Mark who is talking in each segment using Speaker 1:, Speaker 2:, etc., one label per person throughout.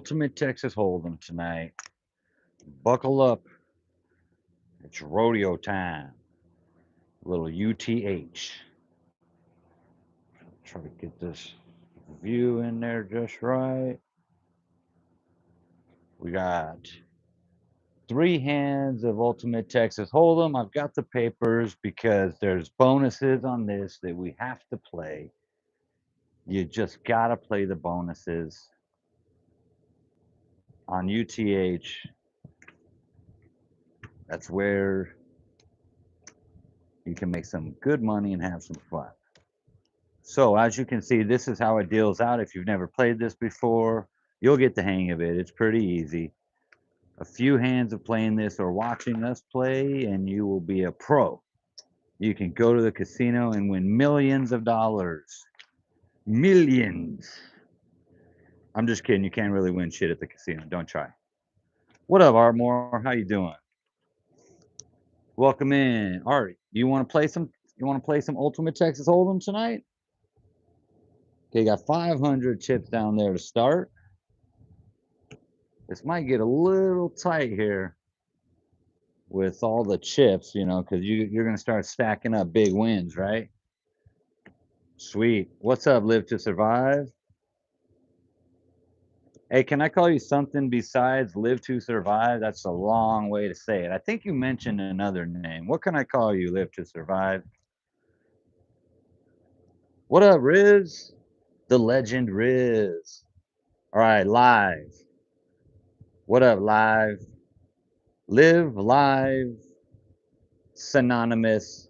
Speaker 1: Ultimate Texas Hold'em tonight. Buckle up. It's rodeo time. A little UTH. Try to get this view in there just right. We got three hands of Ultimate Texas Hold'em. I've got the papers because there's bonuses on this that we have to play. You just gotta play the bonuses on UTH. That's where you can make some good money and have some fun. So as you can see, this is how it deals out. If you've never played this before, you'll get the hang of it. It's pretty easy. A few hands of playing this or watching us play, and you will be a pro. You can go to the casino and win millions of dollars. Millions. I'm just kidding. You can't really win shit at the casino. Don't try. What up, Artmore? How you doing? Welcome in. Art, you want to play some? You want to play some Ultimate Texas Hold'em tonight? Okay, you got 500 chips down there to start. This might get a little tight here with all the chips, because you're going to start stacking up big wins, right? Sweet. What's up, Live to Survive? Hey, can I call you something besides Live to Survive? That's a long way to say it. I think you mentioned another name. What can I call you, Live to Survive? What up, Riz? The legend Riz. All right, live. What up, live? Live, live, synonymous,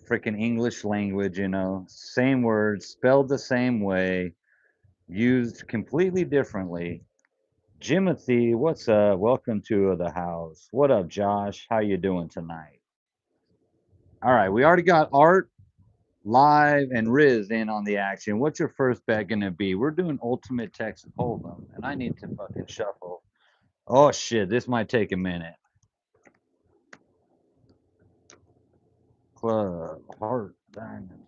Speaker 1: freaking English language, same words, spelled the same way, used completely differently. Jimothy, what's up? Welcome to the house. What up, Josh? How you doing tonight? All right, we already got Art, Live, and Riz in on the action. What's your first bet gonna be? We're doing Ultimate Texas Hold'em, and I need to fucking shuffle. Oh shit, this might take a minute. Club, heart, diamond,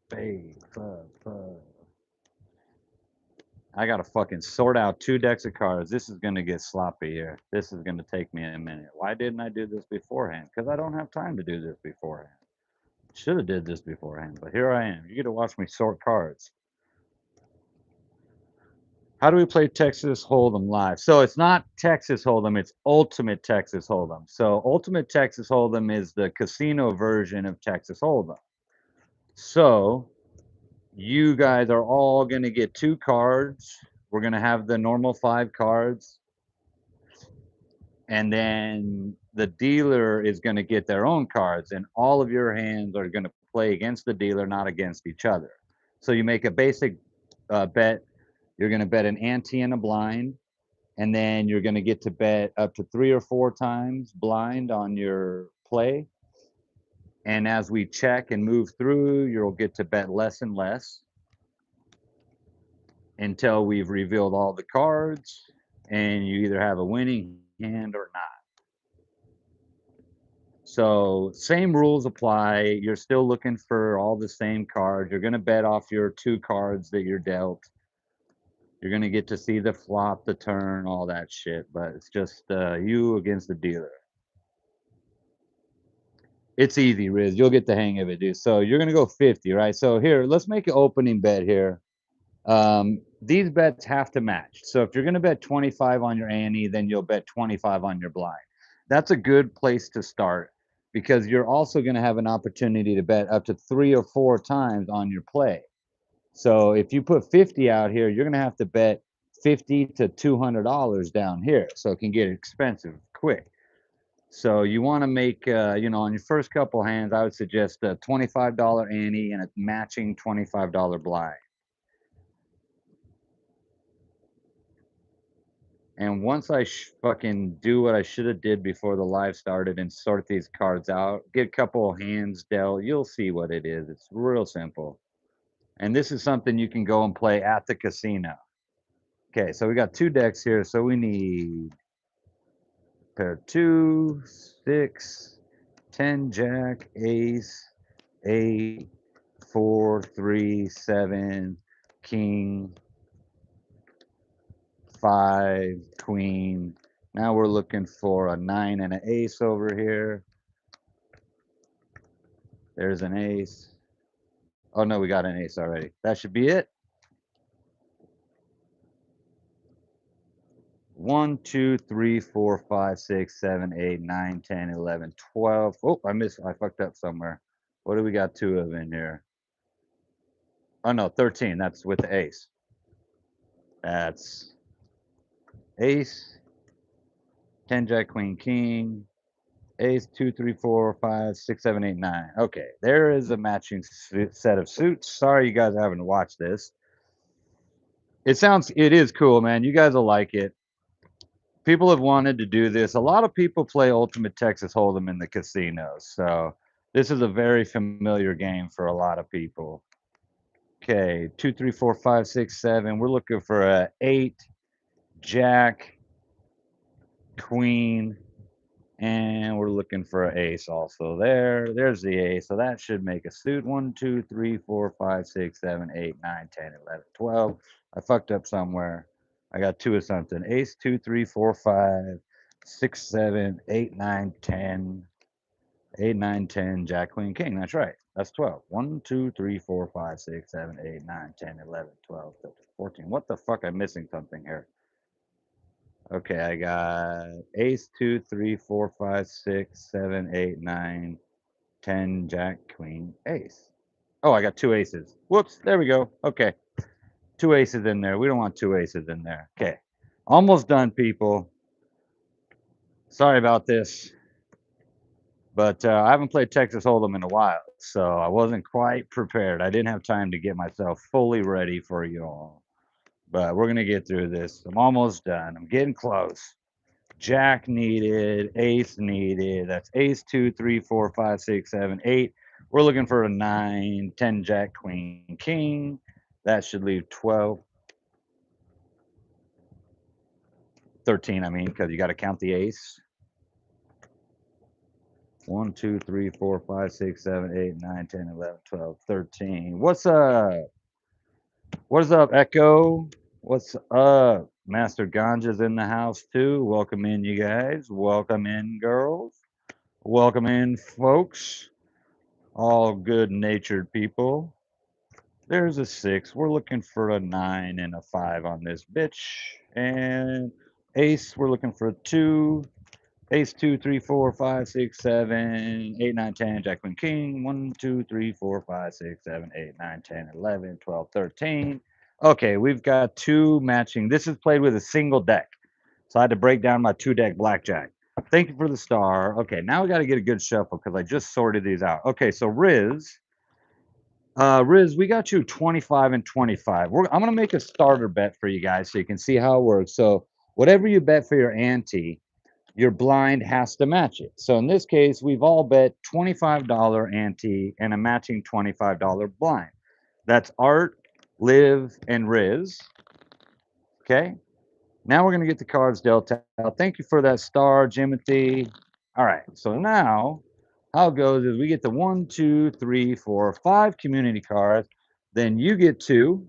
Speaker 1: spade, club. I gotta fucking sort out two decks of cards. This is gonna get sloppy here. This is gonna take me a minute. Why didn't I do this beforehand? Because I don't have time to do this beforehand. Should have did this beforehand, but here I am. You get to watch me sort cards. How do we play Texas Hold'em live? So it's not Texas Hold'em, it's Ultimate Texas Hold'em. So Ultimate Texas Hold'em is the casino version of Texas Hold'em. So you guys are all going to get two cards. We're going to have the normal five cards. And then the dealer is going to get their own cards. And all of your hands are going to play against the dealer, not against each other. So you make a basic bet. You're going to bet an ante and a blind. And then you're going to get to bet up to 3 or 4 times blind on your play. And as we check and move through, you'll get to bet less and less until we've revealed all the cards and you either have a winning hand or not. So same rules apply. You're still looking for all the same cards. You're going to bet off your two cards that you're dealt. You're going to get to see the flop, the turn, all that shit. But it's just you against the dealer. It's easy, Riz. You'll get the hang of it, dude. So you're going to go 50, right? So here, let's make an opening bet here. These bets have to match. So if you're going to bet 25 on your ante, then you'll bet 25 on your blind. That's a good place to start because you're also going to have an opportunity to bet up to 3 or 4 times on your play. So if you put 50 out here, you're going to have to bet 50 to $200 down here. So it can get expensive quick. So you want to make, on your first couple hands, I would suggest a $25 ante and a matching $25 blind. And once I fucking do what I should have did before the live started and sort these cards out, get a couple of hands dealt, you'll see what it is. It's real simple. And this is something you can go and play at the casino. Okay, so we got two decks here. So we need pair 2, 6, 10, jack, ace, 8, 4, 3, 7, king, 5, queen. Now we're looking for a 9 and an ace over here. There's an ace. Oh no, we got an ace already. That should be it. 1, 2, 3, 4, 5, 6, 7, 8, 9, 10, 11, 12. Oh, I fucked up somewhere. What do we got 2 of in here? Oh no, 13. That's with the ace. That's ace, 10, jack, queen, king, ace, 2, 3, 4, 5, 6, 7, 8, 9. Okay, there is a matching set of suits. Sorry you guys haven't watched this. It is cool, man. You guys will like it. People have wanted to do this. A lot of people play Ultimate Texas Hold'em in the casinos, so this is a very familiar game for a lot of people. Okay, 2, 3, 4, 5, 6, 7. We're looking for a 8, jack, queen, and we're looking for an ace also there. There's the ace, so that should make a suit. 1, 2, 3, 4, 5, 6, 7, 8, 9, 10, 11, 12. I fucked up somewhere. I got 2 of something. Ace, 2, 3, 4, 5, 6, 7, 8, 9, 10. 8, 9, 10, jack, queen, king. That's right. That's 12. 1, 2, 3, 4, 5, 6, 7, 8, 9, 10, 11, 12, 13, 14. What the fuck? I'm missing something here. Okay, I got ace, 2, 3, 4, 5, 6, 7, 8, 9, 10, jack, queen, ace. Oh, I got 2 aces. Whoops, there we go. Okay, 2 aces in there. We don't want 2 aces in there. Okay, almost done, people. Sorry about this, but I haven't played Texas Hold'em in a while, so I wasn't quite prepared. I didn't have time to get myself fully ready for you all, but we're going to get through this. I'm almost done. I'm getting close. Jack needed, ace needed. That's ace, 2, 3, 4, 5, 6, 7, 8. We're looking for a 9, 10, jack, queen, king. That should leave 12. 13, I mean, because you got to count the ace. 1, 2, 3, 4, 5, 6, 7, 8, 9, 10, 11, 12, 13. What's up? What's up, Echo? What's up? Master Ganja's in the house too. Welcome in, you guys. Welcome in, girls. Welcome in, folks. All good-natured people. There's a 6. We're looking for a 9 and a 5 on this bitch. And ace, we're looking for a 2. Ace, 2, 3, 4, 5, 6, 7, 8, 9, 10, jack, queen, king. 1, 2, 3, 4, 5, 6, 7, 8, 9, 10, 11, 12, 13. Okay, we've got 2 matching. This is played with a single deck. So I had to break down my 2-deck blackjack. Thank you for the star. Okay, now we got to get a good shuffle because I just sorted these out. Okay, so Riz, we got you 25 and 25. I'm going to make a starter bet for you guys so you can see how it works. So whatever you bet for your ante, your blind has to match it. So in this case, we've all bet $25 ante and a matching $25 blind. That's Art, Liv, and Riz. Okay. Now we're going to get the cards dealt out. Thank you for that star, Jimothy. All right. So now how it goes is we get the 1, 2, 3, 4, 5 community cards. Then you get 2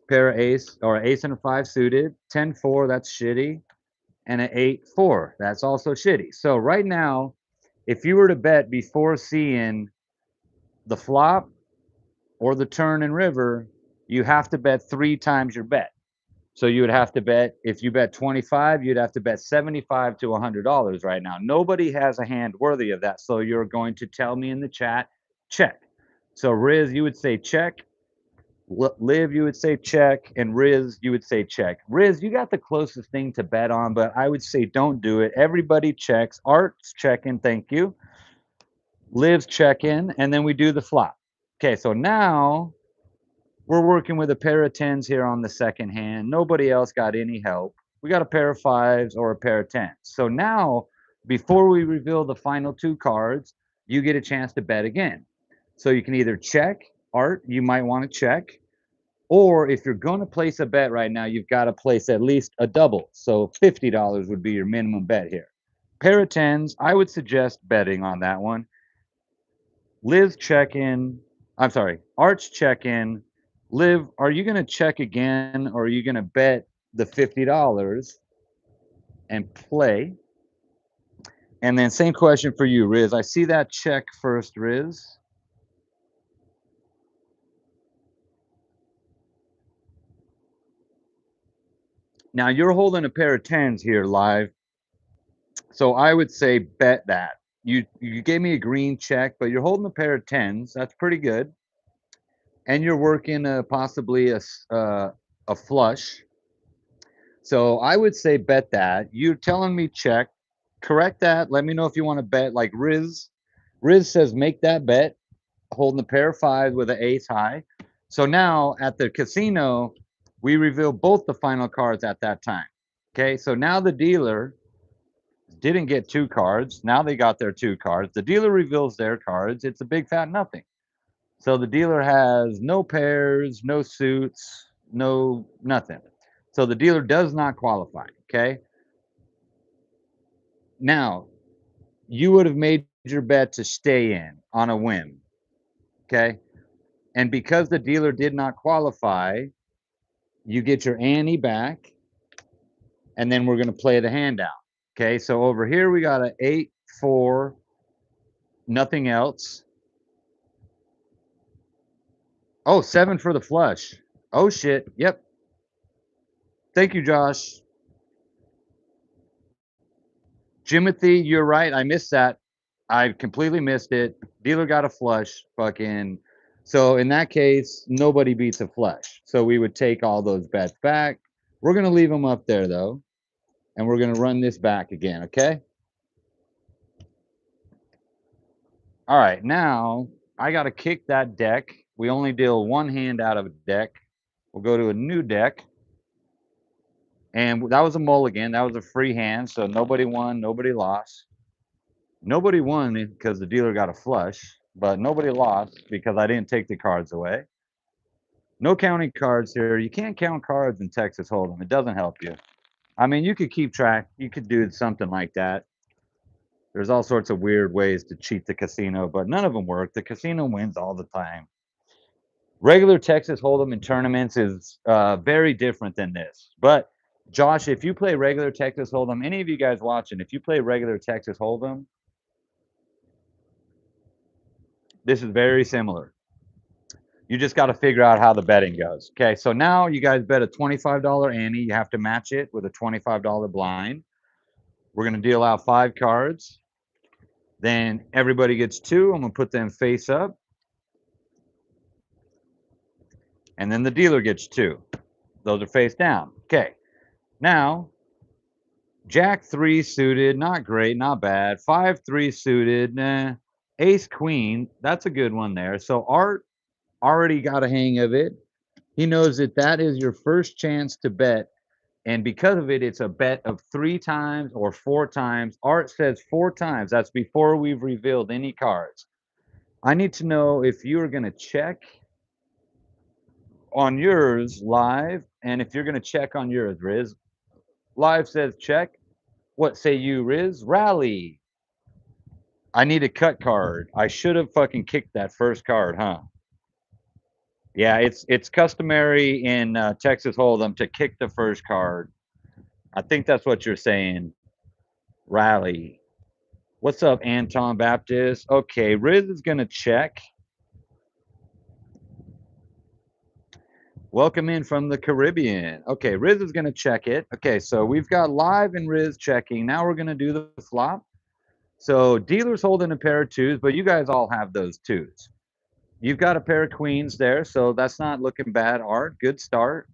Speaker 1: pair of ace or ace and a 5 suited. 10, 4, that's shitty. And an 8, 4, that's also shitty. So right now, if you were to bet before seeing the flop or the turn and river, you have to bet 3 times your bet. So you would have to bet, if you bet 25, you'd have to bet 75 to $100 right now. Nobody has a hand worthy of that. So you're going to tell me in the chat, check. So Riz, you would say check. Liv, you would say check. And Riz, you would say check. Riz, you got the closest thing to bet on, but I would say don't do it. Everybody checks. Art's checking, thank you. Liv's checking, and then we do the flop. Okay, so now we're working with a pair of 10s here on the second hand. Nobody else got any help. We got a pair of 5s or a pair of 10s. So now, before we reveal the final 2 cards, you get a chance to bet again. So you can either check, Art, you might want to check, or if you're going to place a bet right now, you've got to place at least a double. So $50 would be your minimum bet here. Pair of 10s, I would suggest betting on that one. Liz check in. I'm sorry, Arch check in. Liv, are you going to check again or are you going to bet the $50 and play. And then same question for you, Riz. I see that check first, Riz. Now you're holding a pair of tens here live. So I would say bet that. You gave me a green check, but you're holding a pair of tens. That's pretty good. And you're working possibly a flush. So I would say bet that. You're telling me check. Correct that. Let me know if you want to bet like Riz. Riz says make that bet, holding a pair of fives with an ace high. So now at the casino, we reveal both the final cards at that time. Okay, so now the dealer didn't get two cards. Now they got their two cards. The dealer reveals their cards. It's a big fat nothing. So the dealer has no pairs, no suits, no nothing. So the dealer does not qualify. Okay. Now you would have made your bet to stay in on a whim. Okay. And because the dealer did not qualify, you get your ante back. And then we're going to play the hand out. Okay. So over here, we got an 8, 4, nothing else. Oh, 7 for the flush. Oh, shit. Yep. Thank you, Josh. Jimothy, you're right. I missed that. I completely missed it. Dealer got a flush. Fucking. So in that case, nobody beats a flush. So we would take all those bets back. We're going to leave them up there, though. And we're going to run this back again, okay? All right. Now, I got to kick that deck. We only deal one hand out of a deck. We'll go to a new deck. And that was a mulligan. That was a free hand. So nobody won, nobody lost. Nobody won because the dealer got a flush, but nobody lost because I didn't take the cards away. No counting cards here. You can't count cards in Texas Hold'em. It doesn't help you. I mean, you could keep track. You could do something like that. There's all sorts of weird ways to cheat the casino, but none of them work. The casino wins all the time. Regular Texas Hold'em in tournaments is very different than this. But Josh, if you play regular Texas Hold'em, any of you guys watching, if you play regular Texas Hold'em, this is very similar. You just got to figure out how the betting goes. Okay, so now you guys bet a $25 ante. You have to match it with a $25 blind. We're going to deal out 5 cards. Then everybody gets 2. I'm going to put them face up. And then the dealer gets 2. Those are face down. Okay, now Jack 3 suited, not great, not bad. 5, 3 suited, nah. Ace Queen, that's a good one there. So Art already got a hang of it. He knows that that is your first chance to bet. And because of it, it's a bet of 3 times or 4 times. Art says 4 times. That's before we've revealed any cards. I need to know if you are going to check on yours live. And if you're going to check on yours, Riz. Live says check. What say you, Riz? Rally. I need a cut card. I should have fucking kicked that first card, huh? Yeah, it's customary in Texas Hold'em to kick the first card. I think that's what you're saying. Rally. What's up, Anton Baptist? Okay, Riz is gonna check. Welcome in from the Caribbean. Okay, Riz is gonna check it. Okay, so we've got live and Riz checking. Now we're gonna do the flop. So dealer's holding a pair of 2s, but you guys all have those 2s. You've got a pair of queens there, so that's not looking bad, Art. Good start.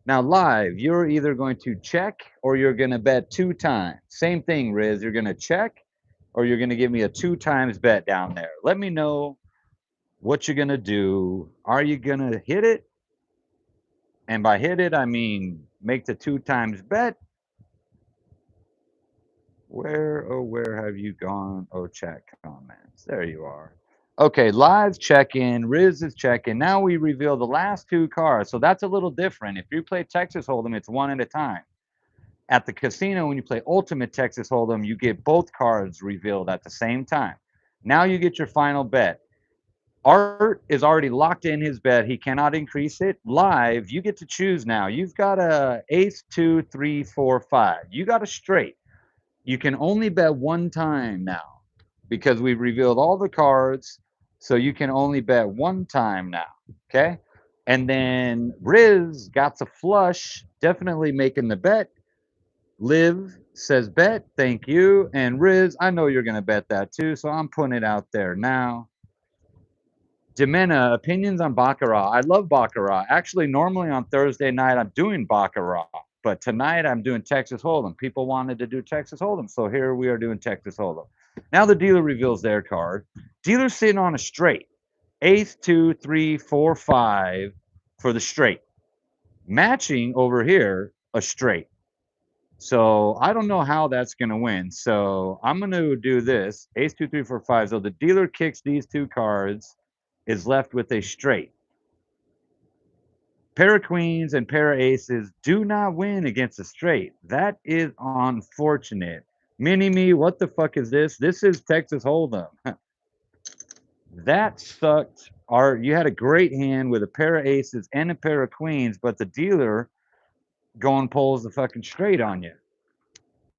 Speaker 1: Now, live, you're either going to check or you're going to bet 2 times. Same thing, Riz. You're going to check or you're going to give me a 2 times bet down there. Let me know what you're going to do. Are you going to hit it? And by hit it, I mean make the 2 times bet. Where have you gone? Oh, chat comments. There you are. Okay, live check-in. Riz is checking. Now we reveal the last 2 cards. So that's a little different. If you play Texas Hold'em, it's 1 at a time. At the casino, when you play Ultimate Texas Hold'em, you get both cards revealed at the same time. Now you get your final bet. Art is already locked in his bet. He cannot increase it. Live, you get to choose now. You've got a ace, 2, 3, 4, 5. You got a straight. You can only bet one time now because we've revealed all the cards. So you can only bet one time now. Okay. And then Riz got a flush, definitely making the bet. Liv says bet, thank you. And Riz, I know you're going to bet that too. So I'm putting it out there now. Jimena, opinions on Baccarat. I love Baccarat. Actually, normally on Thursday night, I'm doing Baccarat. But tonight, I'm doing Texas Hold'em. People wanted to do Texas Hold'em. So here we are doing Texas Hold'em. Now the dealer reveals their card. Dealer's sitting on a straight. Ace, 2, 3, 4, 5 for the straight. Matching over here, a straight. So I don't know how that's going to win. So I'm going to do this. Ace, 2, 3, 4, 5. So the dealer kicks these two cards, is left with a straight. Pair of queens and pair of aces do not win against a straight. That is unfortunate. Mini me, what the fuck is this? This is Texas Hold'em. That sucked. Art, you had a great hand with a pair of aces and a pair of queens, but the dealer going pulls the fucking straight on you.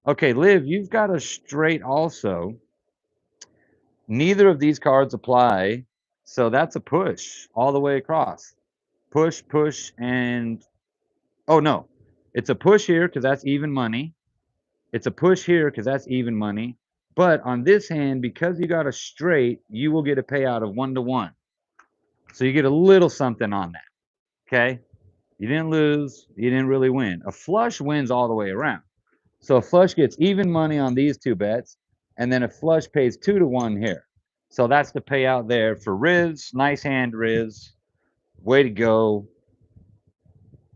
Speaker 1: Okay, Liv, you've got a straight also. Neither of these cards apply, so that's a push all the way across. Push, push, and oh no, it's a push here because that's even money. It's a push here because that's even money. But on this hand, because you got a straight, you will get a payout of 1-to-1. So you get a little something on that. Okay, you didn't lose, you didn't really win. A flush wins all the way around. So a flush gets even money on these two bets, and then a flush pays 2-to-1 here. So that's the payout there for Riz. Nice hand, Riz. Way to go.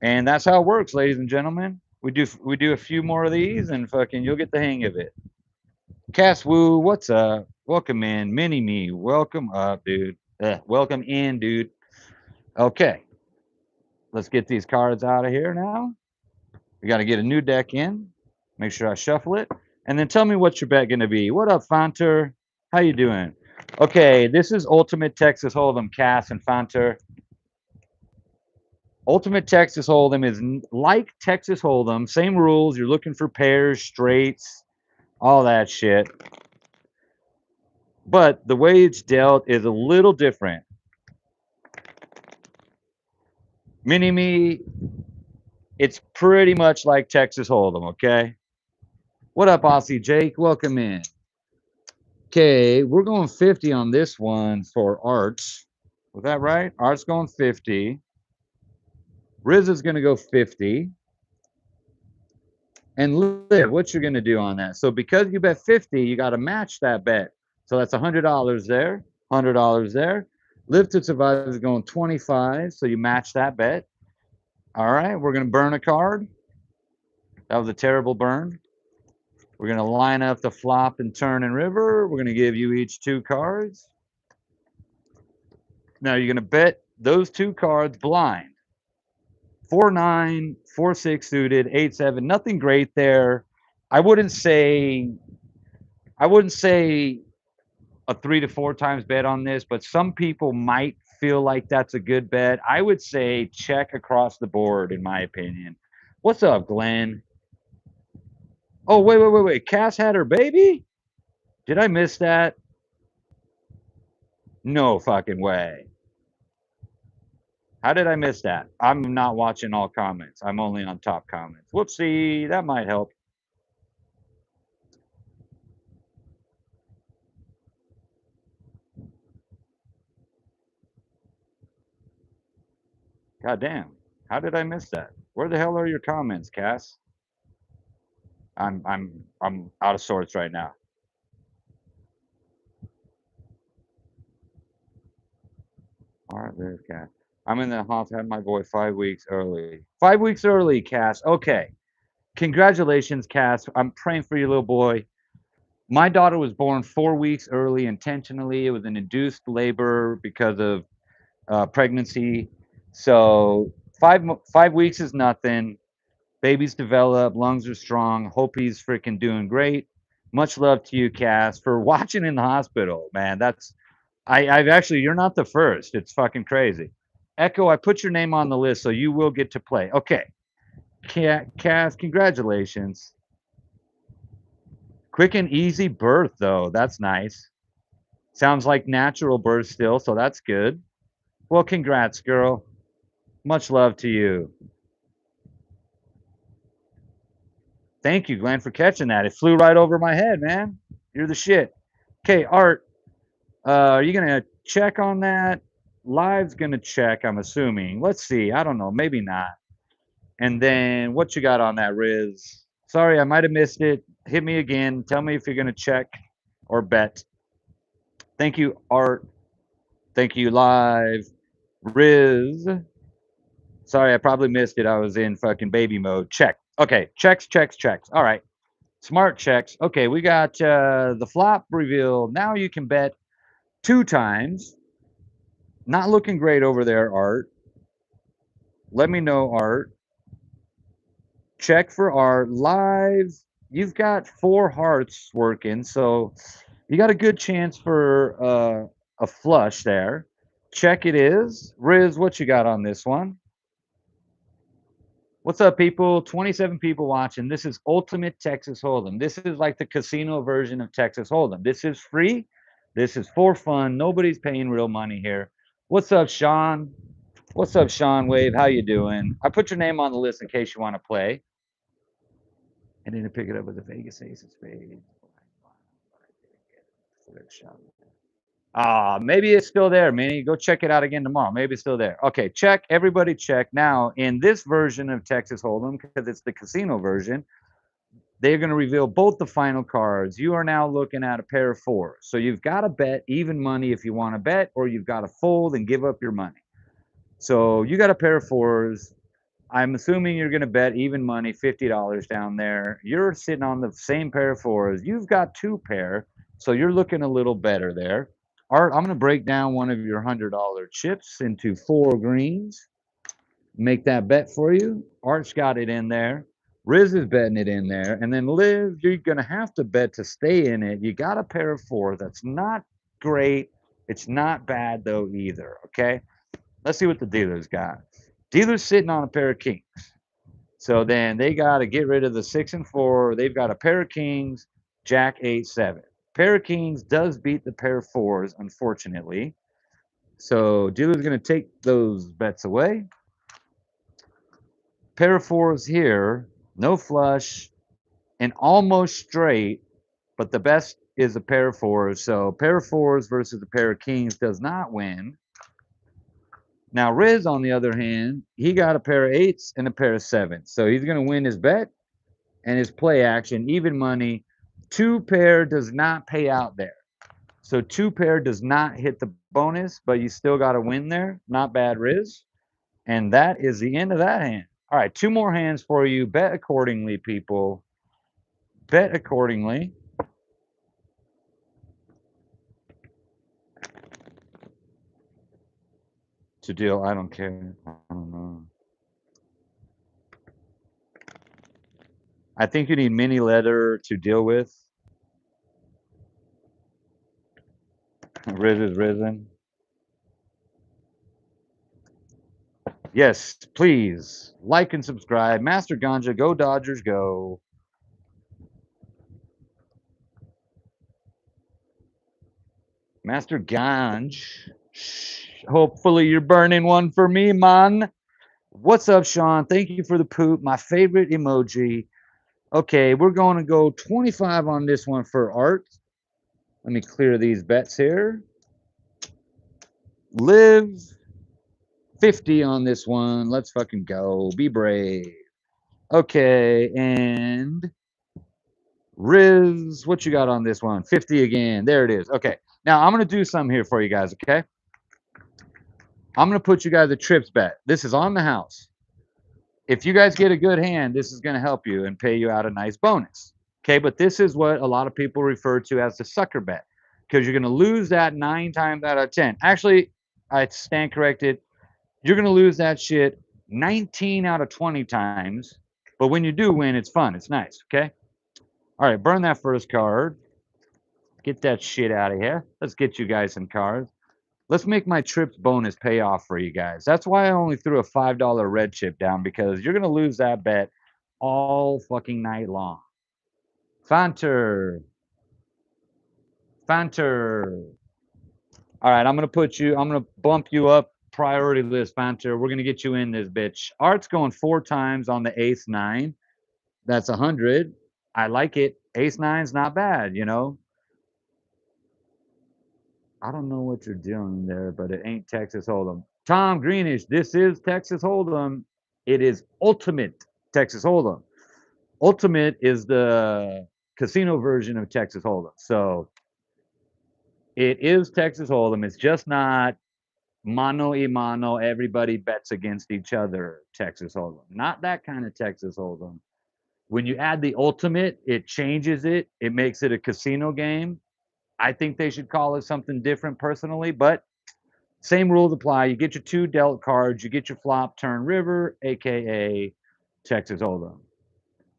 Speaker 1: And that's how it works, ladies and gentlemen. We do a few more of these, and fucking you'll get the hang of it. Cass Woo, what's up? Welcome in, Mini Me. Welcome up, dude. Welcome in, dude. Okay, let's get these cards out of here now. We got to get a new deck in. Make sure I shuffle it, and then tell me what's your bet gonna be. What up, Fonter? How you doing? Okay, this is Ultimate Texas Hold'em, Cass and Fonter. Ultimate Texas Hold'em is like Texas Hold'em, same rules. You're looking for pairs, straights, all that shit. But the way it's dealt is a little different. Mini Me, it's pretty much like Texas Hold'em, okay? What up, Aussie Jake? Welcome in. Okay, we're going 50 on this one for Arts. Was that right? Art's going 50. Riz is going to go 50. And Liv, what you're going to do on that? So because you bet 50, you got to match that bet. So that's $100 there, $100 there. Live to Survive is going 25, so you match that bet. All right, we're going to burn a card. That was a terrible burn. We're going to line up the flop and turn and river. We're going to give you each 2 cards. Now you're going to bet those 2 cards blind. 4-9, 4-6 suited, 8-7. Nothing great there. I wouldn't say a 3 to 4 times bet on this, but some people might feel like that's a good bet. I would say check across the board, in my opinion. What's up, Glenn? Oh, wait. Cass had her baby? Did I miss that? No fucking way. How did I miss that? I'm not watching all comments. I'm only on top comments. Whoopsie, that might help. God damn. How did I miss that? Where the hell are your comments, Cass? I'm out of sorts right now. All right, there's Cass. I'm in the hospital. Had my boy 5 weeks early. 5 weeks early, Cass. Okay. Congratulations, Cass. I'm praying for your little boy. My daughter was born 4 weeks early intentionally. It was an induced labor because of pregnancy. So 5 weeks is nothing. Babies develop, lungs are strong. Hope he's freaking doing great. Much love to you, Cass, for watching in the hospital, man. That's I've actually, you're not the first. It's fucking crazy. Echo, I put your name on the list, so you will get to play. Okay. Cass, congratulations. Quick and easy birth, though. That's nice. Sounds like natural birth still, so that's good. Well, congrats, girl. Much love to you. Thank you, Glenn, for catching that. It flew right over my head, man. You're the shit. Okay, Art, are you going to check on that? Live's going to check, I'm assuming. Let's see. I don't know. Maybe not. And then what you got on that, Riz? Sorry, I might have missed it. Hit me again. Tell me if you're going to check or bet. Thank you, Art. Thank you, Live. Riz. Sorry, I probably missed it. I was in fucking baby mode. Check. Okay, checks, checks, checks. All right. Smart checks. Okay, we got the flop reveal. Now you can bet 2 times. Not looking great over there, Art. Let me know, Art. Check for Art. Live. You've got 4 hearts working, so you got a good chance for a flush there. Check it is. Riz, what you got on this one? What's up, people? 27 people watching. This is Ultimate Texas Hold'em. This is like the casino version of Texas Hold'em. This is free. This is for fun. Nobody's paying real money here. What's up, Sean? What's up, Sean Wave? How you doing? I put your name on the list in case you want to play. And then to pick it up with the Vegas Ace of Spades. Maybe it's still there, Minnie. Go check it out again tomorrow. Maybe it's still there. Okay, check. Everybody check. Now, in this version of Texas Hold'em, because it's the casino version, they're going to reveal both the final cards. You are now looking at a pair of 4s. So you've got to bet even money if you want to bet, or you've got to fold and give up your money. So you got a pair of 4s. I'm assuming you're going to bet even money, $50 down there. You're sitting on the same pair of 4s. You've got 2 pair, so you're looking a little better there. Art, I'm going to break down one of your $100 chips into 4 greens. Make that bet for you. Art's got it in there. Riz is betting it in there. And then Liv, you're going to have to bet to stay in it. You got a pair of 4. That's not great. It's not bad, though, either. Okay? Let's see what the dealer's got. Dealer's sitting on a pair of kings. So then they got to get rid of the 6 and 4. They've got a pair of kings, Jack, 8, 7. Pair of kings does beat the pair of 4s, unfortunately. So dealer's going to take those bets away. Pair of 4s here, no flush, and almost straight, but the best is a pair of 4s. So pair of 4s versus a pair of kings does not win. Now Riz, on the other hand, he got a pair of 8s and a pair of 7s. So he's going to win his bet and his play action, even money. 2 pair does not pay out there. So 2 pair does not hit the bonus, but you still got to win there. Not bad, Riz. And that is the end of that hand. All right, 2 more hands for you. Bet accordingly, people. Bet accordingly. To deal, I don't care. I don't know. I think you need mini leather to deal with. Riz is risen. Yes, please like and subscribe. Master Ganja, go Dodgers, go. Master Ganj. Hopefully you're burning one for me, man. What's up, Sean? Thank you for the poop. My favorite emoji. Okay, we're going to go 25 on this one for Art. Let me clear these bets here. Live 50 on this one. Let's fucking go. Be brave. Okay, and Riz, what you got on this one? 50 again. There it is. Okay, now I'm going to do something here for you guys, okay? I'm going to put you guys a trips bet. This is on the house. If you guys get a good hand, this is going to help you and pay you out a nice bonus. Okay, but this is what a lot of people refer to as the sucker bet, because you're going to lose that 9 times out of 10. Actually, I stand corrected. You're going to lose that shit 19 out of 20 times. But when you do win, it's fun. It's nice, okay? All right, burn that first card. Get that shit out of here. Let's get you guys some cards. Let's make my trips bonus pay off for you guys. That's why I only threw a $5 red chip down, because you're going to lose that bet all fucking night long. Fanter. Fanter. All right, I'm going to bump you up priority list, Fanter. We're going to get you in this bitch. Art's going 4 times on the ace 9. That's 100. I like it. Ace 9's not bad, you know. I don't know what you're doing there, but it ain't Texas Hold'em. Tom Greenish, this is Texas Hold'em. It is ultimate Texas Hold'em. Ultimate is the casino version of Texas Hold'em. So it is Texas Hold'em. It's just not mano y mano, everybody bets against each other Texas Hold'em. Not that kind of Texas Hold'em. When you add the ultimate, it changes it. It makes it a casino game. I think they should call it something different personally, but same rules apply. You get your 2 dealt cards, you get your flop, turn, river, aka Texas Hold'em.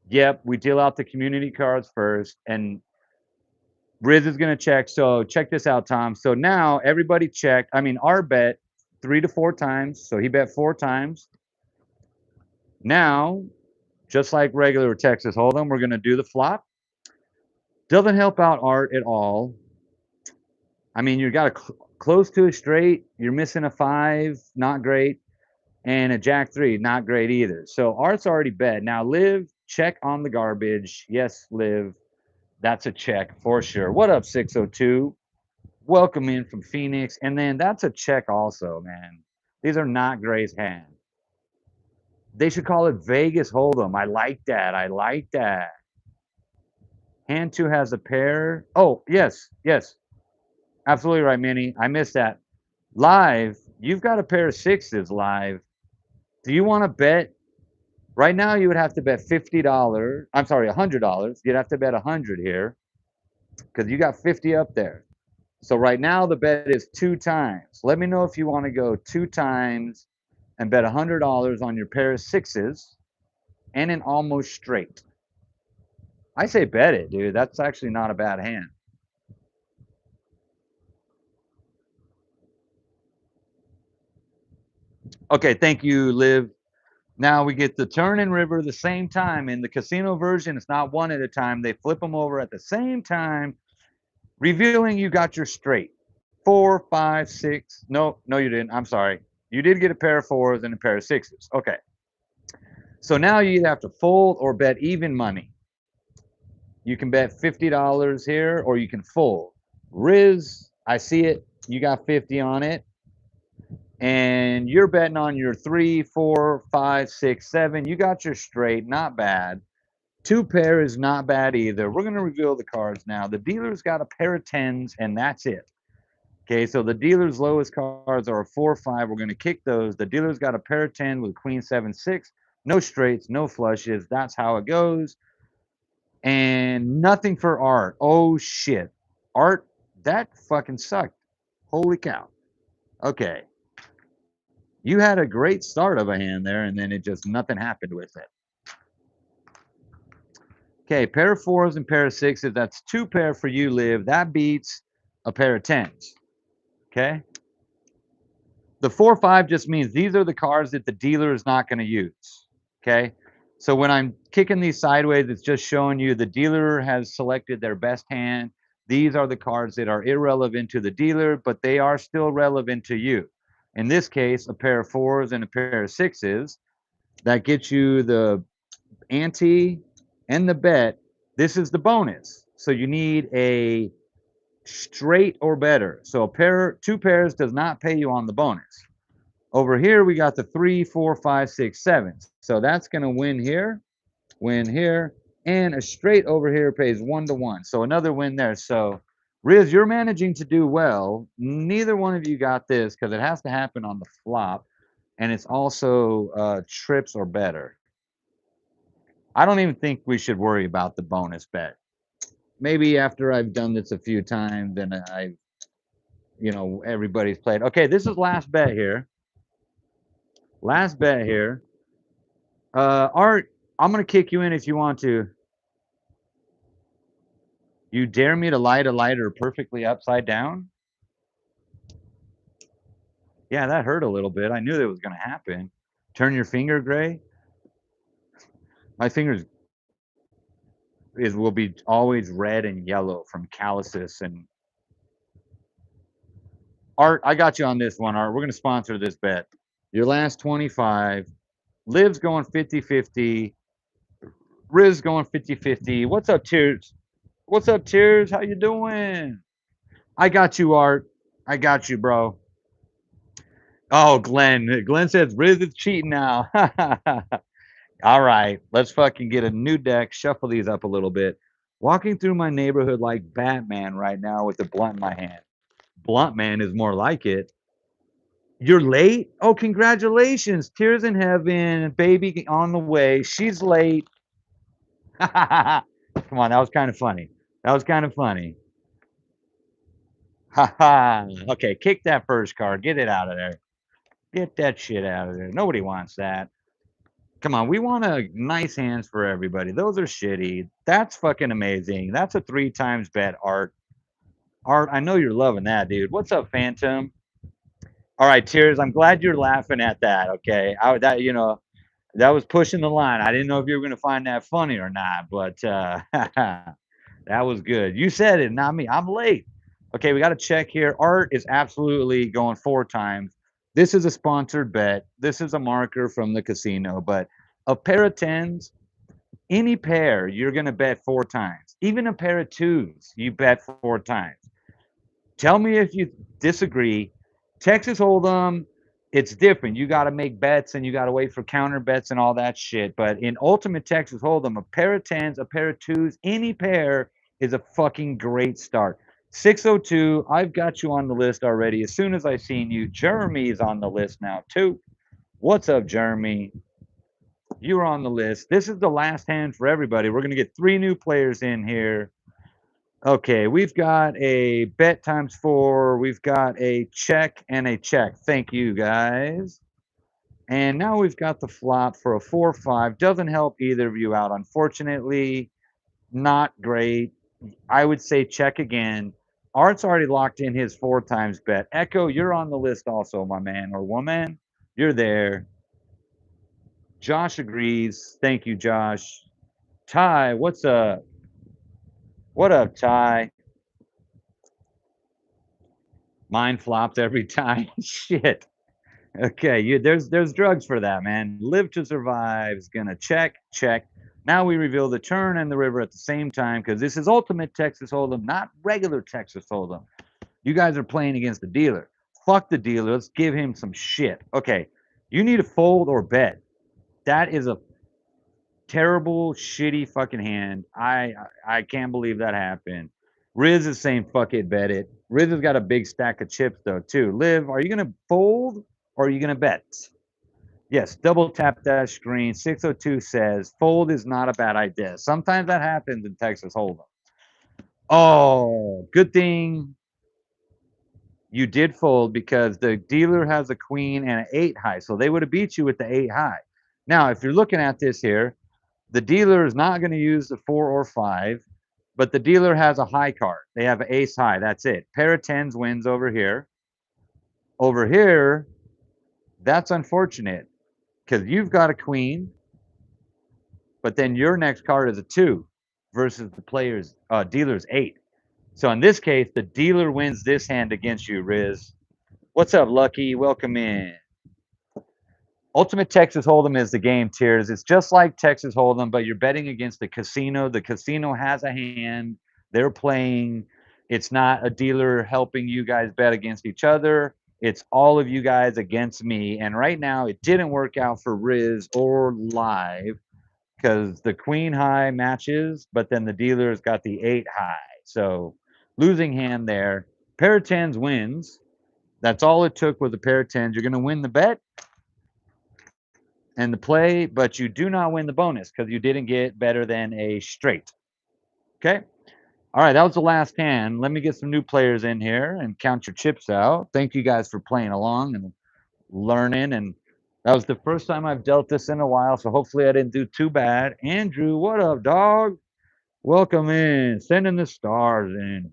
Speaker 1: Yep, we deal out the community cards first, and Riz is going to check. So check this out, Tom. So now everybody checked. I mean, our bet 3 to 4 times. So he bet 4 times. Now, just like regular Texas Hold'em, we're going to do the flop. Doesn't help out Art at all. I mean, you got close to a straight. You're missing a 5, not great. And a Jack 3, not great either. So Art's already bet. Now, Liv, check on the garbage. Yes, Liv. That's a check for sure. What up, 602? Welcome in from Phoenix. And then that's a check also, man. These are not Gray's hand. They should call it Vegas Hold'em. I like that. I like that. Hand 2 has a pair. Oh, yes, yes. Absolutely right, Minnie. I missed that. Live, you've got a pair of 6s live. Do you want to bet? Right now, you would have to bet $50. I'm sorry, $100. You'd have to bet 100 here because you got 50 up there. So right now, the bet is 2 times. Let me know if you want to go 2 times and bet $100 on your pair of 6s and an almost straight. I say bet it, dude. That's actually not a bad hand. Okay, thank you, Liv. Now we get the turn and river the same time. In the casino version, it's not one at a time. They flip them over at the same time, revealing you got your straight. 4, 5, 6. No, you didn't. I'm sorry. You did get a pair of 4s and a pair of 6s. Okay. So now you either have to fold or bet even money. You can bet $50 here or you can fold. Riz, I see it. You got 50 on it. And you're betting on your 3, 4, 5, 6, 7. You got your straight, not bad. 2 pair is not bad either. We're going to reveal the cards now. The dealer's got a pair of 10s, and that's it. Okay, so the dealer's lowest cards are a 4, 5. We're going to kick those. The dealer's got a pair of 10 with queen, 7, 6. No straights, no flushes. That's how it goes. And nothing for Art. Oh, shit. Art, that fucking sucked. Holy cow. Okay. You had a great start of a hand there, and then it just nothing happened with it. Okay, pair of 4s and pair of 6s. That's 2 pair for you, Liv. That beats a pair of 10s. Okay? The 4, 5 just means these are the cards that the dealer is not going to use. Okay? So when I'm kicking these sideways, it's just showing you the dealer has selected their best hand. These are the cards that are irrelevant to the dealer, but they are still relevant to you. In this case, a pair of 4s and a pair of 6s. That gets you the ante and the bet. This is the bonus. So you need a straight or better. So 2 pairs does not pay you on the bonus. Over here, we got the 3, 4, 5, 6, 7. So that's going to win here, and a straight over here pays 1 to 1. So another win there. So Riz, you're managing to do well. Neither one of you got this because it has to happen on the flop, and it's also trips or better. I don't even think we should worry about the bonus bet. Maybe after I've done this a few times and everybody's played. Okay, this is last bet here. Last bet here. Art, I'm going to kick you in if you want to. You dare me to light a lighter perfectly upside down? Yeah, that hurt a little bit. I knew that was going to happen. Turn your finger gray? My fingers will be always red and yellow from calluses and Art. I got you on this one, Art. We're going to sponsor this bet. Your last 25. Liv's going 50-50. Riz going 50-50. What's up, Tears? What's up, Tears? How you doing? I got you, Art. I got you, bro. Oh, Glenn. Glenn says Riz is cheating now. All right, let's fucking get a new deck, shuffle these up a little bit. Walking through my neighborhood like Batman right now with the blunt in my hand. Blunt man is more like it. You're late? Oh, congratulations. Tears in heaven, baby on the way. She's late. Come on, that was kind of funny. That was kind of funny. Ha. Okay, kick that first card. Get it out of there. Get that shit out of there. Nobody wants that. Come on, we want a nice hands for everybody. Those are shitty. That's fucking amazing. That's a 3 times bet, Art. Art, I know you're loving that, dude. What's up, Phantom? All right, Tears. I'm glad you're laughing at that. Okay, that was pushing the line. I didn't know if you were gonna find that funny or not, but that was good. You said it, not me. I'm late. Okay, we got to check here. Art is absolutely going 4 times. This is a sponsored bet. This is a marker from the casino, but a pair of 10s, any pair, you're going to bet 4 times. Even a pair of 2s, you bet 4 times. Tell me if you disagree. Texas Hold'em, it's different. You got to make bets and you got to wait for counter bets and all that shit. But in Ultimate Texas Hold'em, a pair of 10s, a pair of 2s, any pair is a fucking great start. 602, I've got you on the list already. As soon as I seen you, Jeremy's on the list now too. What's up, Jeremy? You're on the list. This is the last hand for everybody. We're going to get 3 new players in here. Okay, we've got a bet times 4. We've got a check and a check. Thank you, guys. And now we've got the flop for a 4-5. Doesn't help either of you out, unfortunately. Not great. I would say check again. Art's already locked in his 4 times bet. Echo, you're on the list also, my man or woman. You're there. Josh agrees. Thank you, Josh. Ty, what's up? What up, Ty? Mine flopped every time. Shit. Okay, there's drugs for that, man. Live to survive is gonna check. Now we reveal the turn and the river at the same time because this is Ultimate Texas Hold'em, not regular Texas Hold'em. You guys are playing against the dealer. Fuck the dealer. Let's give him some shit. Okay, you need to fold or bet. That is a terrible, shitty fucking hand. I can't believe that happened. Riz is saying fuck it, bet it. Riz has got a big stack of chips though too. Liv, are you gonna fold or are you gonna bet? Yes, double tap that screen. 602 says fold is not a bad idea. Sometimes that happens in Texas Hold'em. Oh, good thing you did fold because the dealer has a queen and an 8 high. So they would have beat you with the 8 high. Now, if you're looking at this here, the dealer is not going to use the 4 or 5, but the dealer has a high card. They have an ace high. That's it. Pair of 10s wins over here. Over here, that's unfortunate because you've got a queen, but then your next card is a 2 versus the player's dealer's 8. So in this case, the dealer wins this hand against you, Riz. What's up, Lucky? Welcome in. Ultimate Texas Hold'em is the game, Tears. It's just like Texas Hold'em, but you're betting against the casino. The casino has a hand. They're playing. It's not a dealer helping you guys bet against each other. It's all of you guys against me. And right now, it didn't work out for Riz or Live because the queen high matches, but then the dealer's got the 8 high. So losing hand there. Pair of 10s wins. That's all it took was a pair of 10s. You're going to win the bet and the play, but you do not win the bonus because you didn't get better than a straight. Okay. All right, that was the last hand. Let me get some new players in here and count your chips out. Thank you guys for playing along and learning. And that was the first time I've dealt this in a while, so hopefully I didn't do too bad. Andrew, what up, dog? Welcome in. Sending the stars in.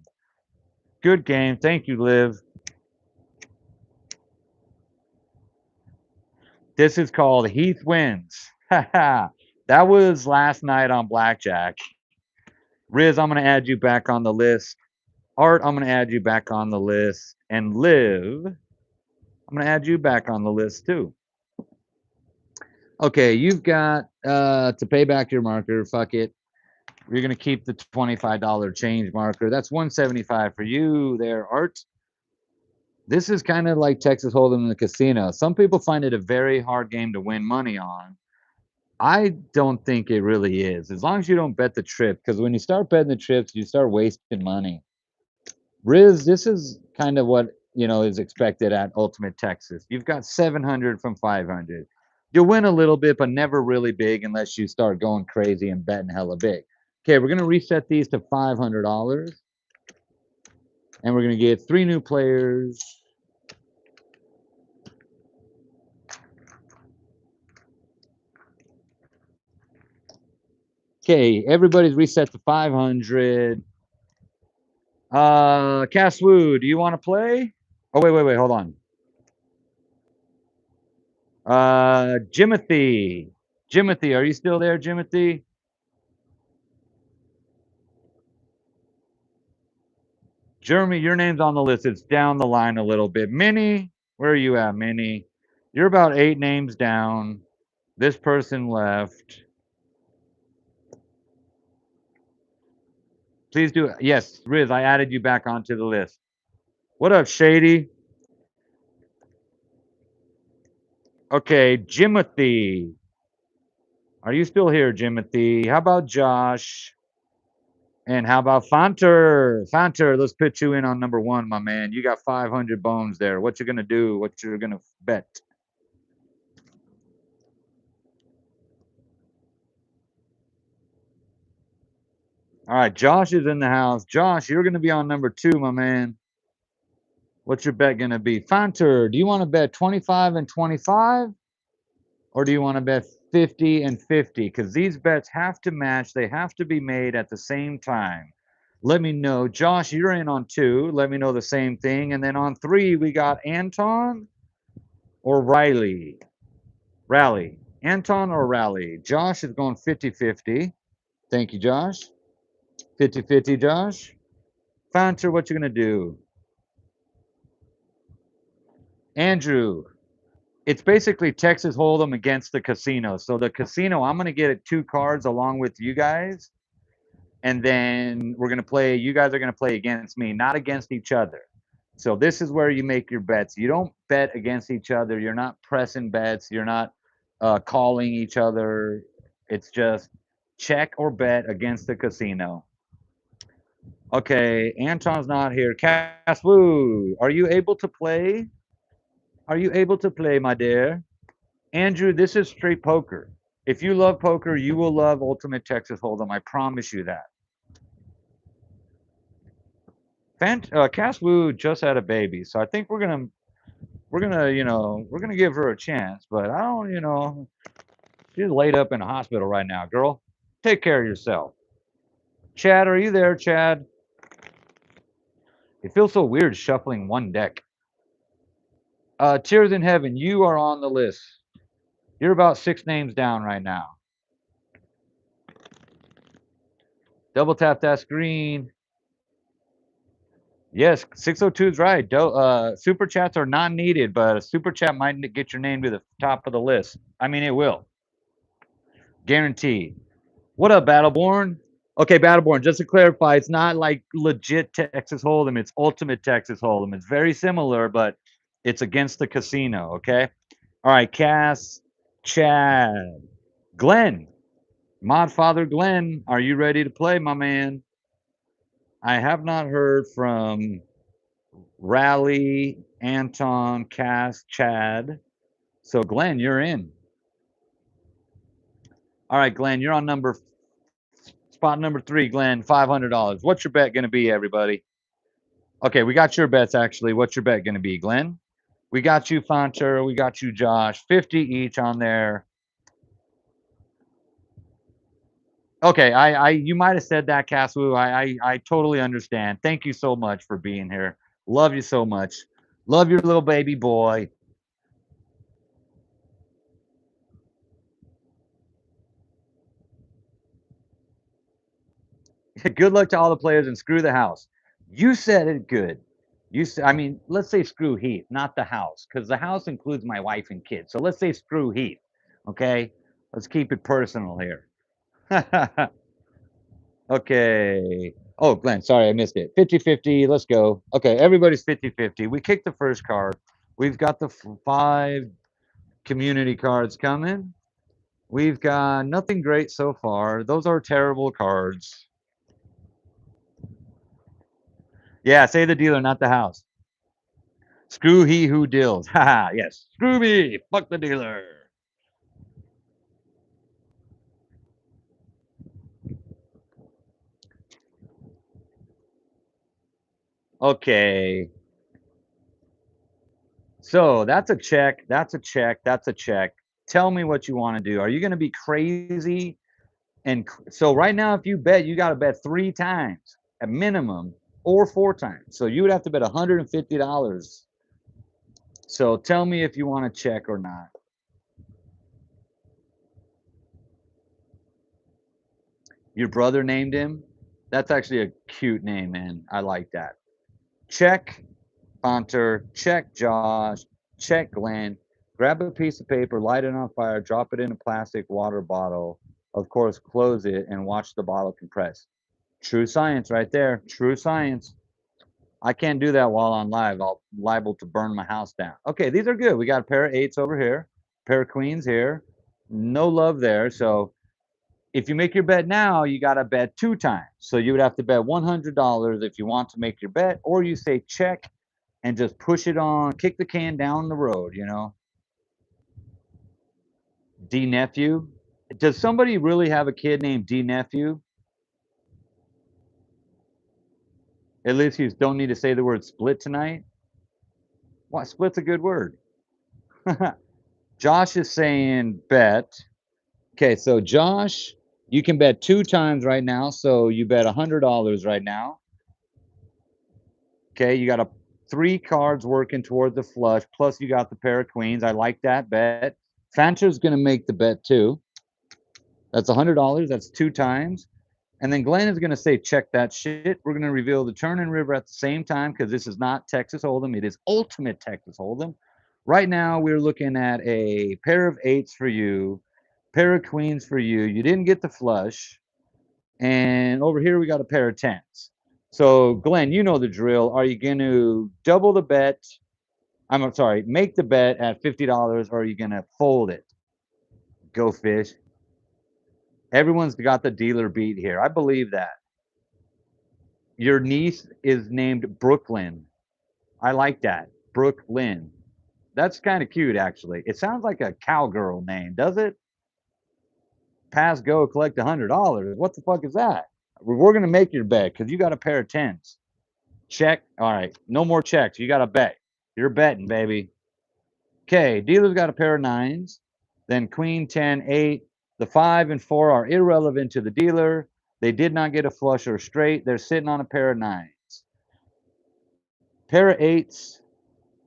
Speaker 1: Good game. Thank you, Liv. This is called Heath Wins. That was last night on Blackjack. Riz, I'm going to add you back on the list. Art, I'm going to add you back on the list. And Liv, I'm going to add you back on the list too. Okay, you've got to pay back your marker. Fuck it. You're going to keep the $25 change marker. That's $175 for you there, Art. This is kind of like Texas Hold'em in the casino. Some people find it a very hard game to win money on. I don't think it really is. As long as you don't bet the trip, because when you start betting the trips, you start wasting money. Riz, this is kind of what is expected at Ultimate Texas. You've got 700 from 500. You'll win a little bit, but never really big unless you start going crazy and betting hella big. Okay, we're gonna reset these to $500, and we're gonna get 3 new players. Okay, everybody's reset to 500. Caswoo, do you want to play? Oh, wait, hold on. Jimothy. Jimothy, are you still there, Jimothy? Jeremy, your name's on the list. It's down the line a little bit. Minnie, where are you at, Minnie? You're about 8 names down. This person left. Please do it. Yes, Riz, I added you back onto the list. What up, Shady? Okay, Jimothy. Are you still here, Jimothy? How about Josh? And how about Fanter? Fanter, let's put you in on number 1, my man. You got 500 bones there. What you gonna do? What you're gonna bet? All right, Josh is in the house. Josh, you're gonna be on number 2, my man. What's your bet gonna be? Fanter, do you want to bet 25 and 25? Or do you want to bet 50 and 50? Because these bets have to match. They have to be made at the same time. Let me know. Josh, you're in on 2. Let me know the same thing. And then on 3, we got Anton or Riley. Rally. Anton or Rally? Josh is going 50-50. Thank you, Josh. 50-50, Josh. Fanter, what you going to do? Andrew, it's basically Texas Hold'em against the casino. So the casino, I'm going to get 2 cards along with you guys. And then we're going to play, you guys are going to play against me, not against each other. So this is where you make your bets. You don't bet against each other. You're not pressing bets. You're not calling each other. It's just check or bet against the casino. Okay, Anton's not here. Caswoo, are you able to play? Are you able to play, my dear? Andrew, this is straight poker. If you love poker, you will love Ultimate Texas Hold'em. I promise you that. Caswoo just had a baby, so I think we're gonna give her a chance. But I don't, she's laid up in a hospital right now, girl. Take care of yourself. Chad, are you there, Chad? It feels so weird shuffling one deck. Tears in Heaven, you are on the list. You're about 6 names down right now. Double tap that screen. Yes, 602 is right. Super chats are not needed, but a super chat might get your name to the top of the list. I mean, it will. Guaranteed. What up, Battleborn? Okay, Battleborn, just to clarify, it's not like legit Texas Hold'em. It's Ultimate Texas Hold'em. It's very similar, but it's against the casino, okay? All right, Cass, Chad, Glenn, Modfather Glenn, are you ready to play, my man? I have not heard from Rally, Anton, Cass, Chad. So, Glenn, you're in. All right, Glenn, you're on spot number 3, Glenn, $500. What's your bet going to be, everybody? Okay, we got your bets, actually. What's your bet going to be, Glenn? We got you, Fonter. We got you, Josh. 50 each on there. Okay, you might have said that, Caswu. I totally understand. Thank you so much for being here. Love you so much. Love your little baby boy. Good luck to all the players and screw the house. You said it good. You said, I mean, let's say screw Heath, not the house, because the house includes my wife and kids. So let's say screw Heath. Okay, let's keep it personal here. Okay. Oh, Glenn, sorry, I missed it. 50-50, let's go. Okay, everybody's 50-50. We kicked the first card. We've got the 5 community cards coming. We've got nothing great so far. Those are terrible cards. Yeah, say the dealer, not the house. Screw he who deals. Haha, yes. Screw me. Fuck the dealer. Okay. So that's a check. That's a check. That's a check. Tell me what you want to do. Are you going to be crazy? And so right now, if you bet, you got to bet 3 times at minimum or 4 times. So you would have to bet $150. So tell me if you want to check or not. Your brother named him? That's actually a cute name, man. I like that. Check Hunter, check Josh, check Glenn. Grab a piece of paper, light it on fire, drop it in a plastic water bottle. Of course, close it and watch the bottle compress. True science right there. True science. I can't do that while on live. I'll liable to burn my house down. Okay, these are good. We got a pair of 8s over here, pair of queens here. No love there. So if you make your bet now, you got to bet 2 times. So you would have to bet $100 if you want to make your bet, or you say check and just push it on, kick the can down the road, you know? D nephew. Does somebody really have a kid named D nephew? At least you don't need to say the word split tonight. Why, split's a good word. Josh is saying bet. Okay, so Josh, you can bet 2 times right now. So you bet $100 right now. Okay, you got 3 cards working toward the flush, plus you got the pair of queens. I like that bet. Fancher's going to make the bet too. That's $100. That's 2 times. And then Glenn is going to say, check that shit. We're going to reveal the turn and river at the same time because this is not Texas Hold'em. It is ultimate Texas Hold'em. Right now, we're looking at a pair of 8s for you, pair of queens for you. You didn't get the flush. And over here, we got a pair of 10s. So, Glenn, you know the drill. Are you going to double the bet? I'm sorry, make the bet at $50, or are you going to fold it? Go fish. Everyone's got the dealer beat here. I believe that. Your niece is named Brooklyn. I like that. Brooklyn. That's kind of cute, actually. It sounds like a cowgirl name, does it? Pass, go, collect $100. What the fuck is that? We're going to make your bet because you got a pair of 10s. Check. All right. No more checks. You got to bet. You're betting, baby. Okay. Dealer's got a pair of 9s. Then queen, 10, 8. The 5 and 4 are irrelevant to the dealer. They did not get a flush or straight. They're sitting on a pair of 9s. Pair of 8s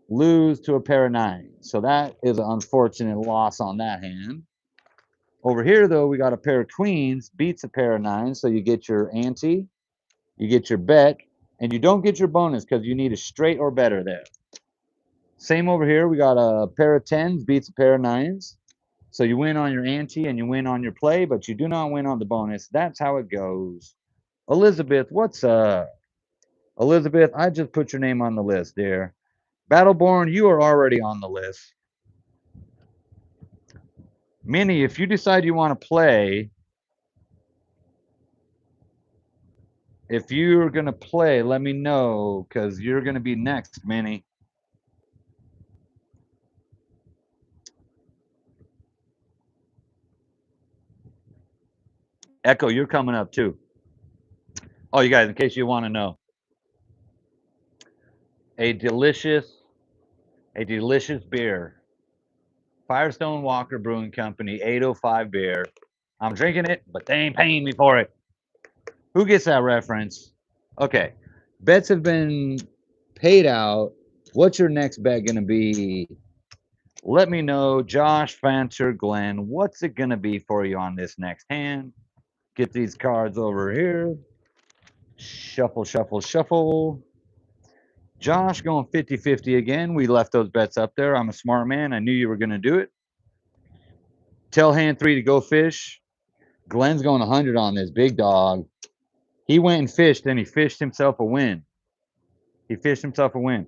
Speaker 1: lose to a pair of 9s. So that is an unfortunate loss on that hand. Over here, though, we got a pair of queens, beats a pair of 9s. So you get your ante, you get your bet, and you don't get your bonus because you need a straight or better there. Same over here. We got a pair of 10s, beats a pair of 9s. So you win on your ante and you win on your play, but you do not win on the bonus. That's how it goes. Elizabeth, what's up? Elizabeth, I just put your name on the list, dear. Battleborn, you are already on the list. Minnie, if you decide you want to play, if you're going to play, let me know because you're going to be next, Minnie. Echo, you're coming up too. Oh, you guys, in case you want to know, a delicious, a delicious beer. Firestone Walker Brewing Company, 805 beer. I'm drinking it, but they ain't paying me for it. Who gets that reference? Okay. Bets have been paid out. What's your next bet going to be? Let me know. Josh, Fancher, Glenn, what's it going to be for you on this next hand? Get these cards over here. Shuffle, shuffle, shuffle. Josh going 50-50 again. We left those bets up there. I'm a smart man. I knew you were going to do it. Tell hand 3 to go fish. Glenn's going 100 on this big dog. He went and fished, and he fished himself a win. He fished himself a win.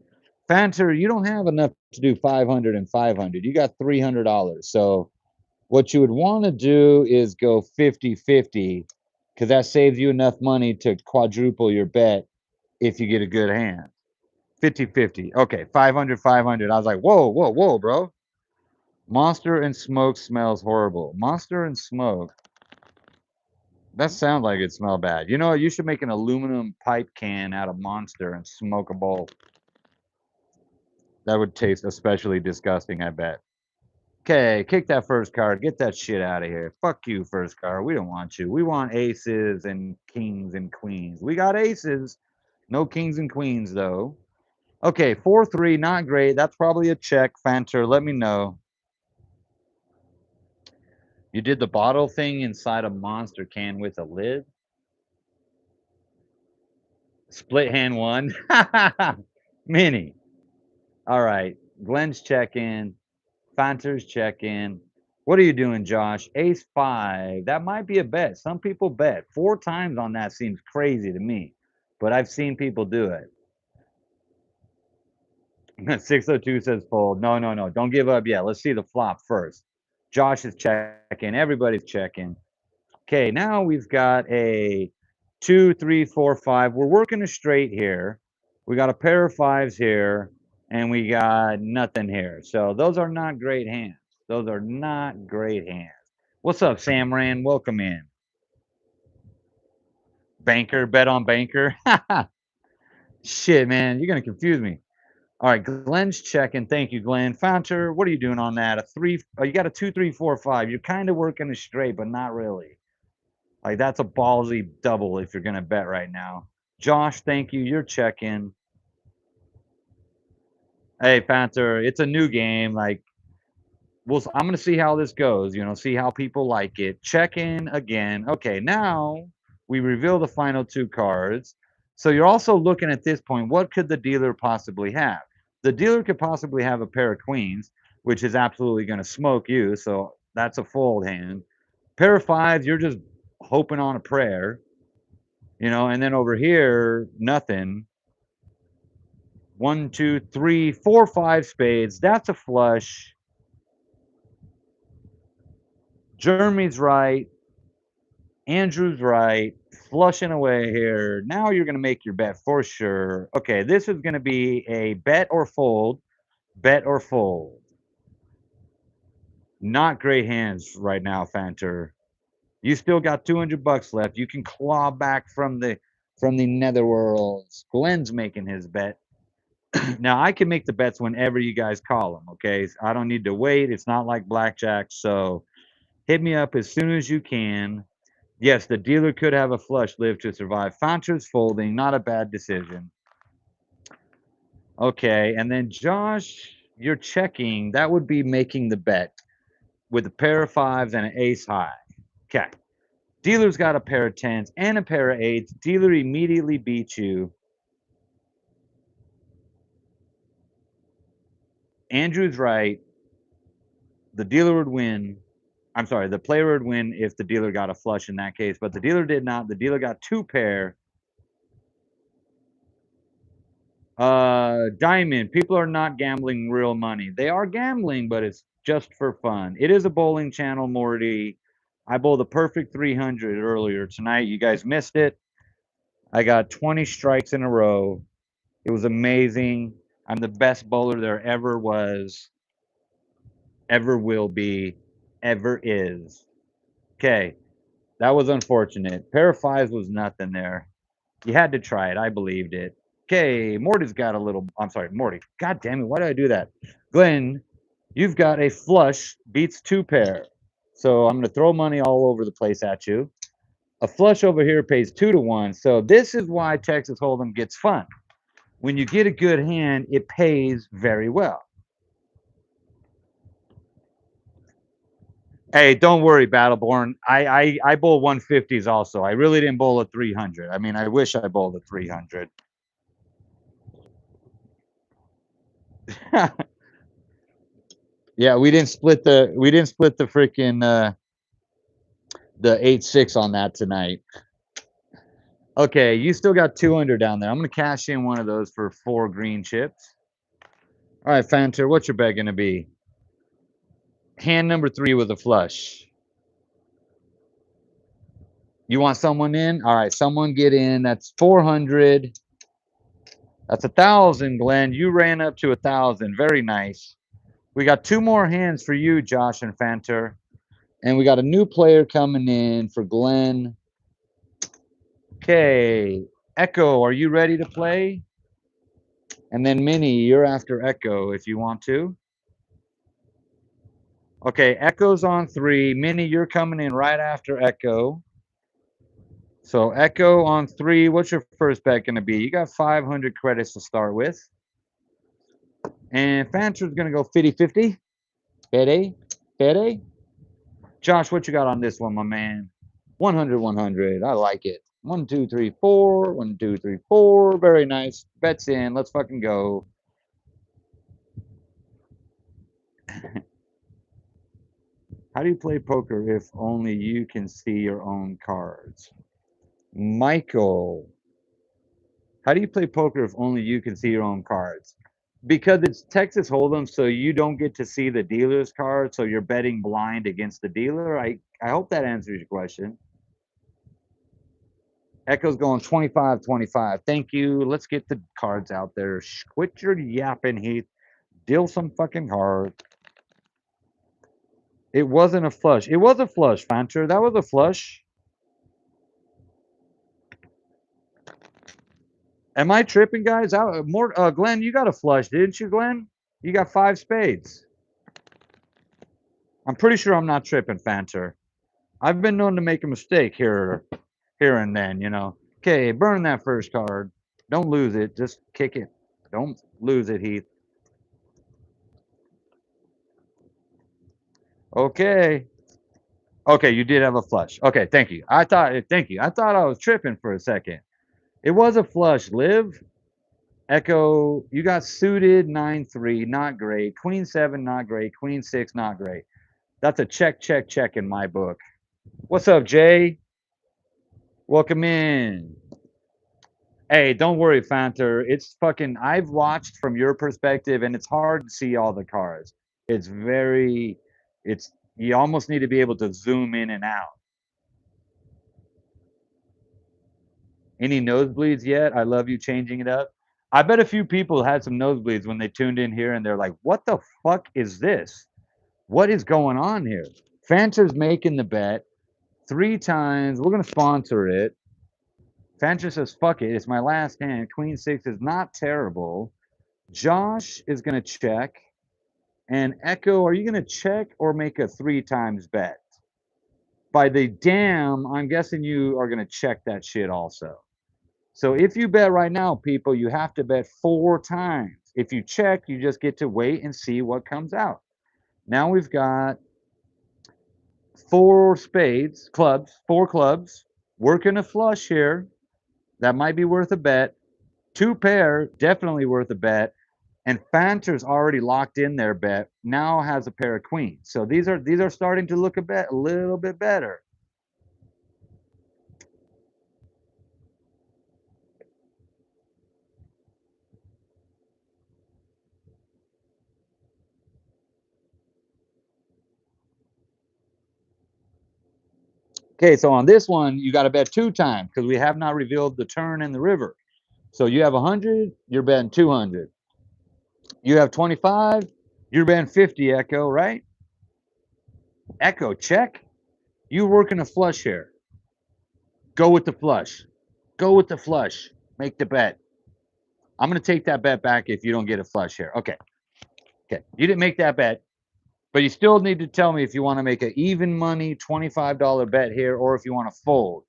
Speaker 1: Fanter, you don't have enough to do 500 and 500. You got $300. So what you would want to do is go 50-50 because that saves you enough money to quadruple your bet if you get a good hand. 50-50. Okay, 500, 500. I was like, whoa, whoa, whoa, bro. Monster and smoke smells horrible. Monster and smoke. That sounds like it smelled bad. You know what? You should make an aluminum pipe can out of Monster and smoke a bowl. That would taste especially disgusting, I bet. Okay, kick that first card. Get that shit out of here. Fuck you, first card. We don't want you. We want aces and kings and queens. We got aces. No kings and queens, though. Okay, 4-3, not great. That's probably a check. Fanter, let me know. You did the bottle thing inside a Monster can with a lid? Split hand 1. Mini. All right. Glenn's check-in. Fanter's check-in. What are you doing, Josh? Ace 5. That might be a bet. Some people bet. 4 times on that seems crazy to me. But I've seen people do it. 602 says fold. No, no, no. Don't give up yet. Let's see the flop first. Josh is checking. Everybody's checking. Okay, now we've got a 2, 3, 4, 5. We're working a straight here. We got a pair of 5s here, and we got nothing here. So those are not great hands. Those are not great hands. What's up, Sam Rand? Welcome in. Banker, bet on banker. Shit, man, you're gonna confuse me. All right, Glenn's checking. Thank you, Glenn. Founter, what are you doing on that? A 3? Oh, you got a 2, 3, 4, 5. You're kind of working a straight, but not really. Like, that's a ballsy double if you're going to bet right now. Josh, thank you. You're checking. Hey, Panther, it's a new game. Like, I'm going to see how this goes, see how people like it. Check in again. Okay, now we reveal the final 2 cards. So you're also looking at this point, what could the dealer possibly have? The dealer could possibly have a pair of queens, which is absolutely going to smoke you. So that's a fold hand. Pair of 5s, you're just hoping on a prayer, and then over here, nothing. 1, 2, 3, 4, 5 spades. That's a flush. Jeremy's right. Andrew's right. Flushing away here. Now you're going to make your bet for sure. Okay, this is going to be a bet or fold. Bet or fold. Not great hands right now, Fanter. You still got $200 left. You can claw back from the netherworlds. Glenn's making his bet. Now I can make the bets whenever you guys call them. Okay, I don't need to wait. It's not like blackjack. So hit me up as soon as you can. Yes, the dealer could have a flush live to survive. Fancher's folding. Not a bad decision. Okay, and then Josh, you're checking. That would be making the bet with a pair of 5s and an ace high. Okay. Dealer's got a pair of 10s and a pair of 8s. Dealer immediately beats you. Andrew's right. The dealer would win. I'm sorry, the player would win if the dealer got a flush in that case, but the dealer did not. The dealer got 2 pair. Diamond, people are not gambling real money. They are gambling, but it's just for fun. It is a bowling channel, Morty. I bowled a perfect 300 earlier tonight. You guys missed it. I got 20 strikes in a row. It was amazing. I'm the best bowler there ever was, ever will be, ever is. Okay, that was unfortunate. Pair of 5s was nothing there. You had to try it. I believed it. Okay, Morty's got a little. I'm sorry, Morty. God damn it, why did I do that? Glenn, you've got a flush beats 2 pair. So I'm going to throw money all over the place at you. A flush over here pays 2-1. So this is why Texas Hold'em gets fun. When you get a good hand, it pays very well. Hey, don't worry, Battleborn. I bowl 150s also. I really didn't bowl a 300. I mean, I wish I bowled a 300. Yeah, we didn't split the freaking the 8-6 on that tonight. Okay, you still got 200 down there. I'm gonna cash in one of those for 4 green chips. All right, Fanter, what's your bet gonna be? Hand number 3 with a flush. You want someone in? All right, someone get in. That's 400. That's 1,000, Glenn. You ran up to 1,000. Very nice. We got 2 more hands for you, Josh and Fanter. And we got a new player coming in for Glenn. Okay. Echo, are you ready to play? And then Minnie, you're after Echo if you want to. Okay, Echo's on 3. Minnie, you're coming in right after Echo. So Echo on 3. What's your first bet going to be? You got 500 credits to start with. And Fanter's going to go 50-50. Fede. Josh, what you got on this one, my man? 100. I like it. 1, 2, 3, 4. 1, 2, 3, 4. Very nice. Bets in. Let's fucking go. How do you play poker if only you can see your own cards? Michael, how do you play poker if only you can see your own cards? Because it's Texas Hold'em, so you don't get to see the dealer's card, so you're betting blind against the dealer. I hope that answers your question. Echo's going 25-25. Thank you. Let's get the cards out there. Quit your yapping, Heath. Deal some fucking cards. It wasn't a flush. It was a flush, Fancher. That was a flush. Am I tripping, guys? Glenn, you got a flush, didn't you, Glenn? You got 5 spades. I'm pretty sure I'm not tripping, Fanter. I've been known to make a mistake here and then, you know. Okay, burn that first card. Don't lose it. Just kick it. Don't lose it, Heath. Okay. Okay, you did have a flush. Okay, thank you. Thank you. I thought I was tripping for a second. It was a flush, Liv. Echo, you got suited 9-3, not great. Queen 7, not great. Queen 6, not great. That's a check in my book. What's up, Jay? Welcome in. Hey, don't worry, Fanter. It's fucking, I've watched from your perspective, and it's hard to see all the cards. You almost need to be able to zoom in and out. Any nosebleeds yet? I love you changing it up. I bet a few people had some nosebleeds when they tuned in here and they're like, what the fuck is this? What is going on here? Fanter's making the bet 3 times. We're going to sponsor it. Fanter says, fuck it. It's my last hand. Queen 6 is not terrible. Josh is going to check. And Echo, are you going to check or make a 3 times bet? By the damn, I'm guessing you are going to check that shit also. So if you bet right now, people, you have to bet 4 times. If you check, you just get to wait and see what comes out. Now we've got 4 spades, clubs, 4 clubs, working a flush here. That might be worth a bet. 2 pair, definitely worth a bet. And Fanter's already locked in their bet. Now has a pair of queens. So these are starting to look a little bit better. Okay, so on this one, you got to bet 2 times because we have not revealed the turn and the river. So you have 100, you're betting 200. You have 25, you're betting 50, Echo, right? Echo, check. You working a flush here. Go with the flush. Go with the flush. Make the bet. I'm going to take that bet back if you don't get a flush here. Okay. Okay. You didn't make that bet, But you still need to tell me if you want to make an even money $25 bet here or if you want to fold.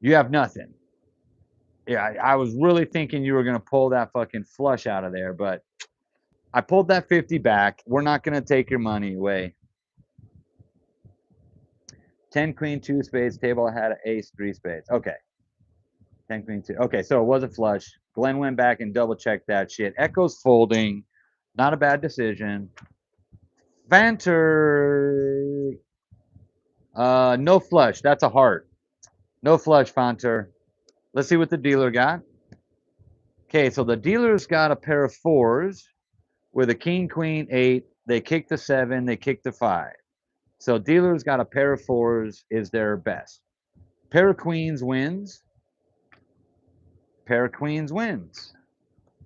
Speaker 1: You have nothing. Yeah, I was really thinking you were going to pull that fucking flush out of there, but I pulled that 50 back. We're not going to take your money away. 10 queen 2 spades. Table had an ace 3 spades. Okay. 10 queen 2. Okay, so it was a flush. Glenn went back and double checked that shit. Echo's folding. Not a bad decision. Fanter. No flush. That's a heart. No flush, Fanter. Let's see what the dealer got. Okay, so the dealer's got a pair of fours with a king, queen, 8. They kick the 7. They kick the 5. So dealer's got a pair of fours is their best. Pair of queens wins. Pair of queens wins.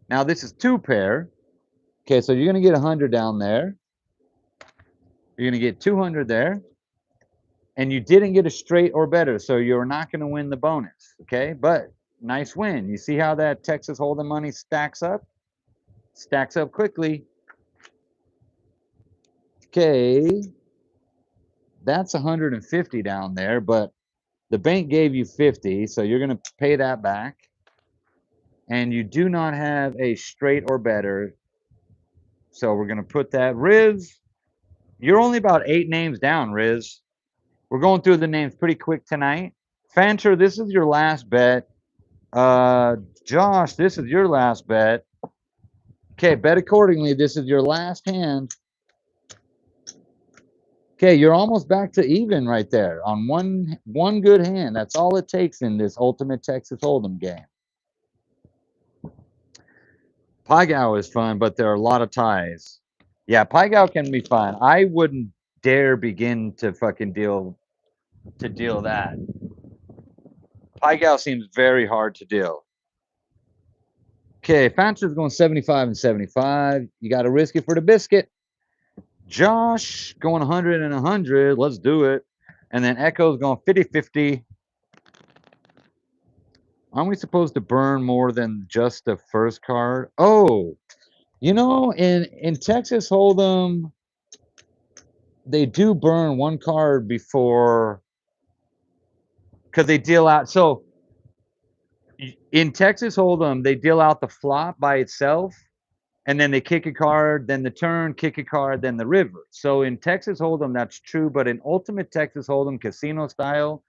Speaker 1: Now this is 2 pair. Okay, so you're going to get 100 down there. You're going to get 200 there. And you didn't get a straight or better, so you're not going to win the bonus. Okay, but nice win. You see how that Texas Hold'em money stacks up? Stacks up quickly. Okay, that's 150 down there, but the bank gave you 50, so you're going to pay that back. And you do not have a straight or better, so we're going to put that. Riz, you're only about 8 names down, Riz. We're going through the names pretty quick tonight. Fanter, this is your last bet. Josh, this is your last bet. Okay, bet accordingly. This is your last hand. Okay, you're almost back to even right there on one good hand. That's all it takes in this Ultimate Texas Hold'em game. Pie-Gow is fun, but there are a lot of ties. Yeah, Pie-Gow can be fun. I wouldn't dare begin to fucking deal that. Pie-Gow seems very hard to deal. Okay, Fancher's going 75 and 75. You got to risk it for the biscuit. Josh going 100 and 100. Let's do it. And then Echo's going 50-50. Aren't we supposed to burn more than just the first card? Oh, you know, in Texas Hold'em, they do burn one card before, because they deal out. So in Texas Hold'em, they deal out the flop by itself, and then they kick a card, then the turn, kick a card, then the river. So in Texas Hold'em, that's true, but in Ultimate Texas Hold'em casino style,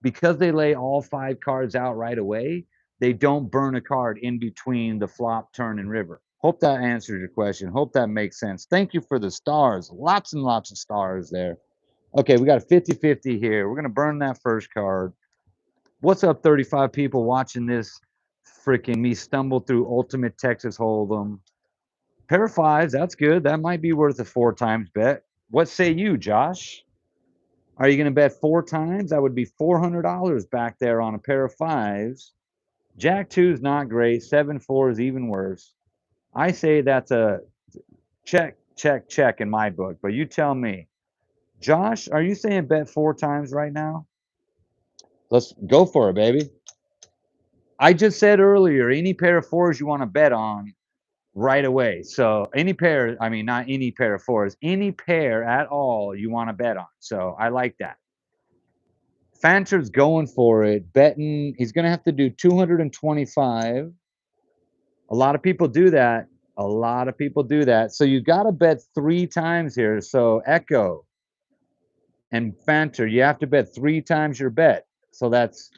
Speaker 1: because they lay all 5 cards out right away, they don't burn a card in between the flop, turn, and river. Hope that answers your question. Hope that makes sense. Thank you for the stars. Lots and lots of stars there. Okay, we got a 50-50 here. We're going to burn that first card. What's up, 35 people watching this freaking me stumble through Ultimate Texas Hold'em? Pair of 5s, that's good. That might be worth a 4 times bet. What say you, Josh? Are you going to bet 4 times? That would be $400 back there on a pair of 5s. Jack 2 is not great. 7-4 is even worse. I say that's a check, check, check in my book, but you tell me. Josh, are you saying bet 4 times right now? Let's go for it, baby. I just said earlier, any pair of 4s you want to bet on right away. So any pair, I mean, not any pair of 4s, any pair at all you want to bet on. So I like that. Fanter's going for it, betting. He's going to have to do 225. A lot of people do that. A lot of people do that. So you got to bet 3 times here. So Echo and Fanter, you have to bet 3 times your bet. So that's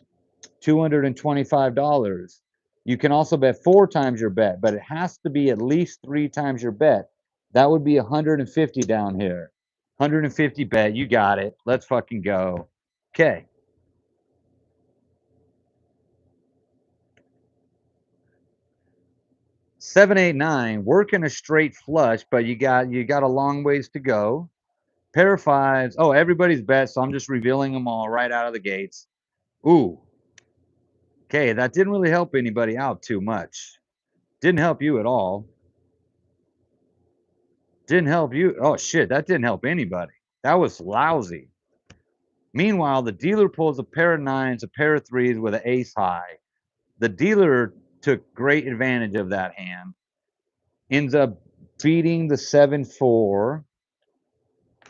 Speaker 1: $225. You can also bet 4 times your bet, but it has to be at least 3 times your bet. That would be 150 down here. 150 bet. You got it. Let's fucking go. Okay. Seven, 8, 9. Working a straight flush, but you got a long ways to go. Pair of 5s. Oh, everybody's bet, so I'm just revealing them all right out of the gates. Ooh. Okay, that didn't really help anybody out too much. Didn't help you at all. Didn't help you. Oh, shit, that didn't help anybody. That was lousy. Meanwhile, the dealer pulls a pair of 9s, a pair of 3s with an ace high. The dealer took great advantage of that hand. Ends up beating the 7-4.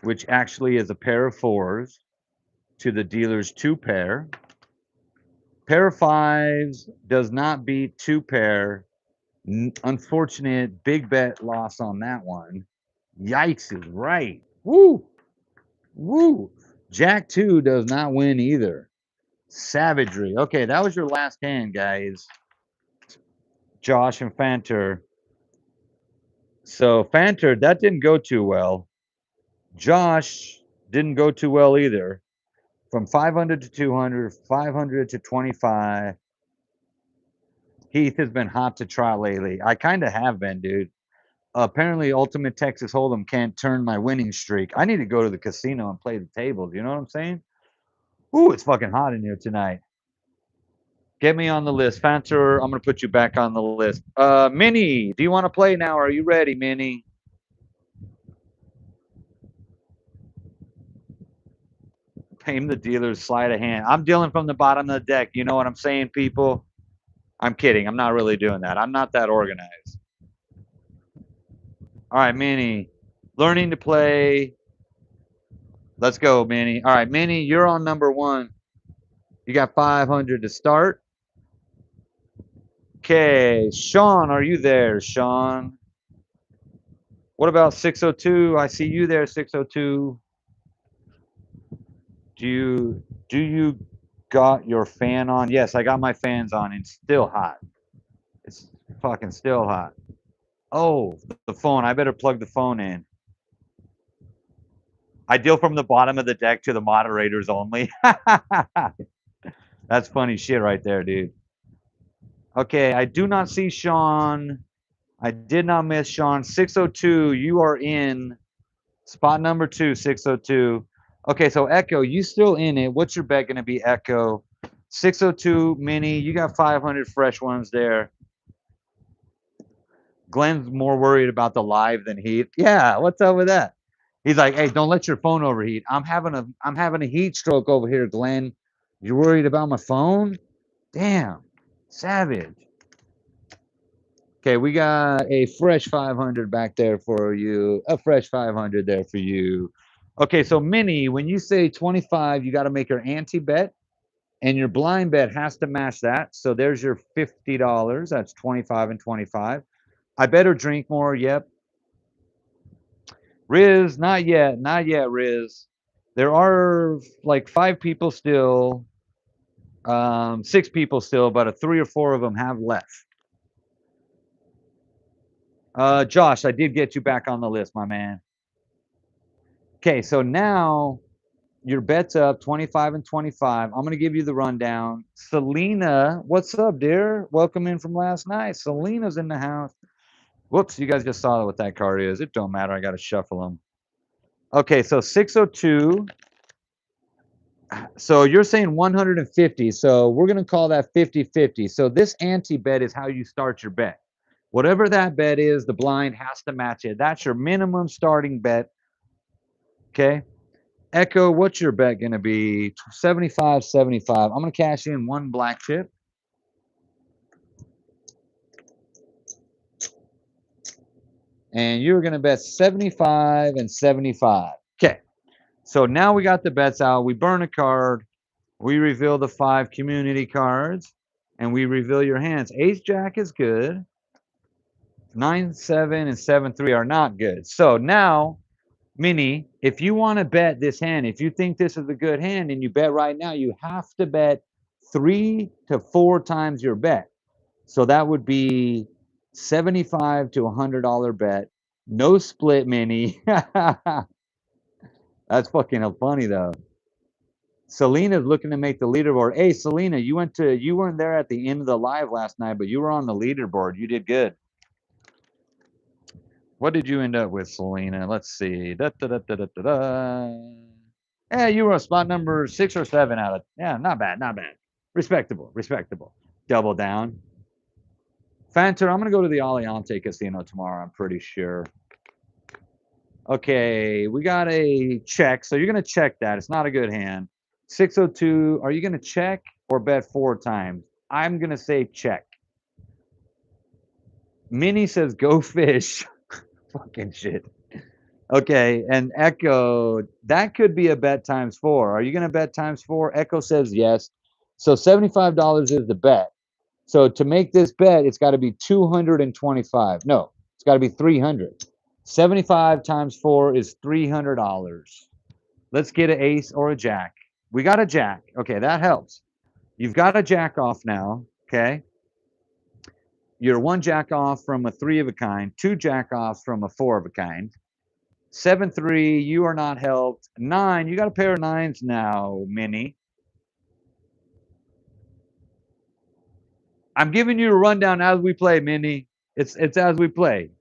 Speaker 1: which actually is a pair of 4s to the dealer's 2 pair. Pair of 5s does not beat 2 pair. Unfortunate big bet loss on that one. Yikes is right. Woo! Woo! Jack 2 does not win either. Savagery. Okay, that was your last hand, guys. Josh and Fanter. So Fanter, that didn't go too well. Josh didn't go too well either. From 500 to 200, 500 to 25. Heath has been hot to trot lately. I kind of have been, dude. Apparently, Ultimate Texas Hold'em can't turn my winning streak. I need to go to the casino and play the tables. You know what I'm saying? Ooh, it's fucking hot in here tonight. Get me on the list. Fanter, I'm going to put you back on the list. Minnie, do you want to play now? Are you ready, Minnie? Pay the dealer's sleight of hand. I'm dealing from the bottom of the deck. You know what I'm saying, people? I'm kidding. I'm not really doing that. I'm not that organized. All right, Minnie. Learning to play. Let's go, Minnie. All right, Minnie, you're on number 1. You got 500 to start. Okay, Sean, are you there, Sean? What about 602? I see you there, 602. Do you got your fan on? Yes, I got my fans on. It's still hot. It's fucking still hot. Oh, the phone. I better plug the phone in. I deal from the bottom of the deck to the moderators only. That's funny shit right there, dude. Okay, I do not see Sean. I did not miss Sean. 602, you are in spot number 2, 602. Okay, so Echo, you still in it. What's your bet going to be, Echo? 602, Mini, you got 500 fresh ones there. Glenn's more worried about the live than Heath. Yeah, what's up with that? He's like, hey, don't let your phone overheat. I'm having a heat stroke over here, Glenn. You're worried about my phone? Damn, savage. Okay, we got a fresh 500 back there for you. A fresh 500 there for you. Okay, so Minnie, when you say 25, you got to make your ante bet, and your blind bet has to match that. So there's your $50. That's 25 and 25. I better drink more. Yep. Riz, not yet. Not yet, Riz. There are like 5 people still, 6 people still, but 3 or 4 of them have left. Josh, I did get you back on the list, my man. Okay, so now your bet's up 25 and 25. I'm going to give you the rundown. Selena, what's up, dear? Welcome in from last night. Selena's in the house. Whoops, you guys just saw what that card is. It don't matter. I got to shuffle them. Okay, so 602. So you're saying 150. So we're going to call that 50-50. So this anti-bet is how you start your bet. Whatever that bet is, the blind has to match it. That's your minimum starting bet. Okay. Echo, what's your bet going to be? 75-75. I'm going to cash in 1 black chip. And you're going to bet 75 and 75. Okay. So now we got the bets out. We burn a card. We reveal the 5 community cards. And we reveal your hands. Ace Jack is good. 9-7 and 7-3 are not good. So now, Minnie, if you want to bet this hand, if you think this is a good hand and you bet right now, you have to bet 3 to 4 times your bet. So that would be $75 to $100 bet. No split, Minnie. That's fucking funny though. Selena's looking to make the leaderboard. Hey, Selena, you weren't there at the end of the live last night, but you were on the leaderboard. You did good. What did you end up with, Selena? Let's see. Yeah, you were on spot number 6 or 7 out of. Yeah, not bad, not bad. Respectable, respectable. Double down. Fanter, I'm going to go to the Aliante Casino tomorrow, I'm pretty sure. Okay, we got a check. So you're going to check that. It's not a good hand. 602, are you going to check or bet 4 times? I'm going to say check. Minnie says go fish. Fucking shit. Okay, and Echo, that could be a bet times four. Are you going to bet times four? Echo says yes. So $75 is the bet. So to make this bet, it's got to be 225. No, it's got to be 300. 75 times four is $300. Let's get an ace or a jack. We got a jack. Okay, that helps. You've got a jack off now. Okay. You're one jack off from a three of a kind, two jack offs from a four of a kind. 7-3, you are not helped. 9, you got a pair of nines now, Minnie. I'm giving you a rundown as we play, Minnie. It's as we play.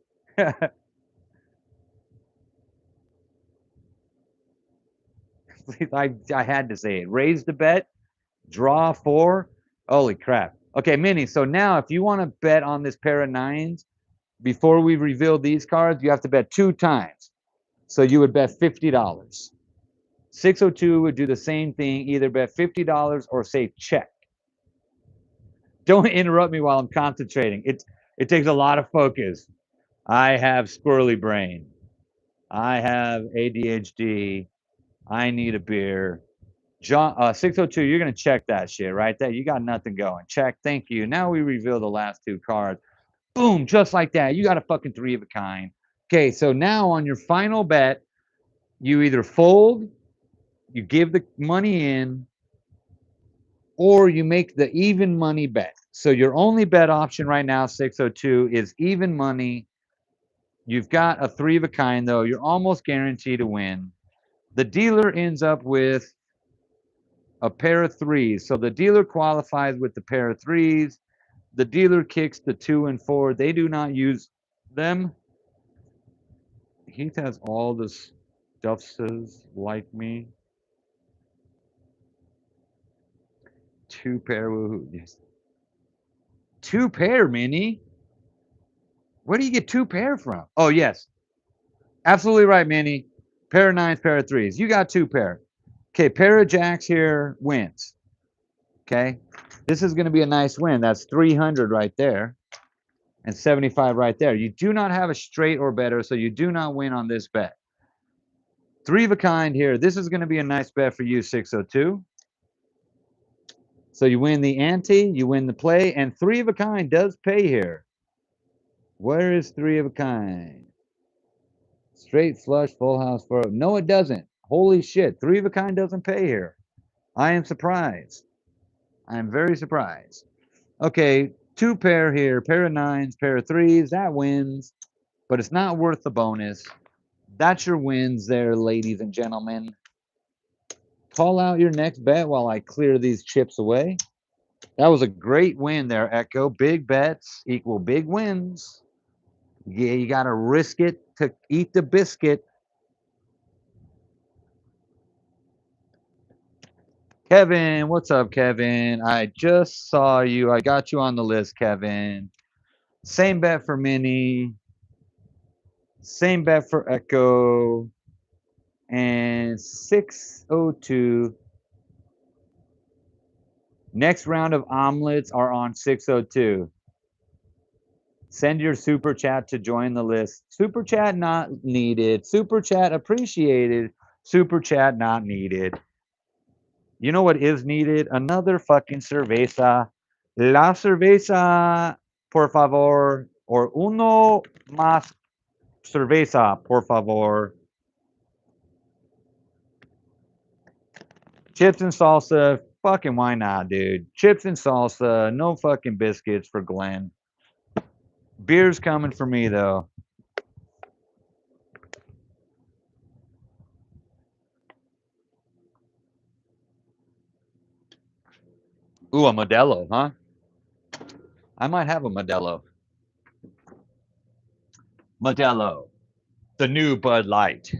Speaker 1: I had to say it. Raise the bet, draw 4. Holy crap. Okay, Minnie, so now if you want to bet on this pair of nines, before we reveal these cards, you have to bet 2 times. So you would bet $50. 602 would do the same thing, either bet $50 or say check. Don't interrupt me while I'm concentrating. It takes a lot of focus. I have squirrely brain. I have ADHD. I need a beer. John 602, you're gonna check that shit, right? That you got nothing going. Check. Thank you. Now we reveal the last 2 cards. Boom, just like that. You got a fucking 3 of a kind. Okay, so now on your final bet, you either fold, you give the money in, or you make the even money bet. So your only bet option right now, 602, is even money. You've got a 3 of a kind, though. You're almost guaranteed to win. The dealer ends up with a pair of 3s. So the dealer qualifies with the pair of 3s. The dealer kicks the 2 and 4. They do not use them. Heath has all the stuffses like me. 2 pair. Woohoo. Yes. 2 pair, Minnie. Where do you get 2 pair from? Oh, yes. Absolutely right, Minnie. Pair of 9s, pair of 3s. You got 2 pair. Okay, pair of jacks here wins. Okay. This is going to be a nice win. That's 300 right there and 75 right there. You do not have a straight or better, so you do not win on this bet. 3 of a kind here. This is going to be a nice bet for you, 602. So you win the ante, you win the play, and 3 of a kind does pay here. Where is 3 of a kind? Straight flush, full house, for no, it doesn't. Holy shit, 3 of a kind doesn't pay here. I am surprised. I am very surprised. Okay, 2 pair here, pair of 9s, pair of 3s, that wins, but it's not worth the bonus. That's your wins there, ladies and gentlemen. Call out your next bet while I clear these chips away. That was a great win there, Echo. Big bets equal big wins. Yeah, you got to risk it to eat the biscuit. Kevin, what's up, Kevin? I just saw you. I got you on the list, Kevin. Same bet for Minnie. Same bet for Echo. And 602. Next round of omelets are on 602. Send your super chat to join the list. Super chat not needed. Super chat appreciated. Super chat not needed. You know what is needed? Another fucking cerveza. La cerveza, por favor. Or uno más cerveza, por favor. Chips and salsa. Fucking why not, dude? Chips and salsa. No fucking biscuits for Glenn. Beer's coming for me, though. Ooh, a Modelo, huh? I might have a Modelo. Modelo, the new Bud Light.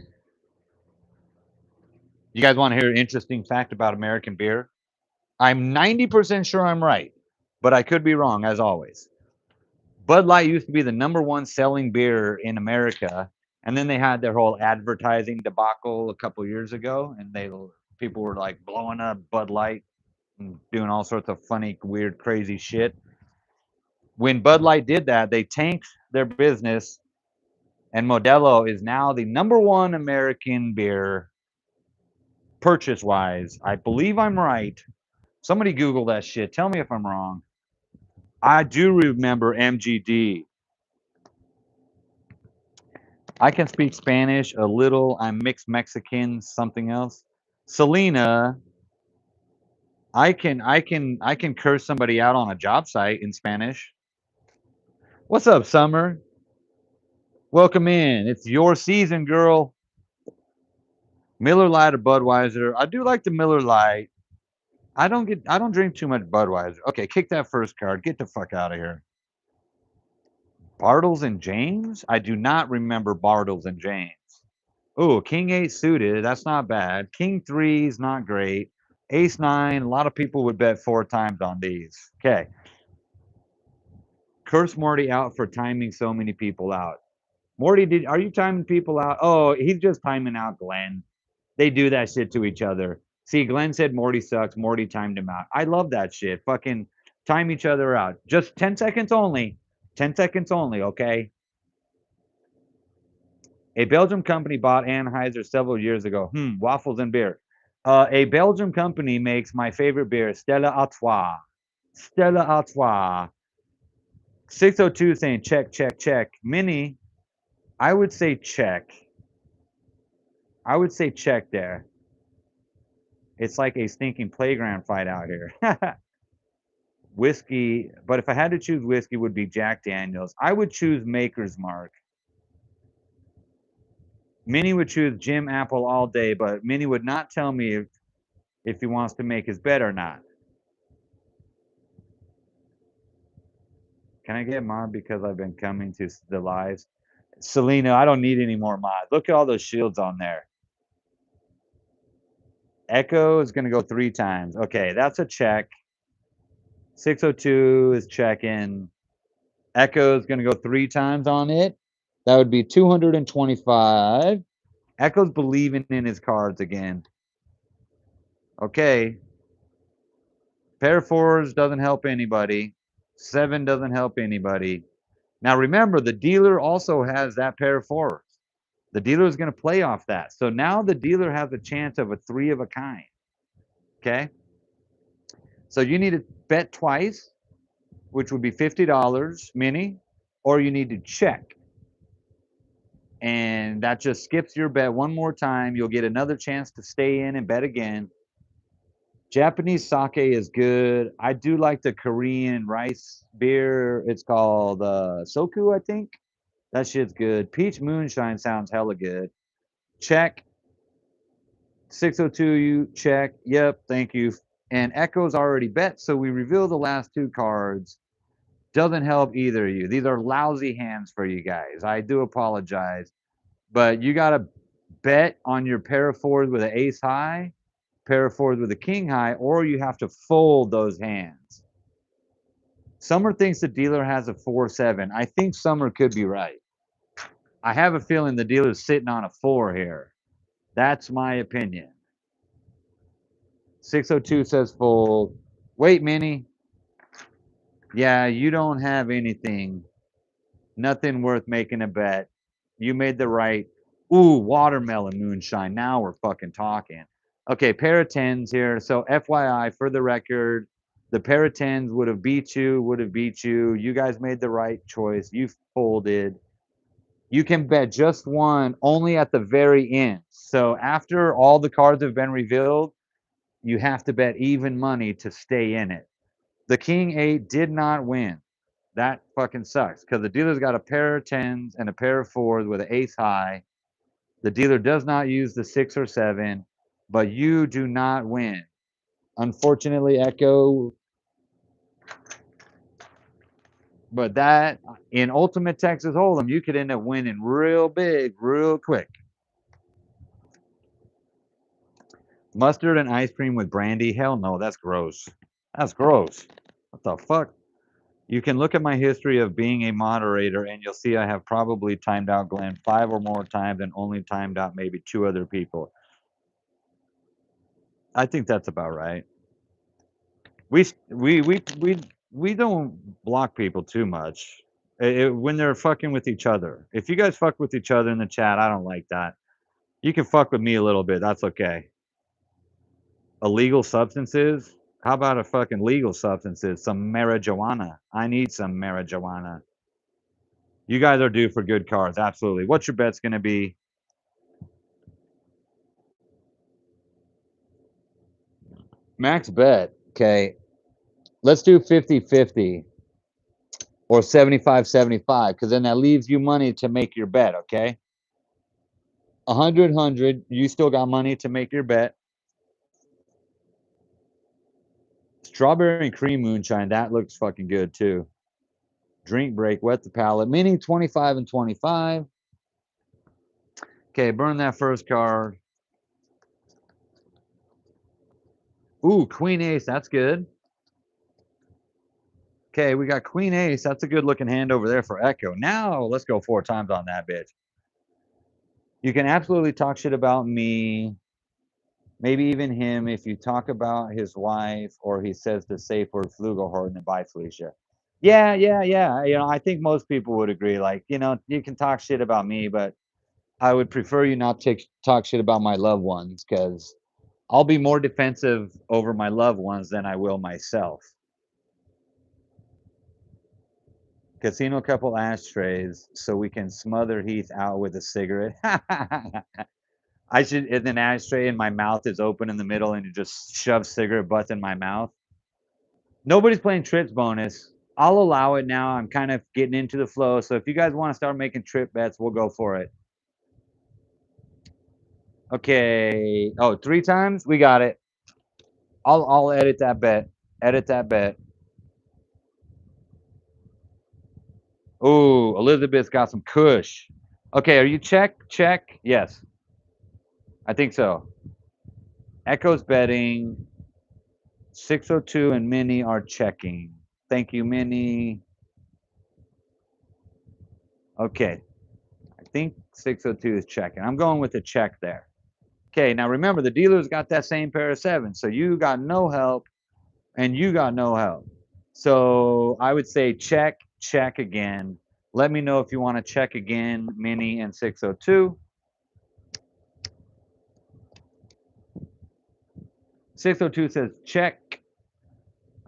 Speaker 1: You guys want to hear an interesting fact about American beer? I'm 90% sure I'm right, but I could be wrong, as always. Bud Light used to be the #1 selling beer in America, and then they had their whole advertising debacle a couple years ago, and people were like blowing up Bud Light and doing all sorts of funny, weird, crazy shit. When Bud Light did that, they tanked their business And Modelo is now the #1 American beer purchase-wise. I believe I'm right. Somebody Google that shit. Tell me if I'm wrong. I do remember MGD. I can speak Spanish a little. I'm mixed Mexican, something else. Selena, I can curse somebody out on a job site in Spanish. What's up, Summer? Welcome in. It's your season, girl. Miller Lite or Budweiser. I do like the Miller Lite. I don't drink too much Budweiser. Okay, kick that first card. Get the fuck out of here. Bartles and James? I do not remember Bartles and James. Oh, King 8 suited. That's not bad. King 3 is not great. Ace 9. A lot of people would bet 4 times on these. Okay. Curse Morty out for timing so many people out. Morty, are you timing people out? Oh, he's just timing out Glenn. They do that shit to each other. See, Glenn said Morty sucks. Morty timed him out. I love that shit. Fucking time each other out. Just 10 seconds only. 10 seconds only, okay? A Belgium company bought Anheuser several years ago. Waffles and beer. A Belgium company makes my favorite beer, Stella Artois. Stella Artois. 602 saying check, check, check. Mini, I would say check. I would say check there. It's like a stinking playground fight out here. Whiskey, but if I had to choose whiskey, would be Jack Daniels. I would choose Maker's Mark. Minnie would choose Jim Apple all day, but Minnie would not tell me if he wants to make his bet or not. Can I get mod because I've been coming to the lives? Selena, I don't need any more mods. Look at all those shields on there. Echo is going to go 3 times. Okay, that's a check. 602 is checking. Echo is going to go 3 times on it. That would be 225. Echo's believing in his cards again. Okay. Pair of 4s doesn't help anybody. 7 doesn't help anybody. Now remember, the dealer also has that pair of 4s. The dealer is going to play off that. So now the dealer has a chance of a 3 of a kind. Okay? So you need to bet twice, which would be $50, Mini, or you need to check. And that just skips your bet one more time. You'll get another chance to stay in and bet again. Japanese sake is good. I do like the Korean rice beer. It's called Soku, I think. That shit's good. Peach moonshine sounds hella good. Check. 602, you check. Yep, thank you. And Echo's already bet, so we reveal the last 2 cards. Doesn't help either of you. These are lousy hands for you guys. I do apologize. But you got to bet on your pair of 4s with an ace high, pair of 4s with a king high, or you have to fold those hands. Summer thinks the dealer has a 4-7. I think Summer could be right. I have a feeling the dealer's sitting on a 4 here. That's my opinion. 602 says fold. Wait, Minnie. Yeah, you don't have anything. Nothing worth making a bet. You made the right. Ooh, watermelon moonshine. Now we're fucking talking. Okay, pair of 10s here. So FYI, for the record, the pair of 10s would have beat you. You guys made the right choice. You folded. You can bet just one only at the very end. So after all the cards have been revealed, you have to bet even money to stay in it. The King 8 did not win. That fucking sucks because the dealer's got a pair of 10s and a pair of 4s with an ace high. The dealer does not use the 6 or 7, but you do not win. Unfortunately, Echo. But that, in Ultimate Texas Hold'em, you could end up winning real big, real quick. Mustard and ice cream with brandy? Hell no, that's gross. That's gross. What the fuck? You can look at my history of being a moderator and you'll see I have probably timed out Glenn 5 or more times and only timed out maybe 2 other people. I think that's about right. We don't block people too much. When they're fucking with each other. If you guys fuck with each other in the chat, I don't like that. You can fuck with me a little bit. That's okay. Illegal substances? How about a fucking legal substances? Some marijuana. I need some marijuana. You guys are due for good cards. Absolutely. What's your bet's going to be? Max bet. Okay. Let's do 50-50 or 75-75 because then that leaves you money to make your bet. Okay. 100. You still got money to make your bet. Strawberry and cream moonshine. That looks fucking good too. Drink break. Wet the palate. Mini 25 and 25. Okay. Burn that first card. Ooh, Queen Ace. That's good. Okay, we got Queen Ace. That's a good looking hand over there for Echo. Now let's go 4 times on that bitch. You can absolutely talk shit about me, maybe even him, if you talk about his wife or he says the safe word Flugelhorn and bye, Felicia. Yeah. You know, I think most people would agree. Like, you know, you can talk shit about me, but I would prefer you not talk shit about my loved ones because I'll be more defensive over my loved ones than I will myself. Casino couple ashtrays so we can smother Heath out with a cigarette. I should, in an ashtray and my mouth is open in the middle and you just shove cigarette butts in my mouth. Nobody's playing trips bonus. I'll allow it now. I'm kind of getting into the flow. So if you guys want to start making trip bets, we'll go for it. Okay. Oh, 3 times? We got it. I'll edit that bet. Edit that bet. Ooh, Elizabeth's got some kush. Okay, are you check? Check. Yes. I think so. Echo's betting. 602 and Minnie are checking. Thank you, Minnie. Okay. I think 602 is checking. I'm going with a check there. Okay, now remember, the dealer's got that same pair of 7s. So you got no help, and you got no help. So I would say check, check again. Let me know if you want to check again, Minnie and 602. 602 says check.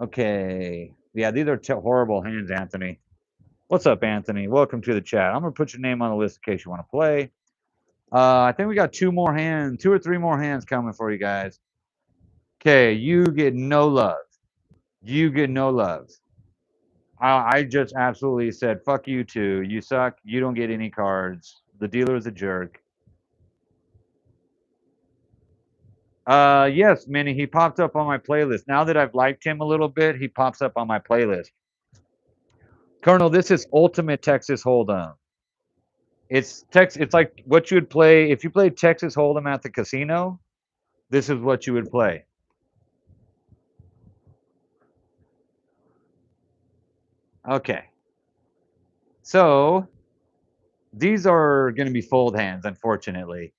Speaker 1: Okay. Yeah, these are horrible hands, Anthony. What's up, Anthony? Welcome to the chat. I'm going to put your name on the list in case you want to play. I think we got 2 more hands, 2 or 3 more hands coming for you guys. Okay, you get no love. You get no love. I just absolutely said, fuck you too. You suck. You don't get any cards. The dealer is a jerk. Yes, Minnie, he popped up on my playlist. Now that I've liked him a little bit, he pops up on my playlist. Colonel, this is Ultimate Texas Hold'em. It's like what you would play if you played Texas Hold'em at the casino. This is what you would play. Okay. So these are going to be fold hands, unfortunately.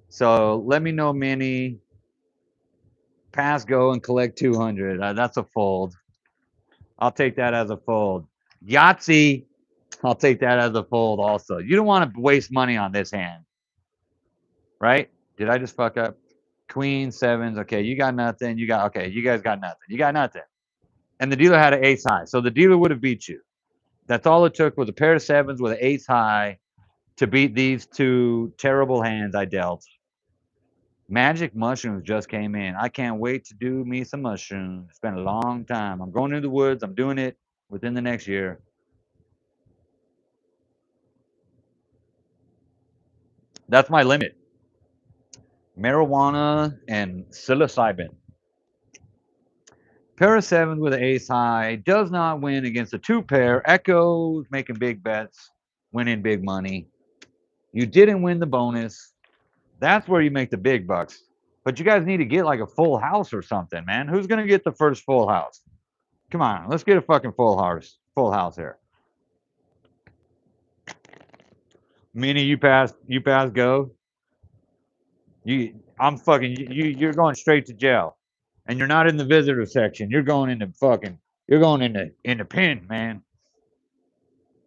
Speaker 1: So let me know, Minnie. Pass go and collect 200. That's a fold. I'll take that as a fold. Yahtzee. I'll take that as a fold also. You don't want to waste money on this hand. Right? Did I just fuck up? Queen, 7s. Okay, you got nothing. You guys got nothing. You got nothing. And the dealer had an ace high. So the dealer would have beat you. That's all it took was a pair of 7s with an ace high to beat these 2 terrible hands I dealt. Magic mushrooms just came in. I can't wait to do me some mushrooms. It's been a long time. I'm going into the woods. I'm doing it within the next year. That's my limit. Marijuana and psilocybin. Pair of 7s with an ace high does not win against a 2 pair. Echoes making big bets, winning big money. You didn't win the bonus. That's where you make the big bucks. But you guys need to get like a full house or something, man. Who's going to get the first full house? Come on, let's get a fucking full house. Full house here. Minnie, you pass go. I'm fucking you're going straight to jail. And you're not in the visitor section. You're going into fucking in the pen, man.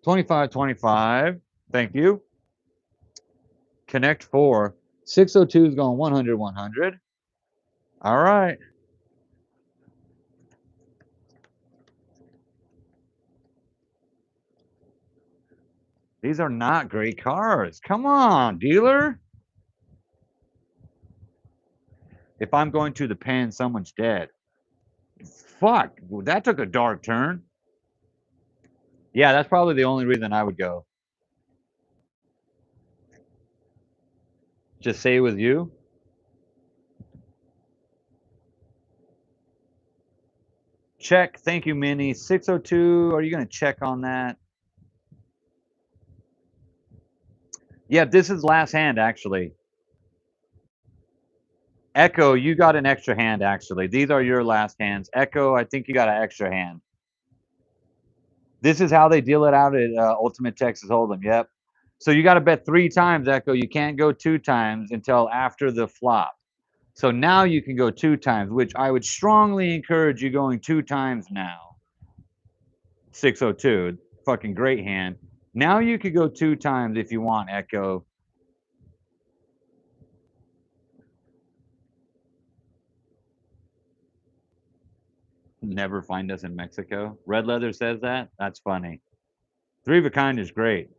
Speaker 1: 25, 25. Thank you. Connect 4. 602 is going 100, 100. All right. These are not great cards. Come on, dealer. If I'm going to the pen, someone's dead. Fuck. That took a dark turn. Yeah, that's probably the only reason I would go. Just say it was you. Check. Thank you, Minnie. 602. Are you going to check on that? Yeah, this is last hand, actually. Echo, you got an extra hand, actually. These are your last hands. Echo, I think you got an extra hand. This is how they deal it out at Ultimate Texas Hold'em. Yep. So you got to bet 3 times, Echo. You can't go 2 times until after the flop. So now you can go 2 times, which I would strongly encourage you going 2 times now. 602. Fucking great hand. Now you could go 2 times if you want, Echo. Never find us in Mexico. Red Leather says that? That's funny. 3 of a kind is great.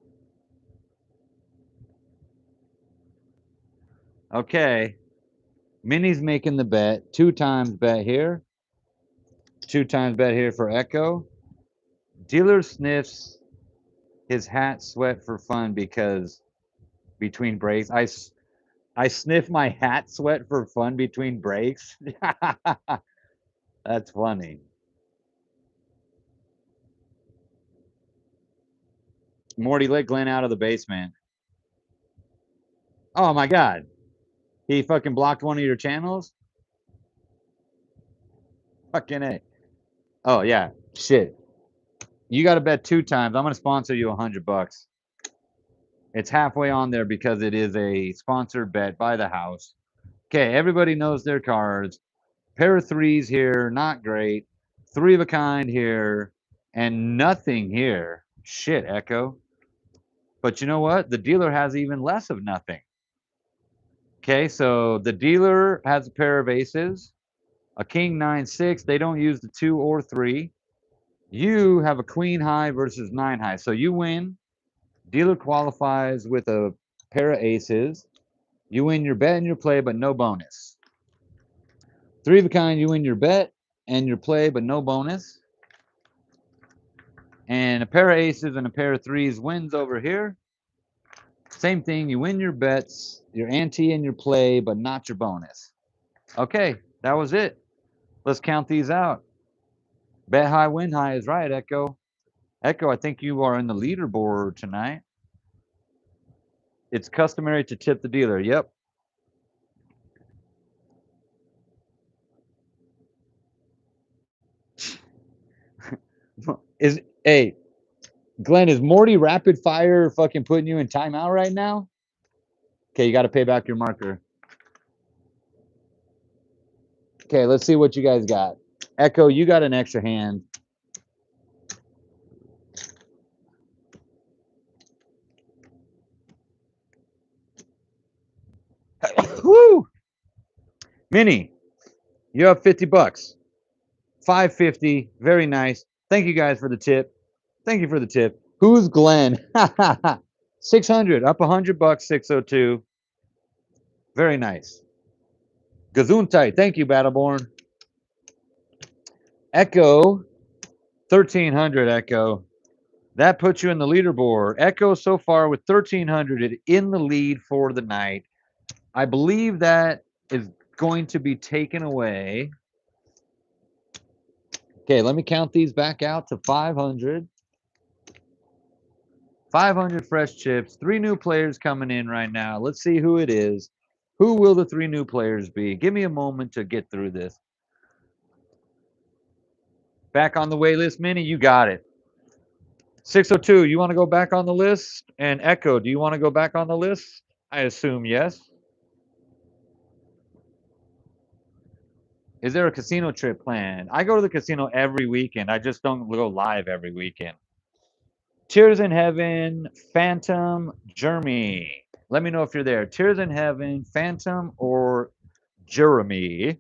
Speaker 1: Okay. Minnie's making the bet. 2 times bet here. 2 times bet here for Echo. Dealer sniffs his hat sweat for fun because between breaks. I sniff my hat sweat for fun between breaks. That's funny. Morty, let Glenn out of the basement. Oh my God. He fucking blocked one of your channels? Fucking A. Oh yeah. Shit. You got to bet 2 times. I'm going to sponsor you $100. It's halfway on there because it is a sponsored bet by the house. Okay, everybody knows their cards. Pair of 3s here, not great. 3 of a kind here, and nothing here. Shit, Echo. But you know what? The dealer has even less of nothing. Okay, so the dealer has a pair of aces, a king 9-6. They don't use the 2 or 3. You have a queen high versus 9 high. So you win. Dealer qualifies with a pair of aces. You win your bet and your play, but no bonus. 3 of a kind, you win your bet and your play, but no bonus. And a pair of aces and a pair of 3s wins over here. Same thing, you win your bets, your ante and your play, but not your bonus. Okay, that was it. Let's count these out. Bet high, win high is right, Echo. Echo, I think you are in the leaderboard tonight. It's customary to tip the dealer. Yep. Hey, Glenn, is Morty rapid fire fucking putting you in timeout right now? Okay, you got to pay back your marker. Okay, let's see what you guys got. Echo, you got an extra hand. Woo! Minnie, you have $50. 550. Very nice. Thank you guys for the tip. Thank you for the tip. Who's Glenn? 600. Up $100. 602. Very nice. Gesundheit. Thank you, Battleborn. Echo. 1300. Echo. That puts you in the leaderboard. Echo so far with 1300 in the lead for the night. I believe that is going to be taken away. Okay, let me count these back out to 500. 500 fresh chips. 3 new players coming in right now. Let's see who it is. Who will the 3 new players be? Give me a moment to get through this. Back on the wait list, Minnie, you got it. 602, you want to go back on the list? And Echo, do you want to go back on the list? I assume yes. Is there a casino trip planned? I go to the casino every weekend. I just don't go live every weekend. Tears in Heaven, Phantom, Jeremy. Let me know if you're there. Tears in Heaven, Phantom, or Jeremy.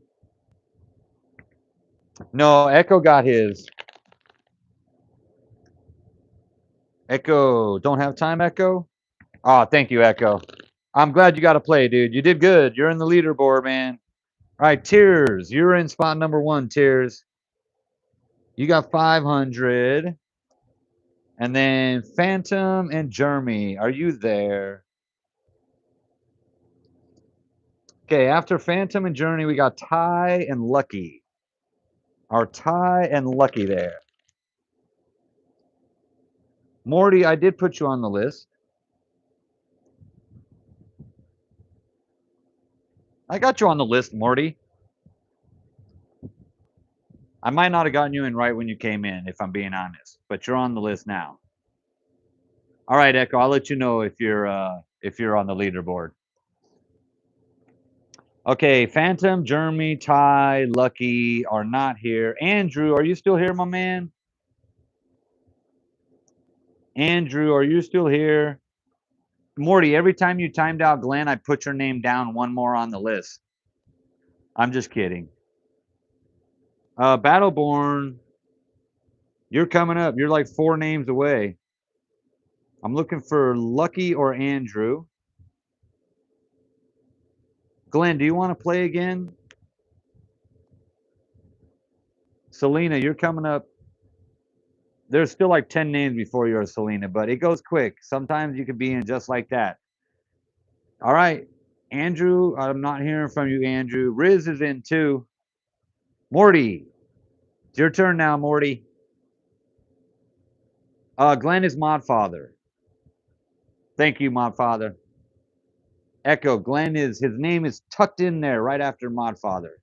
Speaker 1: No, Echo got his. Echo, don't have time, Echo? Oh, thank you, Echo. I'm glad you got to play, dude. You did good. You're in the leaderboard, man. All right, Tears, you're in spot number 1, Tears. You got 500. And then Phantom and Jeremy, are you there? Okay, after Phantom and Journey, we got Ty and Lucky. Are Ty and Lucky there? Morty, I did put you on the list. I got you on the list, Morty. I might not have gotten you in right when you came in, if I'm being honest, but you're on the list now. All right, Echo, I'll let you know if you're on the leaderboard. Okay, Phantom, Jeremy, Ty, Lucky are not here. Andrew, are you still here, my man? Andrew, are you still here? Morty, every time you timed out Glenn, I put your name down one more on the list. I'm just kidding. Battleborn, you're coming up. You're like 4 names away. I'm looking for Lucky or Andrew. Glenn, do you want to play again? Selena, you're coming up. There's still like 10 names before you're Selena, but it goes quick. Sometimes you could be in just like that. All right. Andrew, I'm not hearing from you, Andrew. Riz is in too. Morty, it's your turn now, Morty. Glenn is Modfather. Thank you, Modfather. Echo, Glenn is, his name is tucked in there right after Modfather.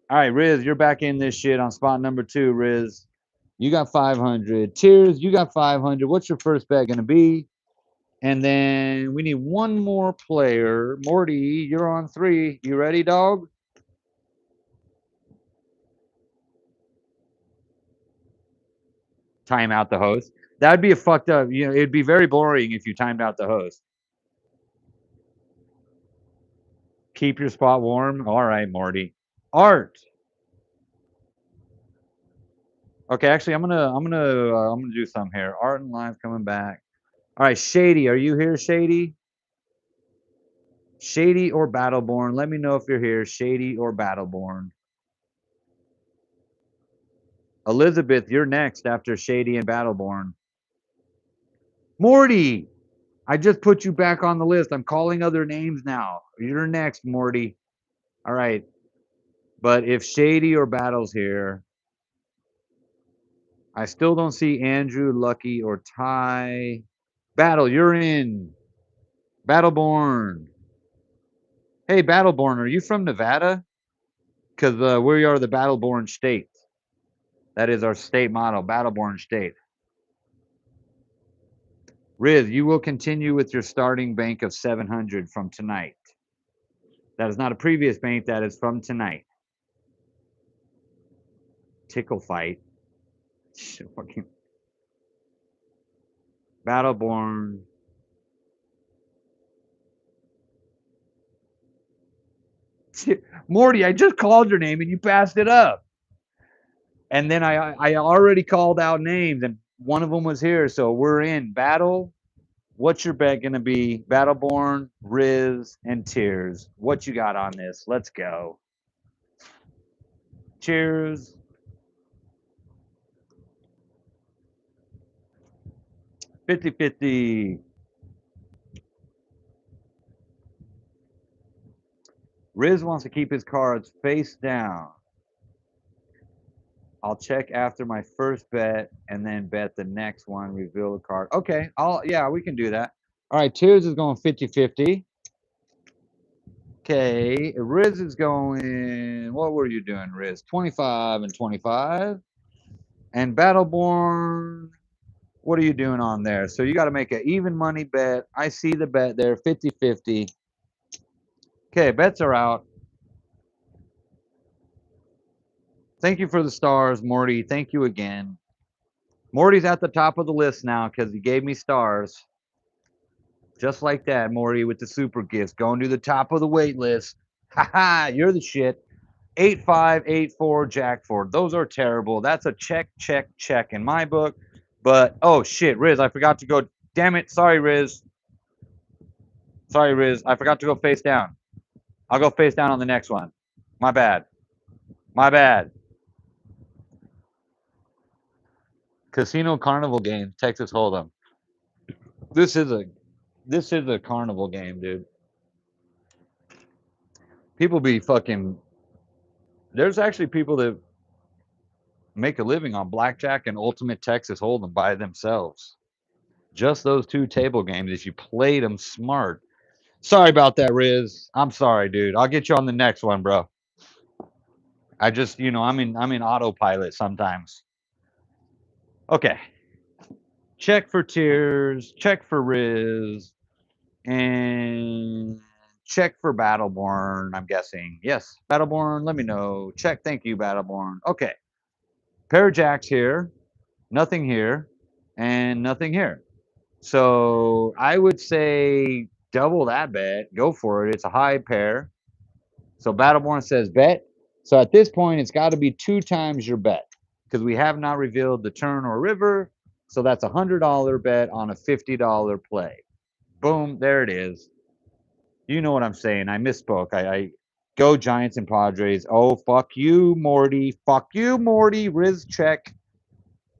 Speaker 1: All right, Riz, you're back in this shit on spot number 2, Riz. You got 500. Tears, you got 500. What's your first bet going to be? And then we need one more player. Morty, you're on 3. You ready, dog? Time out the host. That'd be a fucked up, it'd be very boring if you timed out the host. Keep your spot warm. All right, Morty. Art. Okay, actually, I'm gonna do some here. Art and Live coming back. All right, Shady, are you here, Shady? Shady or Battleborn? Let me know if you're here. Shady or Battleborn? Elizabeth, you're next after Shady and Battleborn. Morty, I just put you back on the list. I'm calling other names now. You're next, Morty. All right. But if Shady or Battle's here, I still don't see Andrew, Lucky, or Ty. Battle, you're in. Battleborn. Hey, Battleborn, are you from Nevada? Because we are the Battleborn state. That is our state motto, Battleborn state. Riz, you will continue with your starting bank of 700 from tonight. That is not a previous bank. That is from tonight. Tickle fight. Battleborn. Morty, I just called your name and you passed it up. And then I already called out names and one of them was here. So we're in battle. What's your bet going to be? Battleborn, Riz, and Tears. What you got on this? Let's go. Cheers. 50-50. Riz wants to keep his cards face down. I'll check after my first bet and then bet the next one, reveal the card. Okay, yeah, we can do that. All right, Tears is going 50-50. Okay, Riz is going, what were you doing, Riz? 25 and 25. And Battleborn, what are you doing on there? So you got to make an even money bet. I see the bet there, 50-50. Okay, bets are out. Thank you for the stars, Morty. Thank you again. Morty's at the top of the list now because he gave me stars. Just like that, Morty, with the super gifts. Going to the top of the wait list. Ha ha, you're the shit. 8-5, 8-4, Jack 4. Those are terrible. That's a check, check, check in my book. But, oh shit, Riz, I forgot to go. Damn it. Sorry, Riz. Sorry, Riz. I forgot to go face down. I'll go face down on the next one. My bad. My bad. Casino Carnival game, Texas Hold'em. This is a carnival game, dude. People be fucking. There's actually people that make a living on blackjack and ultimate Texas Hold'em by themselves. Just those two table games, if you played them smart. Sorry about that, Riz. I'm sorry, dude. I'll get you on the next one, bro. I just, I'm in autopilot sometimes. Okay. Check for Tears, check for Riz, and check for Battleborn, I'm guessing. Yes, Battleborn, let me know. Check, thank you, Battleborn. Okay. Pair of jacks here, nothing here, and nothing here. So I would say double that bet. Go for it. It's a high pair. So Battleborn says bet. So at this point, it's got to be 2 times your bet because we have not revealed the turn or river. So that's a $100 bet on a $50 play. Boom, there it is. You know what I'm saying. I misspoke. I go Giants and Padres. Oh, fuck you, Morty. Fuck you, Morty. Riz check.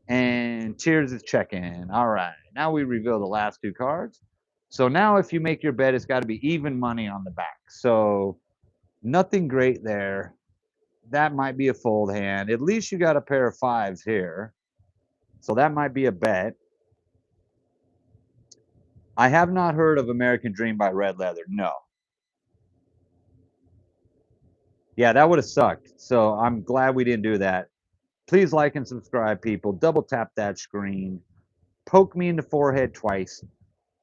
Speaker 1: And Tears is checking. All right. Now we reveal the last 2 cards. So now if you make your bet, it's got to be even money on the back. So nothing great there. That might be a fold hand. At least you got a pair of 5s here. So that might be a bet. I have not heard of American Dream by Red Leather. No. Yeah, that would have sucked. So I'm glad we didn't do that. Please like and subscribe, people. Double tap that screen. Poke me in the forehead twice.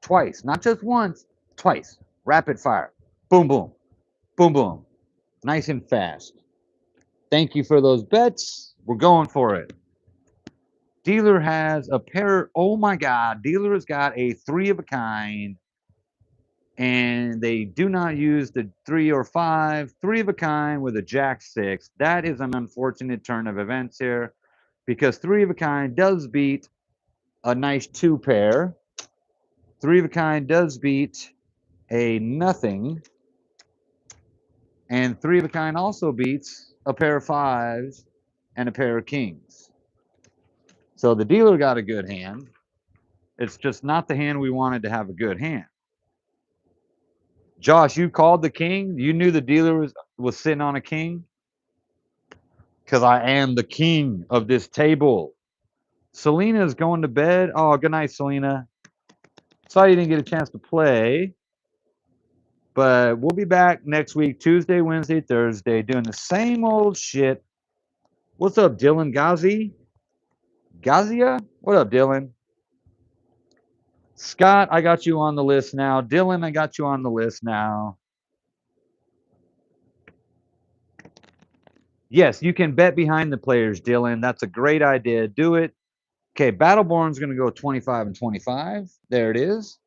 Speaker 1: Twice. Not just once. Twice. Rapid fire. Boom, boom. Boom, boom. Nice and fast. Thank you for those bets. We're going for it. Dealer has a pair. Oh my God. Dealer has got a 3 of a kind. And they do not use the 3 or 5. 3 of a kind with a jack 6. That is an unfortunate turn of events here because 3 of a kind does beat a nice 2 pair. 3 of a kind does beat a nothing. And 3 of a kind also beats a pair of 5s and a pair of kings. So the dealer got a good hand. It's just not the hand we wanted to have a good hand. Josh, you called the king? You knew the dealer was sitting on a king? Because I am the king of this table. Selena is going to bed. Oh, good night, Selena. Sorry you didn't get a chance to play. But we'll be back next week, Tuesday, Wednesday, Thursday, doing the same old shit. What's up, Dylan Ghazi? Gazia? What up, Dylan? Scott, I got you on the list now. Dylan, I got you on the list now. Yes, you can bet behind the players, Dylan. That's a great idea. Do it. Okay, Battleborn's going to go 25 and 25. There it is.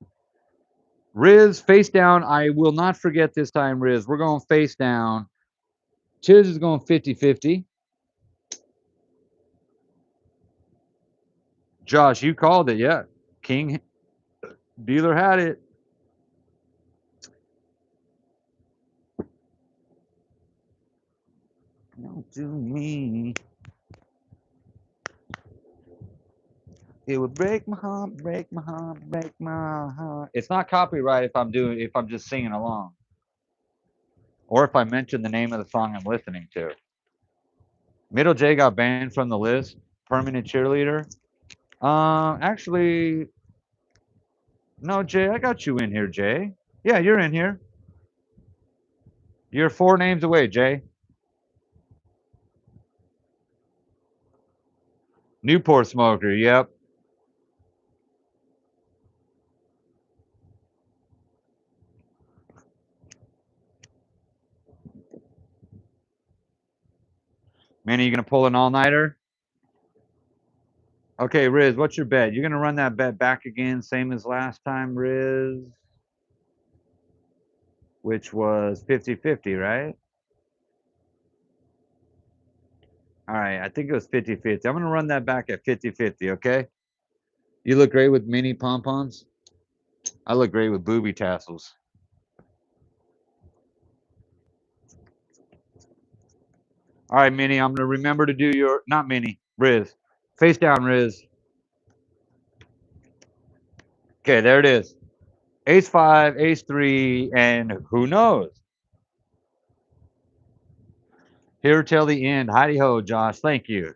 Speaker 1: Riz, face down. I will not forget this time, Riz. We're going face down. Tiz is going 50-50. Josh, you called it. Yeah. King dealer had it. Don't do me. It would break my heart, break my heart, break my heart. It's not copyright if I'm just singing along. Or if I mention the name of the song I'm listening to. Middle J got banned from the list. Permanent cheerleader. Actually, no, Jay, I got you in here, Jay. Yeah, you're in here. You're 4 names away, Jay. Newport Smoker, yep. Manny, you going to pull an all-nighter? Okay, Riz, what's your bet? You're going to run that bet back again, same as last time, Riz, which was 50-50, right? All right, I think it was 50-50. I'm going to run that back at 50-50, okay? You look great with mini pom-poms. I look great with booby tassels. All right, Minnie, I'm going to remember to do your, not Minnie, Riz. Face down, Riz. Okay, there it is. Ace 5, Ace 3, and who knows? Here till the end. Heidi ho, Josh. Thank you.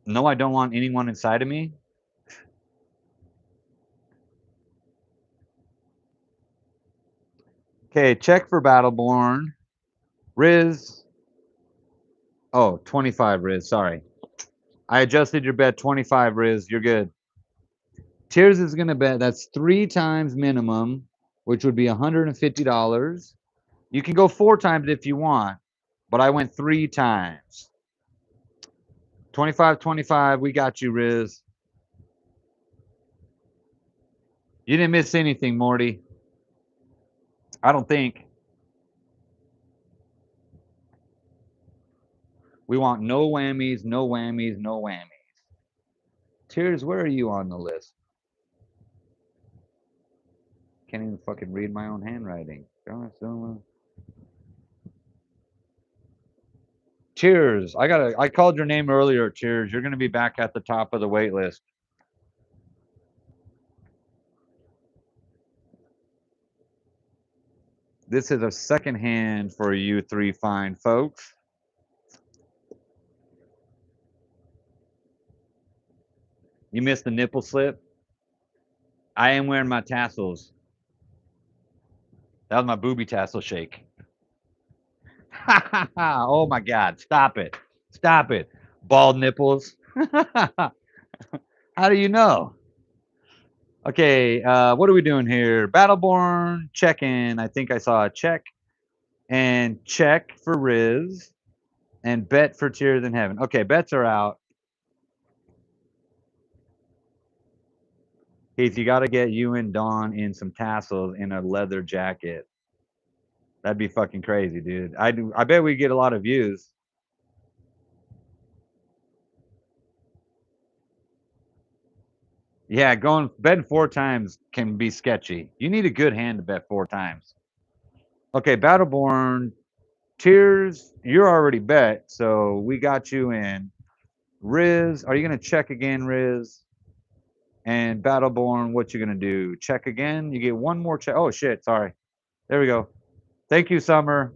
Speaker 1: No, I don't want anyone inside of me. Okay, check for Battleborn. Riz. Oh, 25, Riz. Sorry. I adjusted your bet 25, Riz. You're good. Tears is going to bet. That's 3 times minimum, which would be $150. You can go 4 times if you want, but I went 3 times. 25, 25. We got you, Riz. You didn't miss anything, Morty. I don't think. We want no whammies, no whammies, no whammies. Tears, where are you on the list? Can't even fucking read my own handwriting. Tears, I called your name earlier, Tears. You're gonna be back at the top of the wait list. This is a second hand for you 3 fine folks. You missed the nipple slip. I am wearing my tassels. That was my booby tassel shake. Oh my God. Stop it. Stop it. Bald nipples. How do you know? Okay, what are we doing here? Battleborn, check in. I think I saw a check. And check for Riz. And bet for Tears in Heaven. Okay, bets are out. Heath, you got to get you and Dawn in some tassels in a leather jacket. That'd be fucking crazy, dude. I bet we get a lot of views. Yeah, going betting 4 times can be sketchy. You need a good hand to bet 4 times. Okay, Battleborn, Tears, you're already bet, so we got you in. Riz, are you gonna check again, Riz? And Battleborn, what you gonna do? Check again? You get 1 more check. Oh shit, sorry. There we go. Thank you, Summer.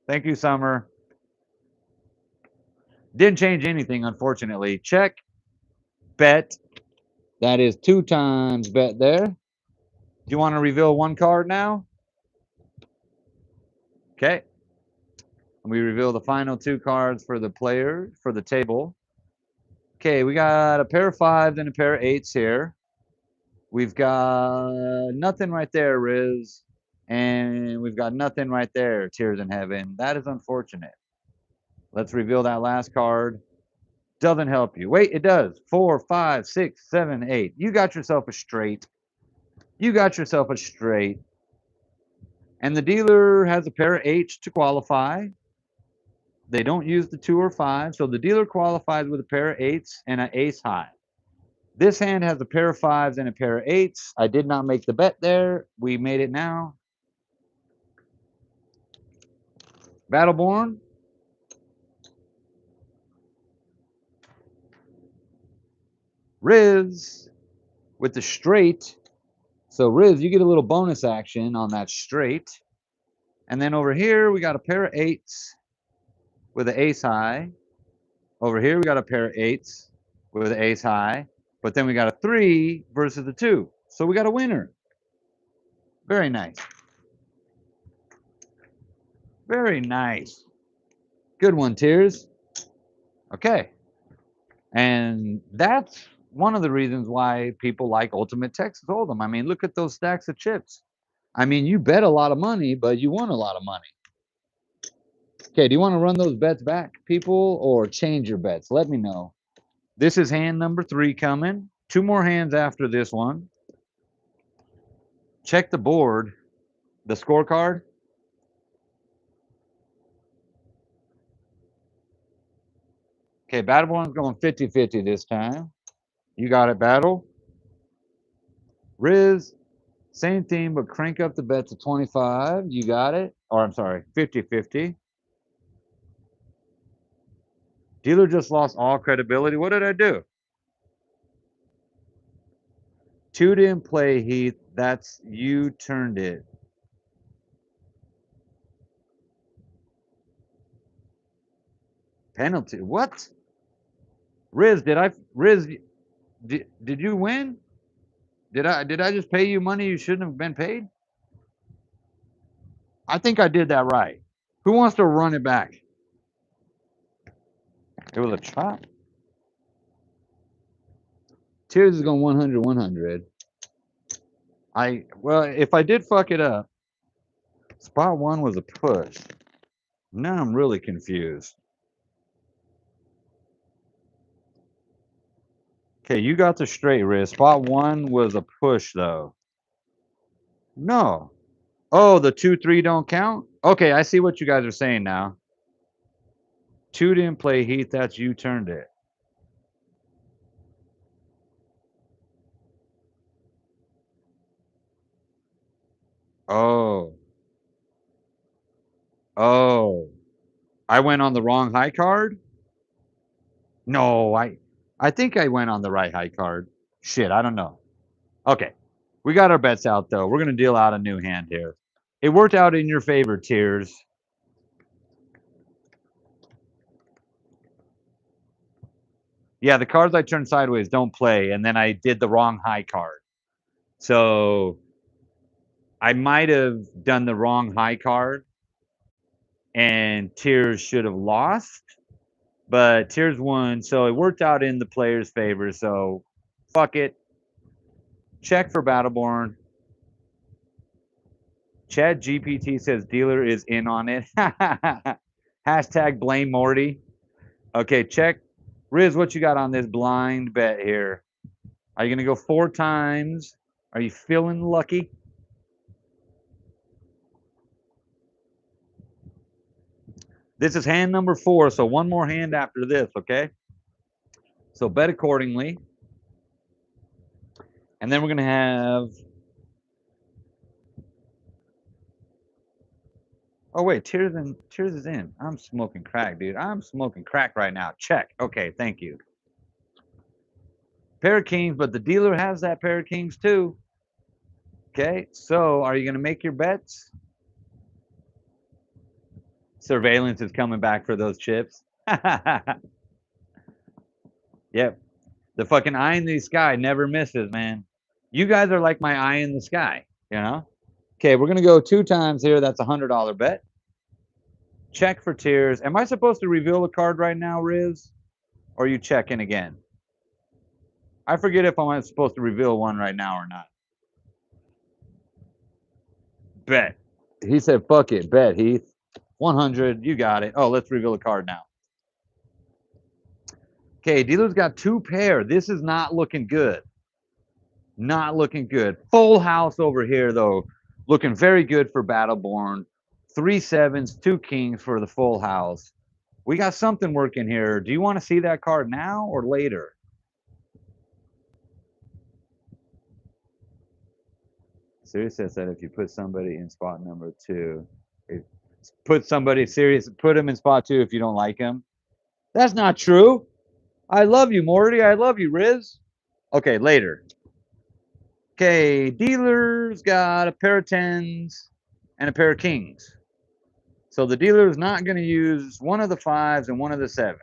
Speaker 1: Thank you, Summer. Didn't change anything, unfortunately. Check, bet. That is 2 times bet there. Do you want to reveal 1 card now? Okay. We reveal the final 2 cards for the player, for the table. Okay, we got a pair of 5s and a pair of 8s here. We've got nothing right there, Riz. And we've got nothing right there, Tears in Heaven. That is unfortunate. Let's reveal that last card. Doesn't help you. Wait, it does. 4, 5, 6, 7, 8. You got yourself a straight. You got yourself a straight. And the dealer has a pair of 8s to qualify. They don't use the 2 or 5, so the dealer qualifies with a pair of 8s and an ace high. This hand has a pair of 5s and a pair of 8s. I did not make the bet there. We made it now. Battleborn. Riz with the straight. So Riz, you get a little bonus action on that straight. And then over here, we got a pair of 8s with an ace high. Over here, we got a pair of 8s with an ace high. But then we got a 3 versus the 2. So we got a winner. Very nice. Very nice. Good one, Tears. Okay. And that's one of the reasons why people like Ultimate Texas Hold'em. I mean, look at those stacks of chips. I mean, you bet a lot of money, but you won a lot of money. Okay, do you want to run those bets back, people, or change your bets? Let me know. This is hand number 3 coming. 2 more hands after this one. Check the board, the scorecard. Okay, Battleborn's going 50-50 this time. You got it, Battle. Riz, same thing, but crank up the bet to 25. You got it. Or I'm sorry, 50-50. Dealer just lost all credibility. What did I do? 2 didn't play, Heath. That's you turned it. Penalty. What? Riz, did you win? Did I just pay you money you shouldn't have been paid? I think I did that right. Who wants to run it back? It was a trap. Tears is going 100. Well, if I did fuck it up, spot 1 was a push. Now I'm really confused. Okay, you got the straight, Riz. Spot 1 was a push, though. No. Oh, the 2-3 don't count? Okay, I see what you guys are saying now. 2 didn't play, Heath. That's you turned it. Oh. Oh. I went on the wrong high card? No, I think I went on the right high card. Shit, I don't know. Okay. We got our bets out, though. We're going to deal out a new hand here. It worked out in your favor, Tears. Yeah, the cards I turned sideways don't play, and then I did the wrong high card. So I might have done the wrong high card, and Tears should have lost, but Tears won, so it worked out in the player's favor, so fuck it. Check for Battleborn. Chad GPT says dealer is in on it. Hashtag blame Morty. Okay, check. Riz, what you got on this blind bet here? Are you going to go 4 times? Are you feeling lucky? This is hand number 4, so 1 more hand after this, okay? So bet accordingly. And then we're going to have... Oh, wait, Tears is in. I'm smoking crack, dude. I'm smoking crack right now. Check. Okay, thank you. Pair of kings, but the dealer has that pair of kings too. Okay, so are you going to make your bets? Surveillance is coming back for those chips. Yep. The fucking eye in the sky never misses, man. You guys are like my eye in the sky, you know? Okay, we're going to go 2 times here. That's a $100 bet. Check for Tears. Am I supposed to reveal a card right now, Riz? Or are you checking again? I forget if I'm supposed to reveal one right now or not. Bet. He said, fuck it. Bet, Heath. 100. You got it. Oh, let's reveal a card now. Okay, dealer's got 2 pair. This is not looking good. Not looking good. Full house over here, though. Looking very good for Battleborn. 3 sevens, 2 kings for the full house. We got something working here. Do you want to see that card now or later? Serious says that if you put somebody in spot number 2, put him in spot 2 if you don't like him. That's not true. I love you, Morty. I love you, Riz. Okay, later. Okay, dealer's got a pair of 10s and a pair of kings. So the dealer is not going to use one of the 5s and one of the 7s.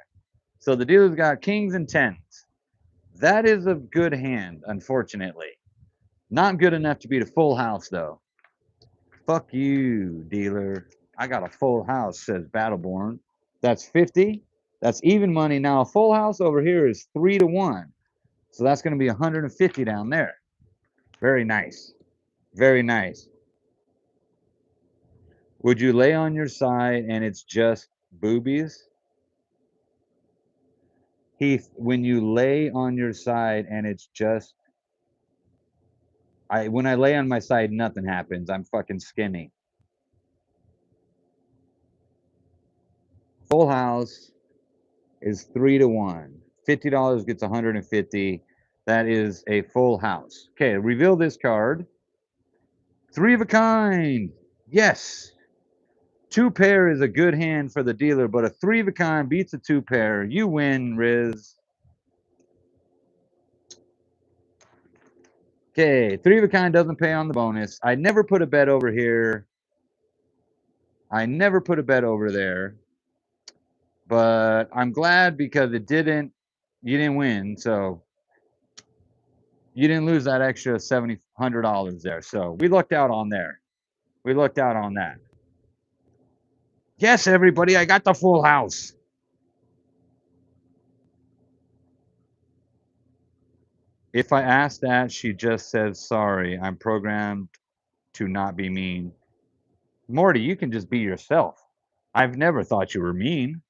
Speaker 1: So the dealer's got kings and 10s. That is a good hand, unfortunately. Not good enough to beat a full house, though. Fuck you, dealer. I got a full house, says Battleborn. That's 50. That's even money. Now, a full house over here is 3-1. So that's going to be 150 down there. Very nice. Very nice. Would you lay on your side and it's just boobies. Heath, when you lay on your side and it's just when I lay on my side, nothing happens. I'm fucking skinny. Full house is 3-1. $50 gets 150. That is a full house. Okay, reveal this card. Three of a kind. Yes. Two pair is a good hand for the dealer, but a three of a kind beats a two pair. You win, Riz. Okay, three of a kind doesn't pay on the bonus. I never put a bet over here. I never put a bet over there. But I'm glad because you didn't win, so you didn't lose that extra $700 there. So we lucked out on there. We lucked out on that. Yes, everybody, I got the full house. If I ask that, she just says, sorry, I'm programmed to not be mean. Morty, you can just be yourself. I've never thought you were mean.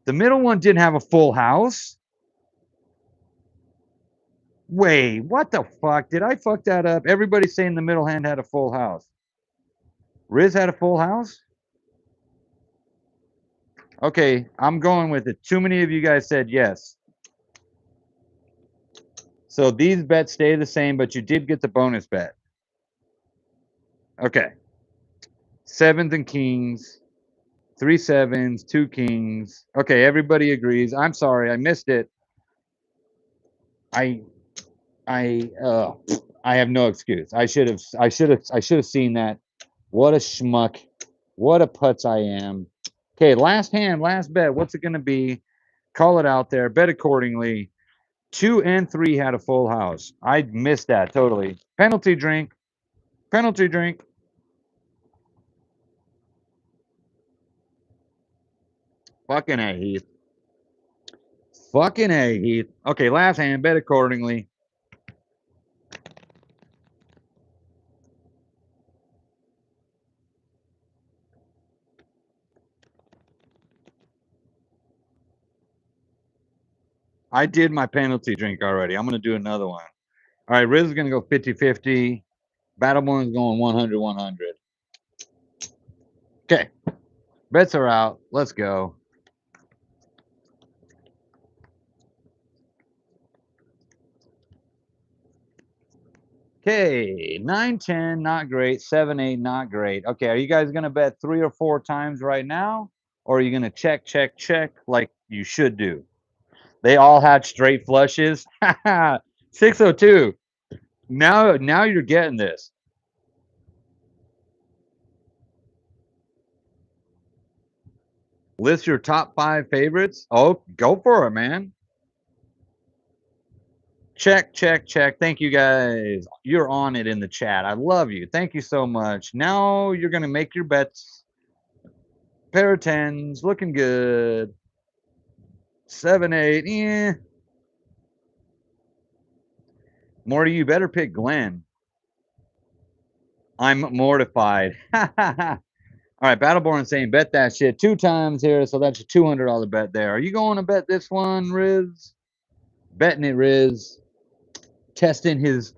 Speaker 1: The middle one didn't have a full house. Wait, what the fuck? Did I fuck that up? Everybody's saying the middle hand had a full house. Riz had a full house? Okay, I'm going with it. Too many of you guys said yes. So these bets stay the same, but you did get the bonus bet. Okay. Sevens and kings. 3 sevens, 2 kings. Okay, everybody agrees. I'm sorry, I missed it. I have no excuse. I should have seen that. What a schmuck. What a putz I am. Okay, last hand, last bet. What's it gonna be? Call it out there. Bet accordingly. 2 and 3 had a full house. I missed that totally. Penalty drink. Penalty drink. Fucking A, Heath. Fucking A, Heath. Okay, last hand. Bet accordingly. I did my penalty drink already. I'm going to do another one. All right, Riz is going to go 50-50. Battleborn's going 100-100. Okay. Bets are out. Let's go. Okay, 9-10, not great. 7-8, not great. Okay, are you guys going to bet 3 or 4 times right now? Or are you going to check, check, check like you should do? They all had straight flushes. 602. Now you're getting this. List your top 5 favorites. Oh, go for it, man. Check, check, check. Thank you guys. You're on it in the chat. I love you. Thank you so much. Now you're going to make your bets. Pair of 10s. Looking good. 7, 8. Yeah. Morty, you better pick Glenn. I'm mortified. All right, Battleborn saying bet that shit 2 times here, so that's a $200 bet there. Are you going to bet this one, Riz? Betting it, Riz. Testing his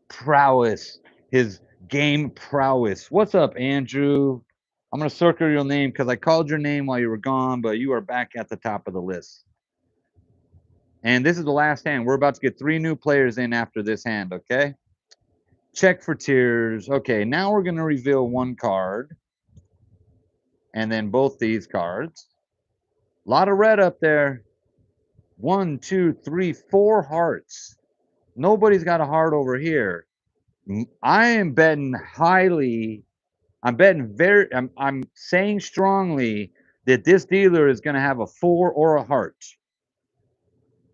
Speaker 1: prowess, his game prowess. What's up, Andrew? I'm going to circle your name because I called your name while you were gone, but you are back at the top of the list. And this is the last hand. We're about to get 3 new players in after this hand, okay? Check for tears. Okay, now we're going to reveal 1 card. And then both these cards. A lot of red up there. 1, 2, 3, 4 hearts. Nobody's got a heart over here. I am betting highly. I'm betting I'm saying strongly that this dealer is going to have a 4 or a heart.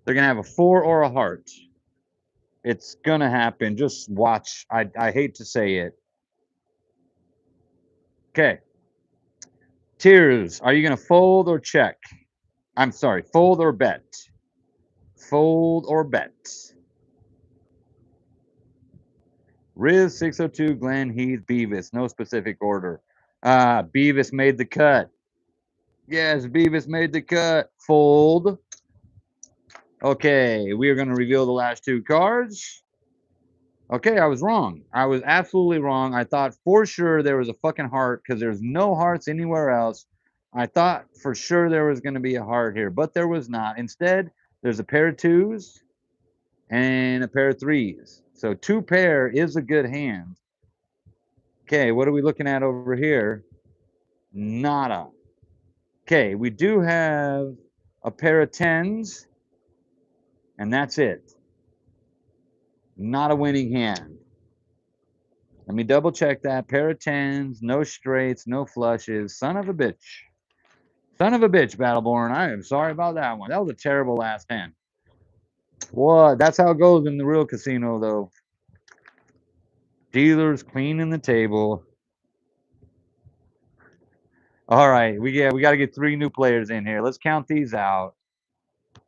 Speaker 1: They're going to have a 4 or a heart. It's going to happen. Just watch. I hate to say it. Okay. Tears, are you going to fold or check? I'm sorry, fold or bet? Fold or bet? Riz 602, Glenn, Heath, Beavis. No specific order. Beavis made the cut. Yes, Beavis made the cut. Fold. Okay, we are going to reveal the last two cards. Okay, I was wrong. I was absolutely wrong. I thought for sure there was a fucking heart because there's no hearts anywhere else. I thought for sure there was going to be a heart here, but there was not. Instead, there's a pair of twos and a pair of threes. So two pair is a good hand. Okay, what are we looking at over here? Nada. Okay, we do have a pair of tens, and that's it. Not a winning hand. Let me double check that. Pair of tens, no straights, no flushes. Son of a bitch. Son of a bitch, Battleborn. I am sorry about that one. That was a terrible last hand. What? That's how it goes in the real casino, though. Dealers cleaning the table. All right, we got to get 3 new players in here. Let's count these out.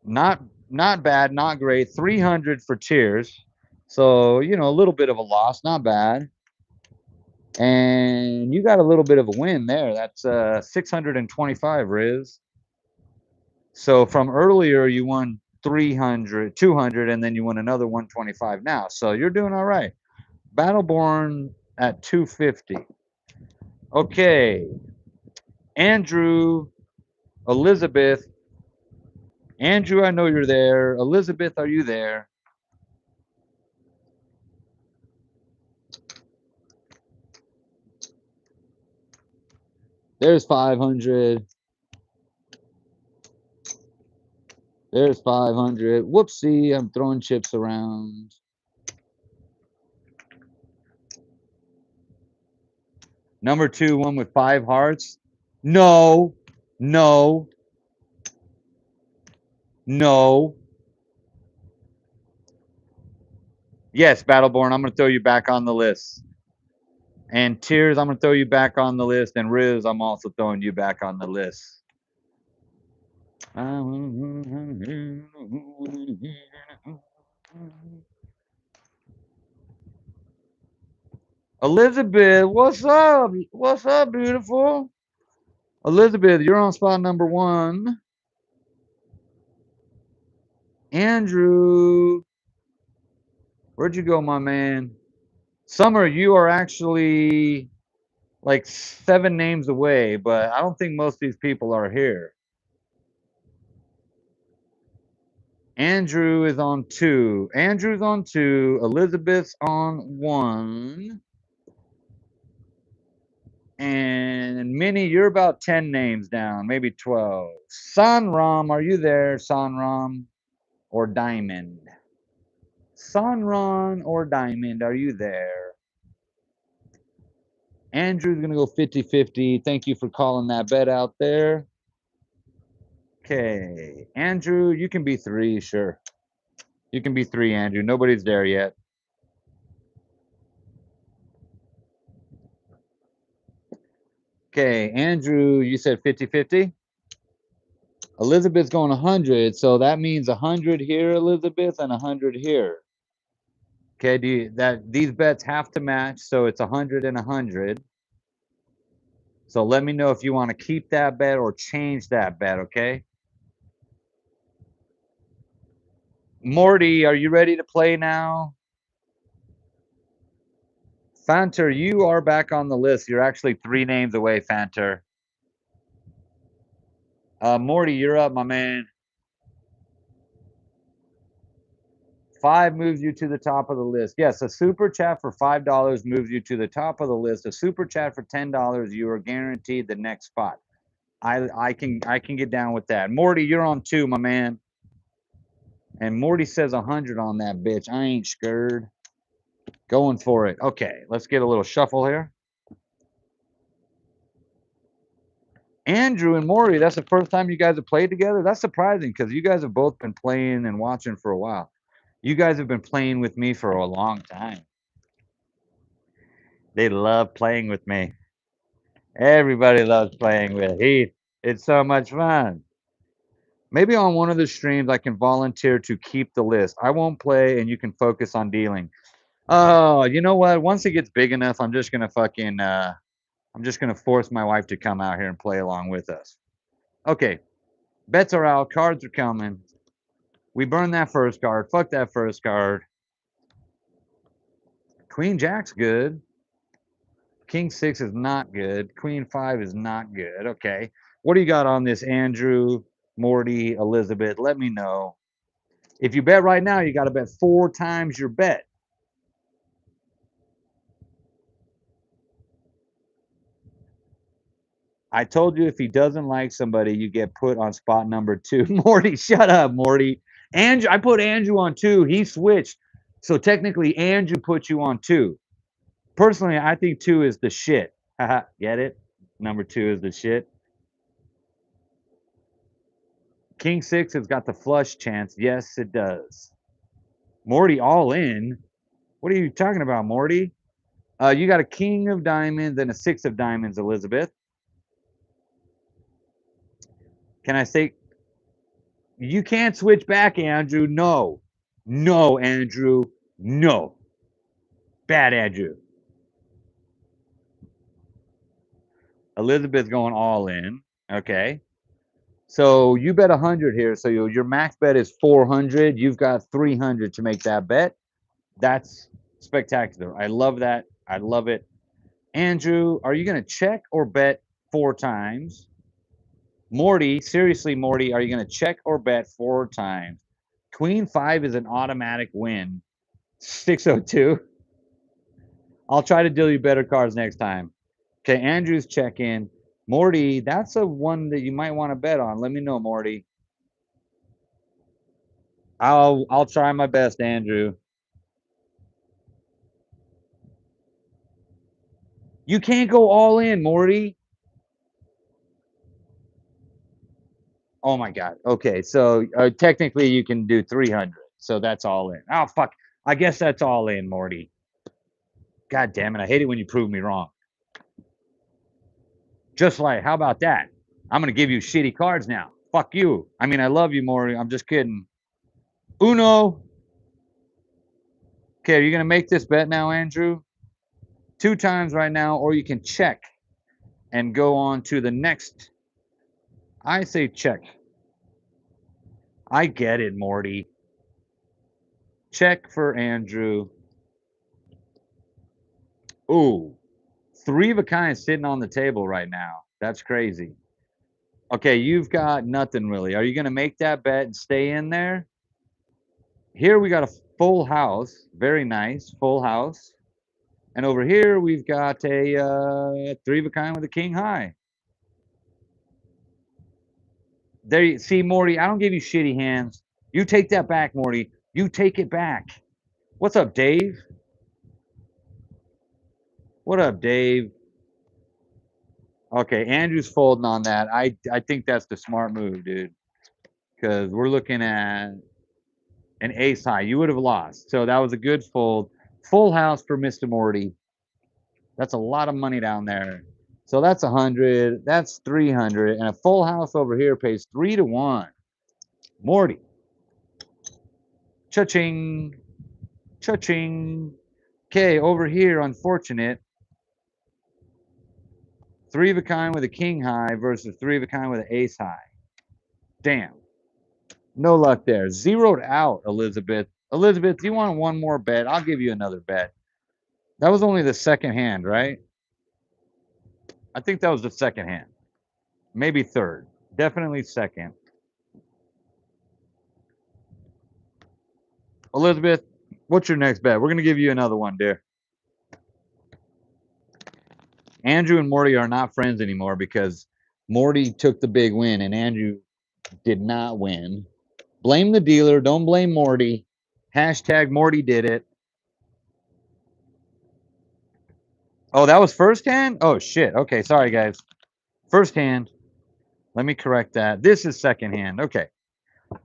Speaker 1: Not bad, not great. 300 for Cheers. So, you know, a little bit of a loss, not bad. And you got a little bit of a win there. That's 625, Riz. So from earlier, you won 300, 200, and then you won another 125 now. So you're doing all right. Battleborn at 250. Okay. Andrew, Elizabeth. Andrew, I know you're there. Elizabeth, are you there? There's 500. There's 500. Whoopsie, I'm throwing chips around. Number 2, one with 5 hearts. No. No. No. Yes, Battleborn, I'm going to throw you back on the list. And Tears, I'm going to throw you back on the list. And Riz, I'm also throwing you back on the list. Elizabeth, what's up? What's up, beautiful? Elizabeth, you're on spot number 1. Andrew, where'd you go, my man? Summer, you are actually like 7 names away, but I don't think most of these people are here. Andrew is on 2. Andrew's on 2. Elizabeth's on 1. And Minnie, you're about 10 names down, maybe 12. Sanram, are you there, Sanram? Or Diamond? Sanran or Diamond, are you there? Andrew's going to go 50-50. Thank you for calling that bet out there. Okay. Andrew, you can be 3, sure. You can be 3, Andrew. Nobody's there yet. Okay, Andrew, you said 50-50? Elizabeth's going 100, so that means 100 here, Elizabeth, and 100 here. Okay, these bets have to match, so it's 100 and 100. So let me know if you want to keep that bet or change that bet, okay? Morty, are you ready to play now? Fanter, you are back on the list. You're actually 3 names away, Fanter. Morty, you're up, my man. 5 moves you to the top of the list. Yes, a super chat for $5 moves you to the top of the list. A super chat for $10, you are guaranteed the next spot. I can get down with that. Morty, you're on 2, my man. And Morty says 100 on that bitch. I ain't scared. Going for it. Okay, let's get a little shuffle here. Andrew and Morty, that's the first time you guys have played together? That's surprising because you guys have both been playing and watching for a while. You guys have been playing with me for a long time. They love playing with me. Everybody loves playing with Heath. It's so much fun. Maybe on one of the streams I can volunteer to keep the list. I won't play and you can focus on dealing. Oh, you know what? Once it gets big enough, I'm just gonna fucking I'm I'm just going to force my wife to come out here and play along with us. Okay. Bets are out. Cards are coming. We burn that first card. Fuck that first card. Queen Jack's good. King 6 is not good. Queen 5 is not good. Okay. What do you got on this, Andrew, Morty, Elizabeth? Let me know. If you bet right now, you got to bet 4 times your bet. I told you if he doesn't like somebody, you get put on spot number 2. Morty, shut up, Morty. Andrew, I put Andrew on 2. He switched. So technically, Andrew put you on 2. Personally, I think 2 is the shit. Haha, get it? Number 2 is the shit. King 6 has got the flush chance. Yes, it does. Morty all in. What are you talking about, Morty? You got a king of diamonds and a 6 of diamonds, Elizabeth. Can I say you can't switch back, Andrew? No. No, Andrew. No. Bad Andrew. Elizabeth going all in. Okay. So you bet 100 here. So your max bet is 400. You've got 300 to make that bet. That's spectacular. I love that. I love it. Andrew, are you going to check or bet 4 times? Morty, seriously, Morty, are you going to check or bet 4 times? Queen 5 is an automatic win. 602. I'll try to deal you better cards next time. Okay, Andrew's check in. Morty, that's a one that you might want to bet on. Let me know, Morty. I'll try my best, Andrew. You can't go all in, Morty. Oh my God. Okay, so technically you can do 300. So that's all in. Oh fuck. I guess that's all in, Morty. God damn it. I hate it when you prove me wrong. Just like, how about that? I'm going to give you shitty cards now. Fuck you. I mean, I love you, Morty. I'm just kidding. Uno. Okay, are you going to make this bet now, Andrew? 2 times right now, or you can check and go on to the next. I say check. I get it, Morty. Check for Andrew. Ooh, 3 of a kind sitting on the table right now. That's crazy. Okay, you've got nothing really. Are you going to make that bet and stay in there? Here we got a full house. Very nice. Full house. And over here we've got a 3 of a kind with a king high. There you see, Morty, I don't give you shitty hands. You take that back, Morty. You take it back. What's up, Dave? What up, Dave? Okay, Andrew's folding on that. I think that's the smart move, dude. Because we're looking at an ace high. You would have lost. So that was a good fold. Full house for Mr. Morty. That's a lot of money down there. So that's 100. That's 300. And a full house over here pays 3 to 1. Morty. Cha-ching. Cha-ching. Okay, over here, unfortunate. 3 of a kind with a king high versus 3 of a kind with an ace high. Damn. No luck there. Zeroed out, Elizabeth. Elizabeth, do you want one more bet? I'll give you another bet. That was only the second hand, right? I think that was the second hand. Maybe third. Definitely second. Elizabeth, what's your next bet? We're going to give you another one, dear. Andrew and Morty are not friends anymore because Morty took the big win and Andrew did not win. Blame the dealer. Don't blame Morty. Hashtag Morty did it. Oh, that was first hand? Oh, shit. Okay, sorry, guys. First hand. Let me correct that. This is second hand. Okay.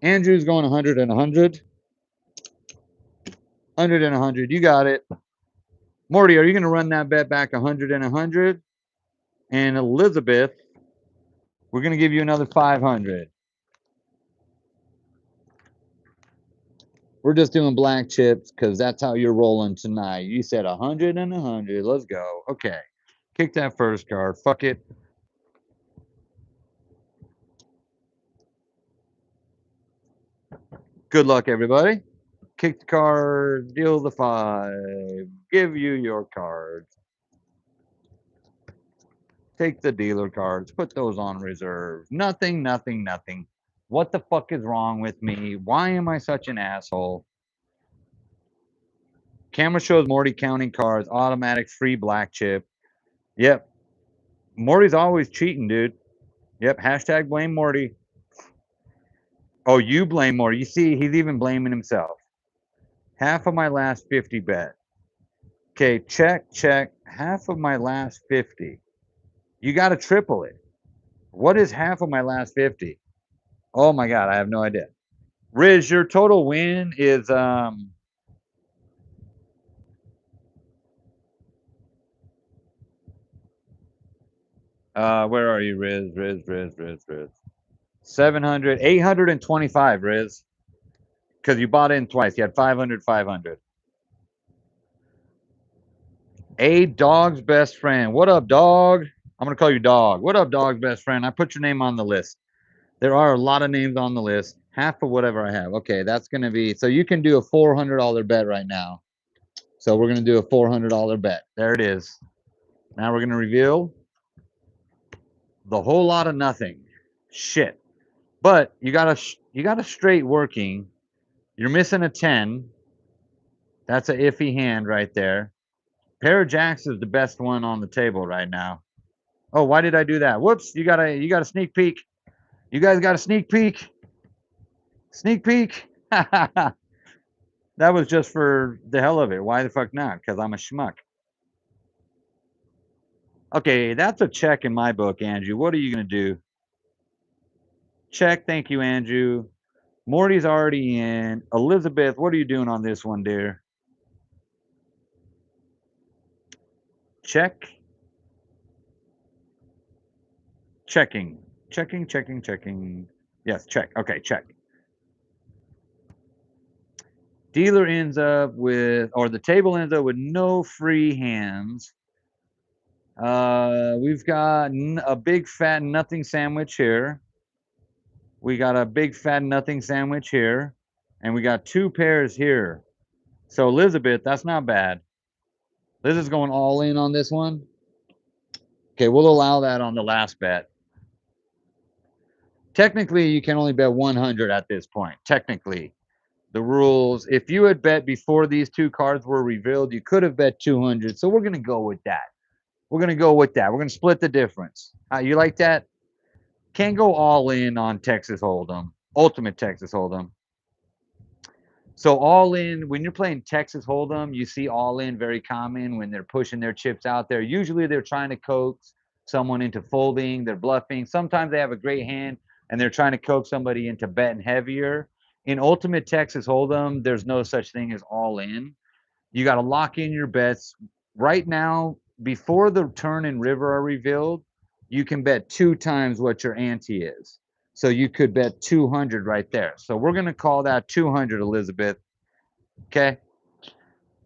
Speaker 1: Andrew's going 100 and 100. 100 and 100. You got it. Morty, are you going to run that bet back 100 and 100? And Elizabeth, we're going to give you another 500. We're just doing black chips because that's how you're rolling tonight. You said 100 and 100. Let's go. Okay. Kick that first card. Fuck it. Good luck, everybody. Kick the card. Deal the 5. Give you your cards. Take the dealer cards. Put those on reserve. Nothing, nothing, nothing. What the fuck is wrong with me? Why am I such an asshole? Camera shows Morty counting cards. Automatic free black chip. Yep. Morty's always cheating, dude. Yep. Hashtag blame Morty. Oh, you blame Morty. You see, he's even blaming himself. Half of my last 50 bet. Okay, check, check. Half of my last 50. You got to triple it. What is half of my last 50? Oh my God, I have no idea. Riz, your total win is where are you, Riz? 700, 825, Riz. Because you bought in twice. You had 500, 500. A dog's best friend. What up, dog? I'm gonna call you dog. What up, dog's best friend? I put your name on the list. There are a lot of names on the list. Half of whatever I have. Okay, that's gonna be so you can do a $400 bet right now. So we're gonna do a $400 bet. There it is. Now we're gonna reveal the whole lot of nothing. Shit. But you got a straight working. You're missing a 10. That's an iffy hand right there. Pair of jacks is the best one on the table right now. Oh, why did I do that? Whoops, you got a sneak peek. You guys got a sneak peek. Sneak peek. That was just for the hell of it. Why the fuck not? Because I'm a schmuck. Okay, that's a check in my book, Andrew. What are you gonna do? Check. Thank you, Andrew. Morty's already in. Elizabeth, what are you doing on this one, dear? Check. Checking. Checking, checking, checking. Yes, check. Okay, check. Dealer ends up with, or the table ends up with no free hands. We've got a big fat nothing sandwich here. We got a big fat nothing sandwich here. And we got 2 pairs here. So Elizabeth, that's not bad. Liz is going all in on this one. Okay, we'll allow that on the last bet. Technically, you can only bet 100 at this point. Technically, the rules, if you had bet before these 2 cards were revealed, you could have bet 200. So we're going to go with that. We're going to go with that. We're going to split the difference. You like that? Can't go all in on Texas Hold'em, Ultimate Texas Hold'em. So all in, when you're playing Texas Hold'em, you see all in very common when they're pushing their chips out there. Usually they're trying to coax someone into folding, they're bluffing. Sometimes they have a great hand and they're trying to coax somebody into betting heavier. In Ultimate Texas Hold'em, there's no such thing as all in. You got to lock in your bets. Right now, before the turn and river are revealed, you can bet 2 times what your ante is. So you could bet 200 right there. So we're going to call that 200, Elizabeth. Okay.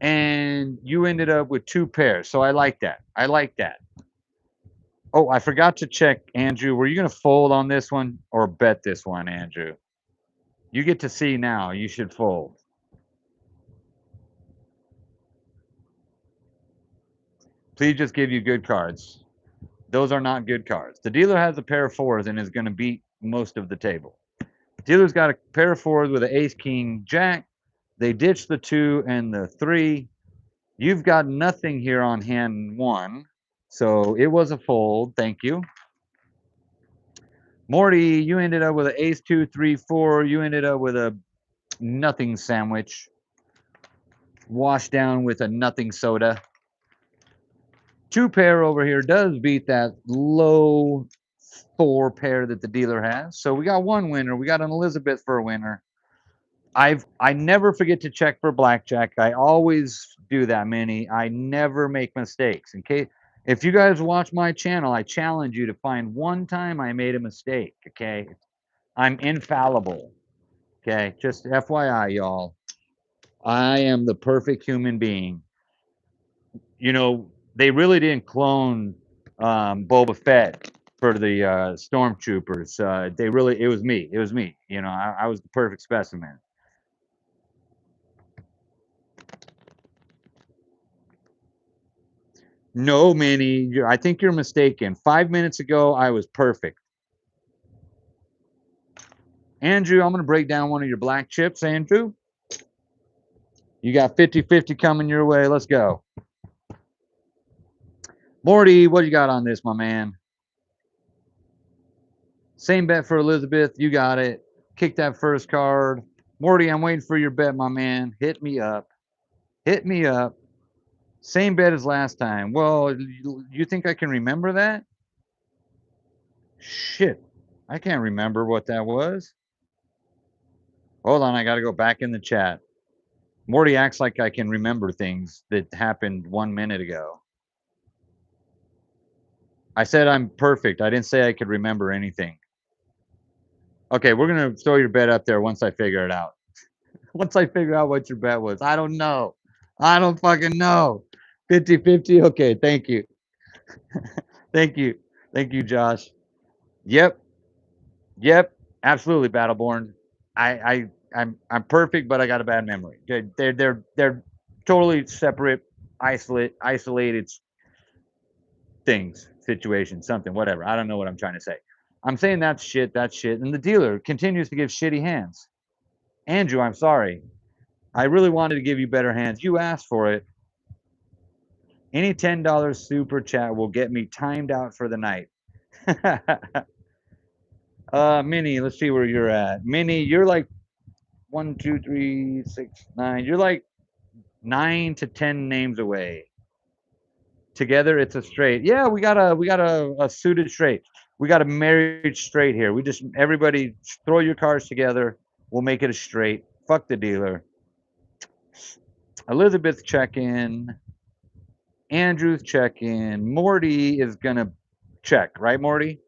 Speaker 1: And you ended up with 2 pairs. So I like that. I like that. Oh, I forgot to check, Andrew. Were you going to fold on this one or bet this one, Andrew? You get to see now. You should fold. Please just give you good cards. Those are not good cards. The dealer has a pair of 4s and is going to beat most of the table. Dealer's got a pair of 4s with an ace, king, jack. They ditched the 2 and the 3. You've got nothing here on hand 1. So it was a fold. Thank you. Morty, you ended up with an ace, 2, 3, 4. You ended up with a nothing sandwich. Washed down with a nothing soda. 2 pair over here does beat that low 4 pair that the dealer has. So we got 1 winner. We got an Elizabeth for a winner. I never forget to check for blackjack. I always do that, Minnie. I never make mistakes. In case if you guys watch my channel, I challenge you to find one time I made a mistake. Okay, I'm infallible. Okay, just FYI, y'all. I am the perfect human being. You know, They really didn't clone Boba Fett for the stormtroopers. They really, it was me. It was me. You know, I was the perfect specimen. No, Minnie, I think you're mistaken. 5 minutes ago, I was perfect. Andrew, I'm going to break down one of your black chips, Andrew. You got 50-50 coming your way. Let's go. Morty, what you got on this, my man? Same bet for Elizabeth. You got it. Kick that first card. Morty, I'm waiting for your bet, my man. Hit me up. Hit me up. Same bet as last time. Well, you think I can remember that? Shit. I can't remember what that was. Hold on, I got to go back in the chat. Morty acts like I can remember things that happened 1 minute ago. I said I'm perfect. I didn't say I could remember anything. Okay, we're going to throw your bet up there once I figure it out. Once I figure out what your bet was. I don't know. I don't fucking know. 50-50? Okay, thank you. Thank you. Thank you, Josh. Yep. Yep. Absolutely, Battleborn. I'm perfect, but I got a bad memory. They're totally separate, isolated things, situations, something, whatever. I don't know what I'm trying to say. I'm saying that's shit, and the dealer continues to give shitty hands. Andrew, I'm sorry. I really wanted to give you better hands. You asked for it. Any $10 super chat will get me timed out for the night. Minnie, let's see where you're at. Minnie, you're like 1, 2, 3, 6, 9. You're like 9 to 10 names away. Together, it's a straight. Yeah, we got a suited straight. We got a married straight here. We just everybody throw your cards together. We'll make it a straight. Fuck the dealer. Elizabeth check in. Andrew's check in. Morty is gonna check, right, Morty?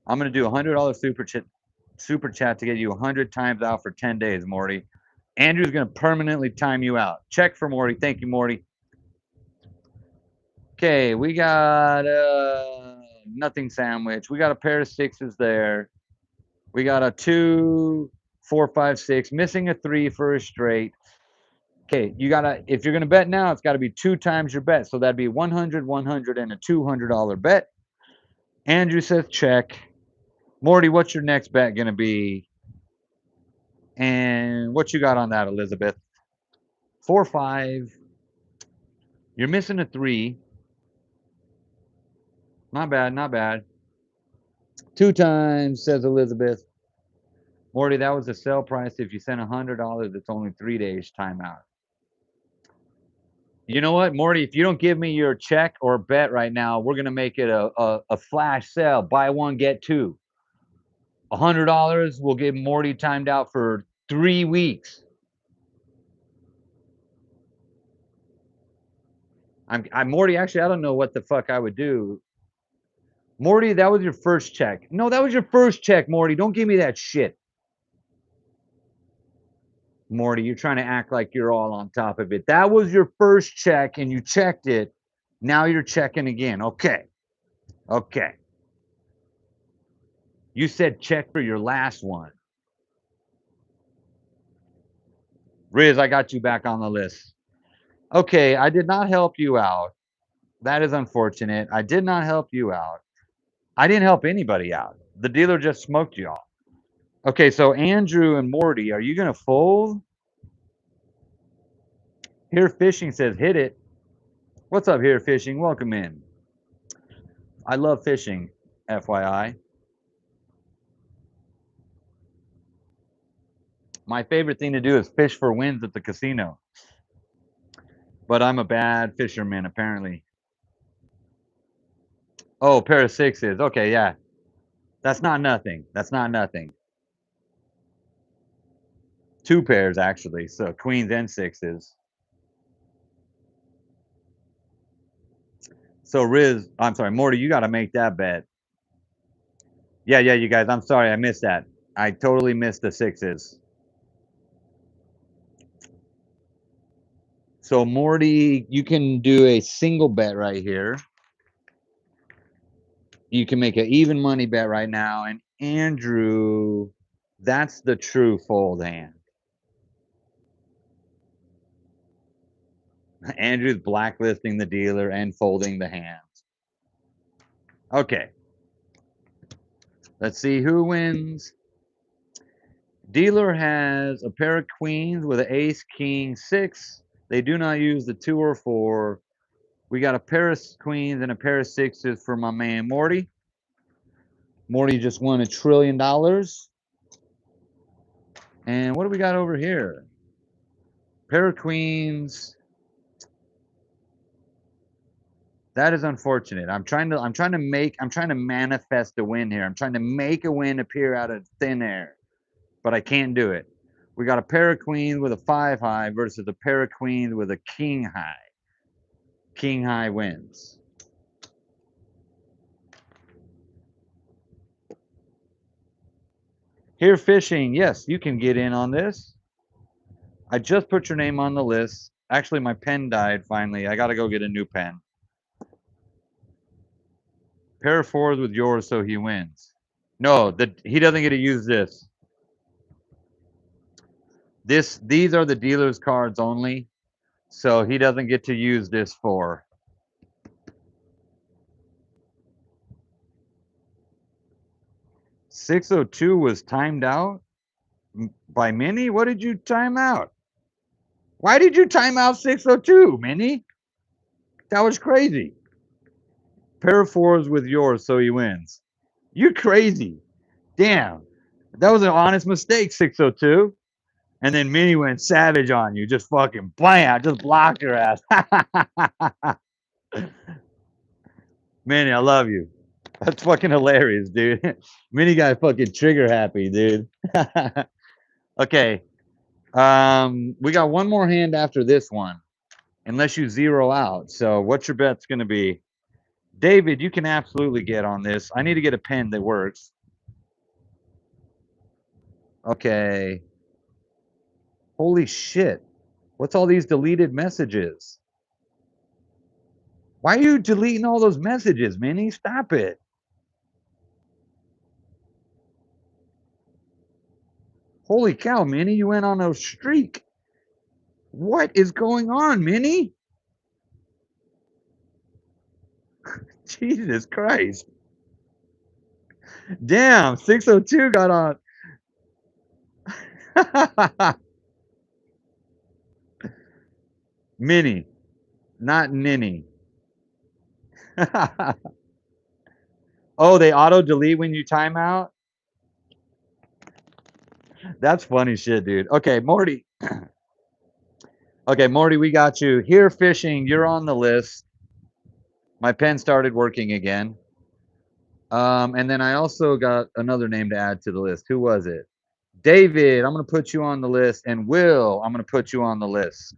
Speaker 1: I'm gonna do $100 super chat to get you 100 times out for 10 days, Morty. Andrew's gonna permanently time you out. Check for Morty. Thank you, Morty. Okay, we got nothing sandwich. We got a pair of sixes there. We got a 2, 4, 5, 6, missing a 3 for a straight. Okay, you gotta, if you're gonna bet now, it's gotta be 2 times your bet. So that'd be 100, 100, and a $200 bet. Andrew says check. Morty, what's your next bet gonna be? And what you got on that, Elizabeth? 4, 5. You're missing a 3. Not bad, not bad. 2 times, says Elizabeth. Morty, that was the sell price. If you send $100, it's only 3 days timeout. You know what, Morty? If you don't give me your check or bet right now, we're gonna make it a flash sale. Buy one, get two. $100 will get Morty timed out for 3 weeks. I'm Morty. Actually, I don't know what the fuck I would do. Morty, that was your first check. No, that was your first check, Morty. Don't give me that shit. Morty, you're trying to act like you're all on top of it. That was your first check and you checked it. Now you're checking again. Okay. Okay. You said check for your last one. Riz, I got you back on the list. Okay, I did not help you out. That is unfortunate. I did not help you out. I didn't help anybody out. The dealer just smoked you all. Okay, so Andrew and Morty, are you going to fold? Here Fishing says hit it. What's up, Here Fishing? Welcome in. I love fishing, FYI. My favorite thing to do is fish for wins at the casino. But I'm a bad fisherman, apparently. Oh, pair of sixes. Okay, yeah. That's not nothing. That's not nothing. 2 pairs, actually. So queens and sixes. So Riz, I'm sorry, Morty, you got to make that bet. Yeah, you guys. I'm sorry, I missed that. I totally missed the sixes. So Morty, you can do a single bet right here. You can make an even money bet right now. And Andrew, that's the true fold hand. Andrew's blacklisting the dealer and folding the hands. Okay. Let's see who wins. Dealer has a pair of queens with an ace, king, six. They do not use the 2 or 4. We got a pair of queens and a pair of sixes for my man Morty. Morty just won $1 trillion. And what do we got over here? Pair of queens. That is unfortunate. I'm trying to manifest a win here. I'm trying to make a win appear out of thin air, but I can't do it. We got a pair of queens with a 5 high versus a pair of queens with a king high. King high wins. Here fishing, yes, you can get in on this. I just put your name on the list. Actually, my pen died finally. I got to go get a new pen. Pair of 4s with yours, so he wins. No, he doesn't get to use this. These are the dealer's cards only, so he doesn't get to use this 4. $602 was timed out by Minnie. What did you time out? Why did you time out 602, Minnie? That was crazy. Pair of 4s with yours, so he wins. You're crazy. Damn. That was an honest mistake, 602. And then Minnie went savage on you. Just fucking blam. Just blocked your ass. Minnie, I love you. That's fucking hilarious, dude. Minnie got fucking trigger happy, dude. Okay. We got one more hand after this one. Unless you zero out. So what's your bet's gonna be? David, you can absolutely get on this. I need to get a pen that works. Okay. Holy shit. What's all these deleted messages? Why are you deleting all those messages, Minnie? Stop it. Holy cow, Minnie, you went on a streak. What is going on, Minnie? Jesus Christ. Damn, 602 got on. Minnie, not Ninny. Oh, they auto delete when you time out? That's funny shit, dude. Okay, Morty. Okay, Morty, we got you. Here fishing, you're on the list. My pen started working again. And then I also got another name to add to the list. Who was it? David, I'm going to put you on the list. And Will, I'm going to put you on the list.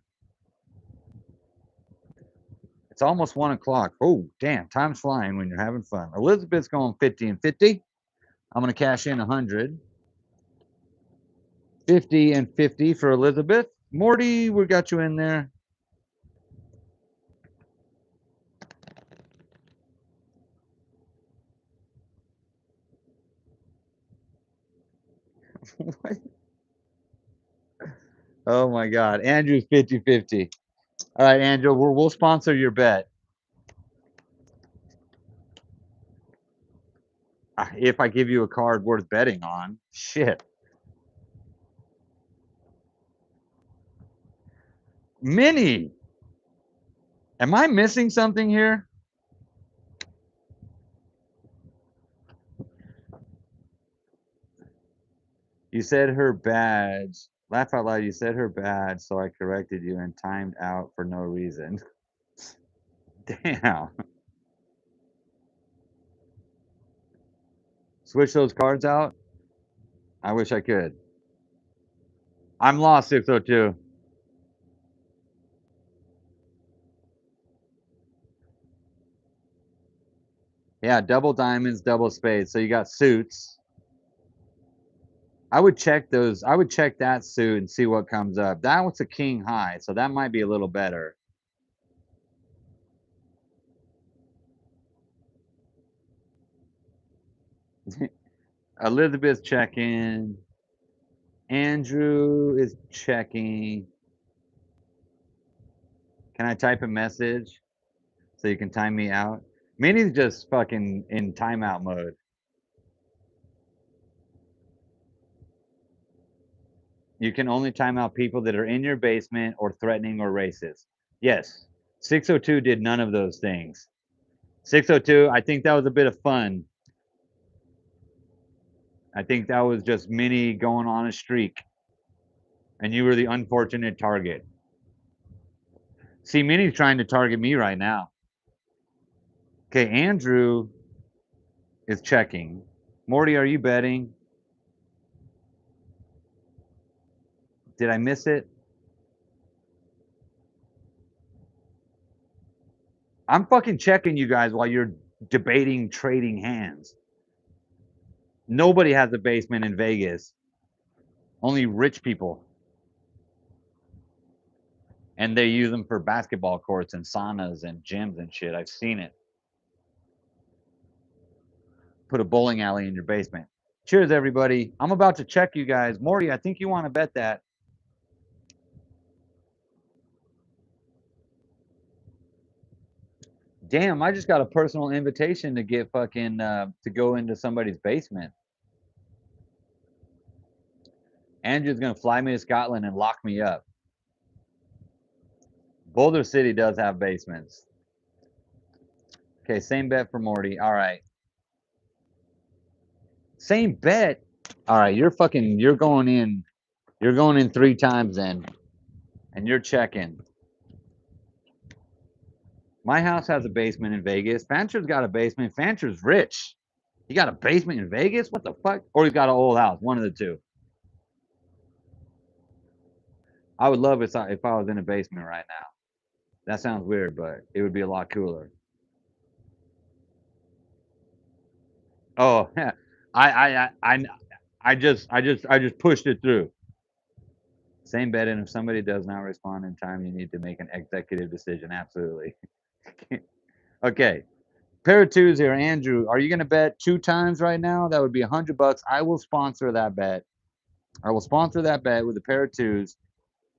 Speaker 1: It's almost 1 o'clock. Oh, damn. Time's flying when you're having fun. Elizabeth's going 50 and 50. I'm going to cash in 100. 50 and 50 for Elizabeth. Morty, we got you in there. What? Oh, my God. Andrew's 50-50. All right, Andrew, we'll sponsor your bet. If I give you a card worth betting on. Shit. Minnie. Am I missing something here? You said her badge. Laugh out loud. You said her badge, so I corrected you and timed out for no reason. Damn. Switch those cards out? I wish I could. I'm lost, 602. Yeah, double diamonds, double spades. So you got suits. I would check those. I would check that suit and see what comes up. That was a king high, so that might be a little better. Elizabeth's checking. Andrew is checking. Can I type a message so you can time me out? Minnie's just fucking in timeout mode. You can only time out people that are in your basement or threatening or racist. Yes. 602 did none of those things. 602, I think that was a bit of fun. I think that was just Minnie going on a streak. And you were the unfortunate target. See, Minnie's trying to target me right now. Okay, Andrew is checking. Morty, are you betting? Did I miss it? I'm fucking checking you guys while you're debating trading hands. Nobody has a basement in Vegas. Only rich people. And they use them for basketball courts and saunas and gyms and shit. I've seen it. Put a bowling alley in your basement. Cheers, everybody. I'm about to check you guys. Morty, I think you want to bet that. Damn, I just got a personal invitation to get fucking to go into somebody's basement. Andrew's gonna fly me to Scotland and lock me up. Boulder City does have basements. Okay, same bet for Morty. All right. Same bet. All right, you're going in. You're going in 3 times then. And you're checking. My house has a basement in Vegas. Fancher's got a basement. Fancher's rich. He got a basement in Vegas? What the fuck? Or he's got an old house. One of the two. I would love it if I was in a basement right now. That sounds weird, but it would be a lot cooler. Oh, yeah. I just pushed it through. Same bet, and if somebody does not respond in time, you need to make an executive decision. Absolutely. Okay. Pair of twos here, Andrew. Are you going to bet 2 times right now? That would be $100. I will sponsor that bet. I will sponsor that bet with a pair of twos.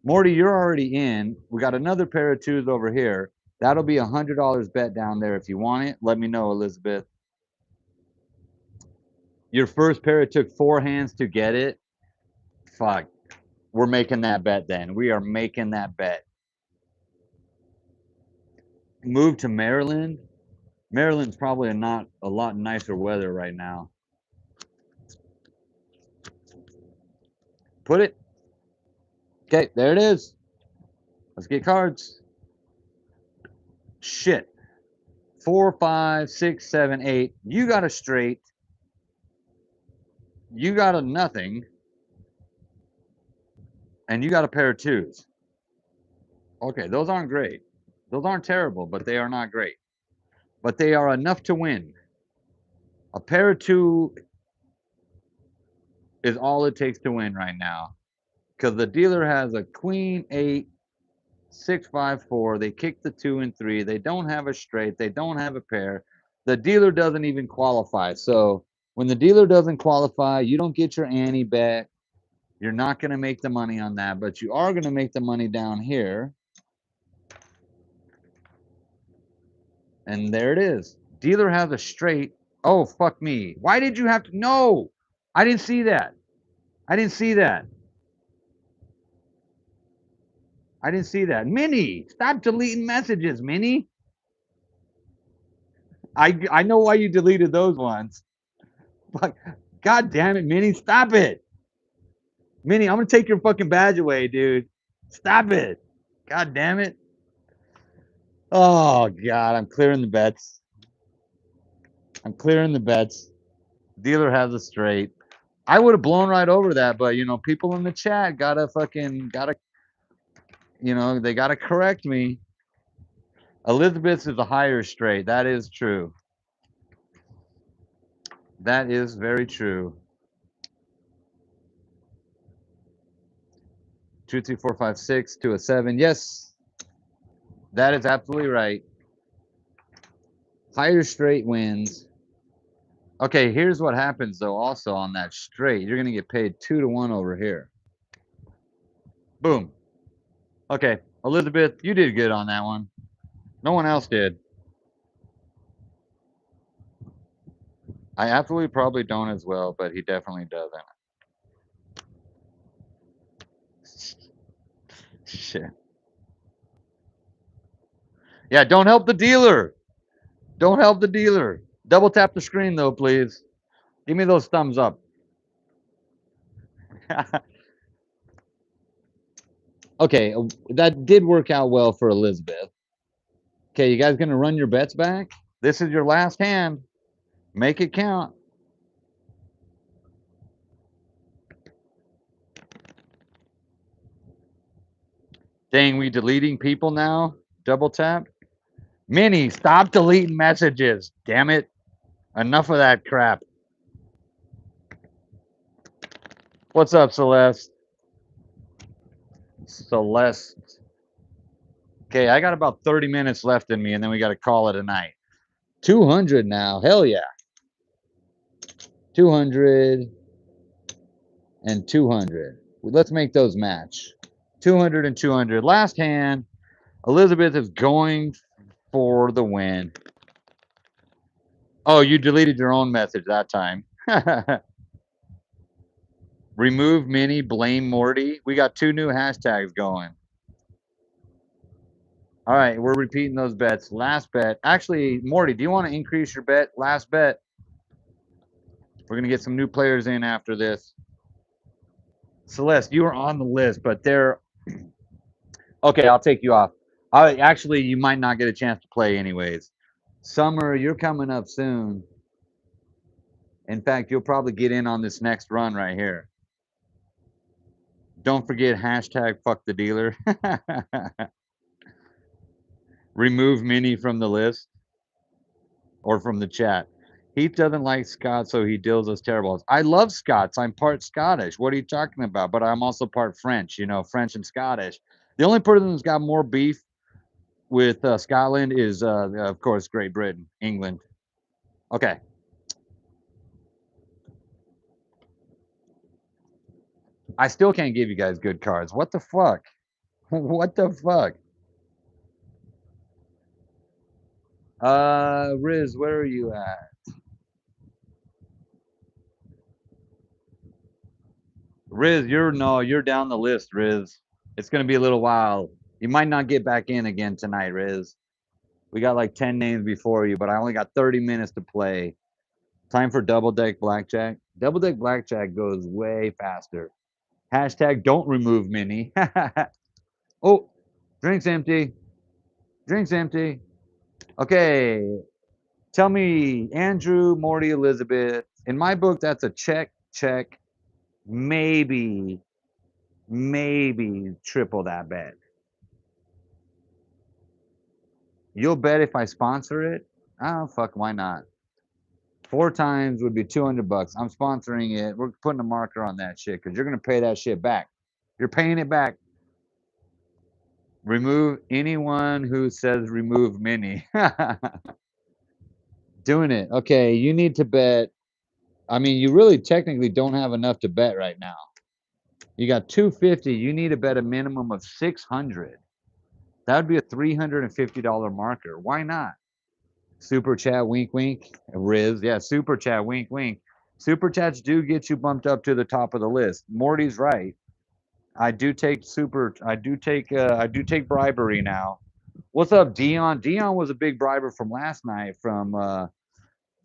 Speaker 1: Morty, you're already in. We got another pair of twos over here. That'll be $100 bet down there. If you want it, let me know, Elizabeth. Your first pair, it took 4 hands to get it. Fuck. We're making that bet then. We are making that bet. Move to Maryland. Maryland's probably not a lot nicer weather right now. Put it. Okay, there it is. Let's get cards. Shit. 4, 5, 6, 7, 8. You got a straight. You got a nothing. And you got a pair of twos. Okay, those aren't great. Those aren't terrible, but they are not great. But they are enough to win. A pair of 2 is all it takes to win right now. Because the dealer has a queen, 8, 6, 5, 4. They kick the 2 and 3. They don't have a straight. They don't have a pair. The dealer doesn't even qualify. So when the dealer doesn't qualify, you don't get your ante back. You're not going to make the money on that, but you are going to make the money down here. And there it is. Dealer has a straight. Oh, fuck me. Why did you have to? No, I didn't see that. I didn't see that. I didn't see that. Minnie, stop deleting messages, Minnie. I know why you deleted those ones. But God damn it, Minnie, stop it. Minnie, I'm going to take your fucking badge away, dude. Stop it. God damn it. Oh, God, I'm clearing the bets. I'm clearing the bets. Dealer has a straight. I would have blown right over that, but you know, people in the chat gotta, you know, they gotta correct me. Elizabeth's is a higher straight. That is true. That is very true. 2, 3, 4, 5, 6 to a 7. Yes, that is absolutely right. Higher straight wins. Okay, here's what happens though. Also on that straight, you're gonna get paid 2 to 1 over here. Boom. Okay, Elizabeth, you did good on that one. No one else did. I absolutely probably don't as well, but he definitely doesn't. Shit. Yeah, don't help the dealer. Don't help the dealer. Double tap the screen though, please. Give me those thumbs up. Okay, that did work out well for Elizabeth. Okay, you guys gonna run your bets back? This is your last hand. Make it count. Dang, we deleting people now? Double tap. Minnie, stop deleting messages. Damn it. Enough of that crap. What's up, Celeste? Celeste. Okay, I got about 30 minutes left in me, and then we got to call it a night. 200 now. Hell yeah. 200 and 200. Let's make those match. 200 and 200. Last hand. Elizabeth is going for the win. Oh, you deleted your own message that time. Remove Minnie, blame Morty. We got 2 new hashtags going. All right, we're repeating those bets. Last bet. Actually, Morty, do you want to increase your bet? Last bet. We're going to get some new players in after this. Celeste, you are on the list, but they're... Okay, I'll take you off. Actually, you might not get a chance to play anyways. Summer, you're coming up soon. In fact, you'll probably get in on this next run right here. Don't forget hashtag fuck the dealer. Remove Minnie from the list or from the chat. Heath doesn't like Scots, so he deals us terrible. I love Scots. I'm part Scottish. What are you talking about? But I'm also part French, you know, French and Scottish. The only person that's got more beef with Scotland is, of course, Great Britain, England. Okay. I still can't give you guys good cards. What the fuck? What the fuck? Riz, where are you at? Riz, you're down the list, Riz. It's gonna be a little while. You might not get back in again tonight, Riz. We got like 10 names before you, but I only got 30 minutes to play. Time for double deck blackjack. Double deck blackjack goes way faster. Hashtag don't remove Minnie. Oh, drink's empty. Drink's empty. Okay. Tell me, Andrew, Morty, Elizabeth. In my book, that's a check, check, maybe triple that bet. You'll bet if I sponsor it? Oh, fuck, why not? 4 times would be 200 bucks. I'm sponsoring it. We're putting a marker on that shit because you're going to pay that shit back. You're paying it back. Remove anyone who says remove Minnie. Doing it. Okay, you need to bet. I mean, you really technically don't have enough to bet right now. You got 250. You need to bet a minimum of 600. That would be a $350 marker. Why not? Super chat, wink, wink. Riz, yeah, super chat, wink, wink. Super chats do get you bumped up to the top of the list. Morty's right. I do take bribery now. What's up, Dion? Dion was a big briber from last night from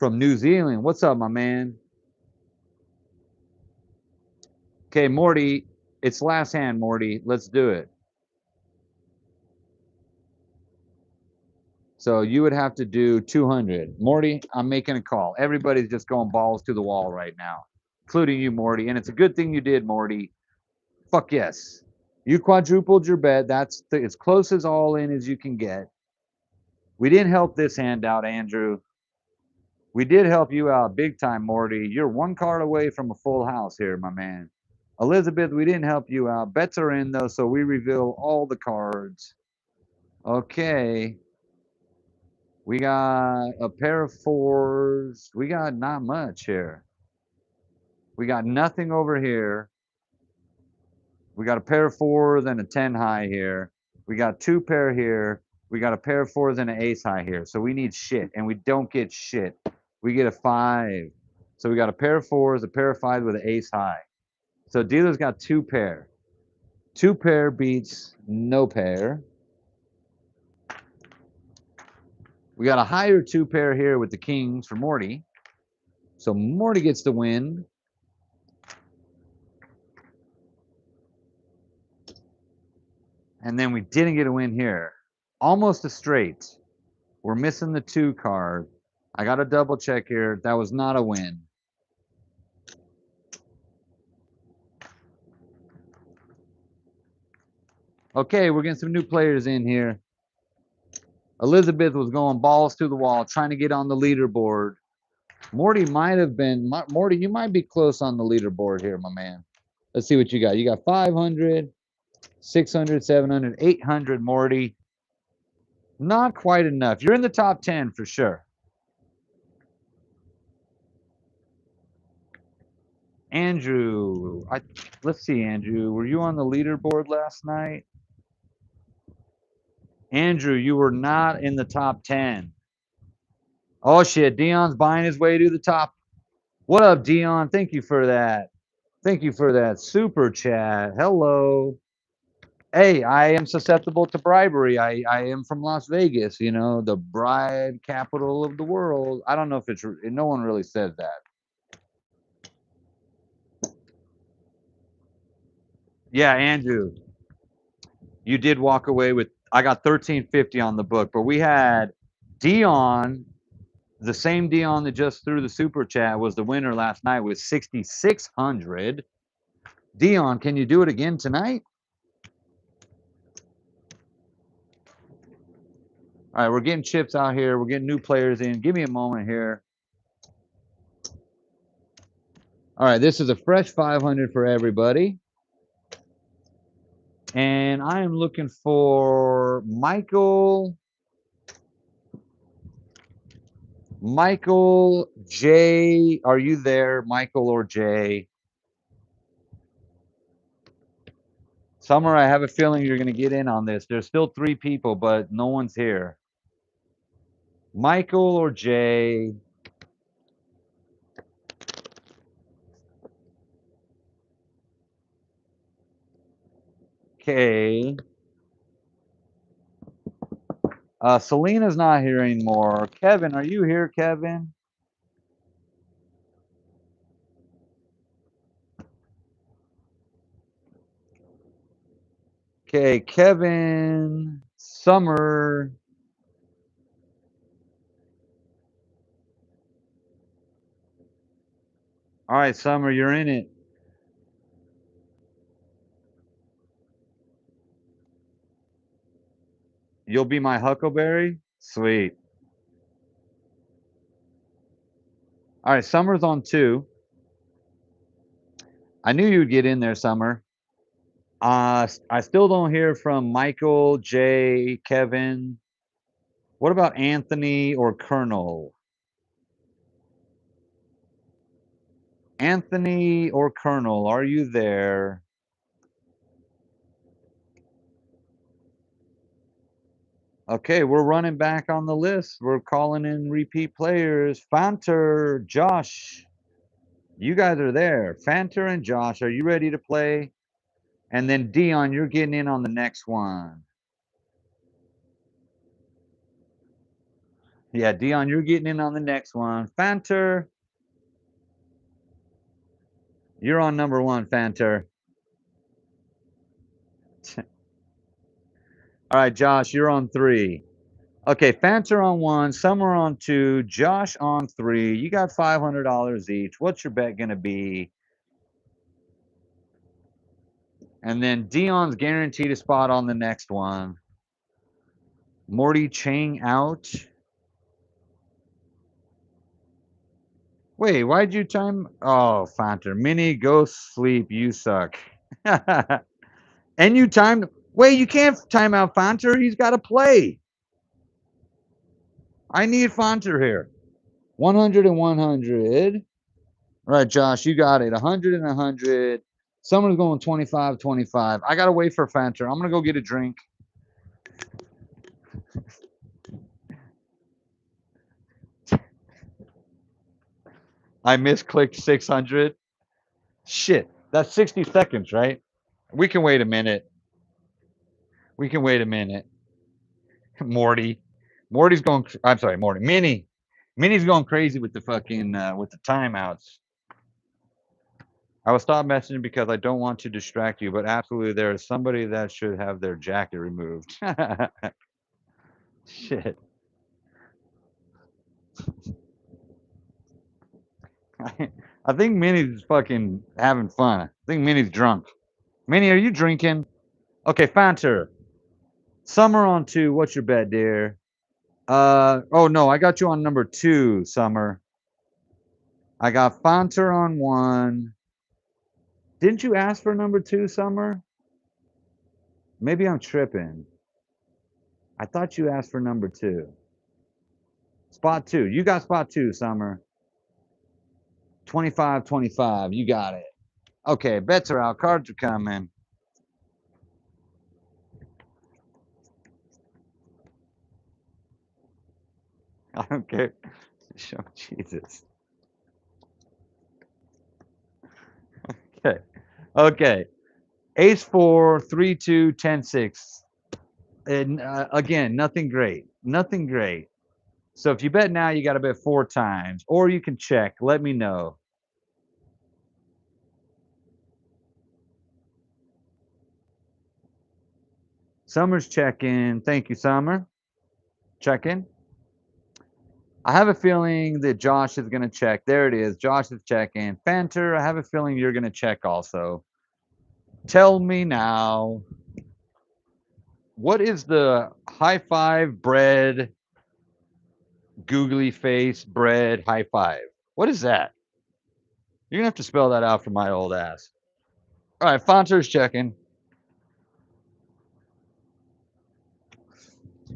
Speaker 1: New Zealand. What's up, my man? Okay, Morty, it's last hand, Morty. Let's do it. So you would have to do 200. Morty, I'm making a call. Everybody's just going balls to the wall right now, including you, Morty. And it's a good thing you did, Morty. Fuck yes. You quadrupled your bet. That's as close as all in as you can get. We didn't help this hand out, Andrew. We did help you out big time, Morty. You're 1 card away from a full house here, my man. Elizabeth, we didn't help you out. Bets are in, though, so we reveal all the cards. Okay. We got a pair of fours. We got not much here. We got nothing over here. We got a pair of fours and a 10 high here. We got two pair here. We got a pair of fours and an ace high here. So we need shit, and we don't get shit. We get a 5. So we got a pair of fours, a pair of 5s with an ace high. So dealer's got two pair. Two pair beats no pair. We got a higher two pair here with the kings for Morty. So Morty gets the win. And then we didn't get a win here. Almost a straight. We're missing the 2 card. I got to double check here. That was not a win. Okay, we're getting some new players in here. Elizabeth was going balls to the wall, trying to get on the leaderboard. Morty might have been. Morty, you might be close on the leaderboard here, my man. Let's see what you got. You got 500, 600, 700, 800, Morty. Not quite enough. You're in the top 10 for sure. Andrew, let's see, Andrew. Were you on the leaderboard last night? Andrew, you were not in the top 10. Oh, shit. Dion's buying his way to the top. What up, Dion? Thank you for that. Thank you for that super chat. Hello. Hey, I am susceptible to bribery. I am from Las Vegas, you know, the bribe capital of the world. I don't know if it's, no one really says that. Yeah, Andrew, you did walk away with, I got 1350 on the book, but we had Dion, the same Dion that just threw the super chat, was the winner last night with 6,600. Dion, can you do it again tonight? All right, we're getting chips out here. We're getting new players in. Give me a moment here. All right, this is a fresh 500 for everybody. And I am looking for Michael J. Are you there, Michael or Jay? Summer, I have a feeling you're going to get in on this. There's still 3 people, but no one's here. Michael or Jay? Okay. Selena's not here anymore. Kevin, are you here, Kevin? Okay, Kevin, Summer. All right, Summer, you're in it. You'll be my Huckleberry? Sweet. All right, Summer's on 2. I knew you'd get in there, Summer. I still don't hear from Michael, Jay, Kevin. What about Anthony or Colonel? Anthony or Colonel, are you there? Okay, we're running back on the list. We're calling in repeat players. Fanter, Josh, you guys are there. Fanter and Josh, are you ready to play? And then Dion, you're getting in on the next one. Yeah, Dion, you're getting in on the next one. Fanter, you're on number 1, Fanter. All right, Josh, you're on 3. Okay, Fanter on 1, Summer on 2, Josh on 3. You got $500 each. What's your bet going to be? And then Dion's guaranteed a spot on the next one. Morty Chang out. Wait, why'd you time? Oh, Fonter. Mini, go sleep. You suck. And you timed. Wait, you can't time out Fonter. He's got to play. I need Fonter here. 100 and 100. All right, Josh, you got it. 100 and 100. Someone's going 25, 25. I got to wait for Fonter. I'm going to go get a drink. I misclicked 600. Shit, that's 60 seconds, right? We can wait a minute. We can wait a minute. Morty. Morty's going, I'm sorry, Morty. Minnie. Minnie's going crazy with the fucking, with the timeouts. I will stop messaging because I don't want to distract you, but absolutely there is somebody that should have their jacket removed. Shit. I think Minnie's fucking having fun. I think Minnie's drunk. Minnie, are you drinking? Okay, Fanter. Summer on 2. What's your bet, dear? Oh no, I got you on number 2, Summer. I got Fanter on 1. Didn't you ask for number 2, Summer? Maybe I'm tripping. I thought you asked for number 2. Spot 2. You got spot 2, Summer. 25, 25. You got it. Okay, bets are out. Cards are coming. I don't care. Show Jesus. Okay. Okay. Ace 4, 3, 2, 10, 6. And again, nothing great. Nothing great. So if you bet now, you got to bet 4 times. Or you can check. Let me know. Summer's checking. Thank you, Summer. Checking. I have a feeling that Josh is going to check. There it is. Josh is checking. Fanter, I have a feeling you're going to check also. Tell me now. What is the high five bread, googly face bread high five? What is that? You're going to have to spell that out for my old ass. All right, Fanter's checking.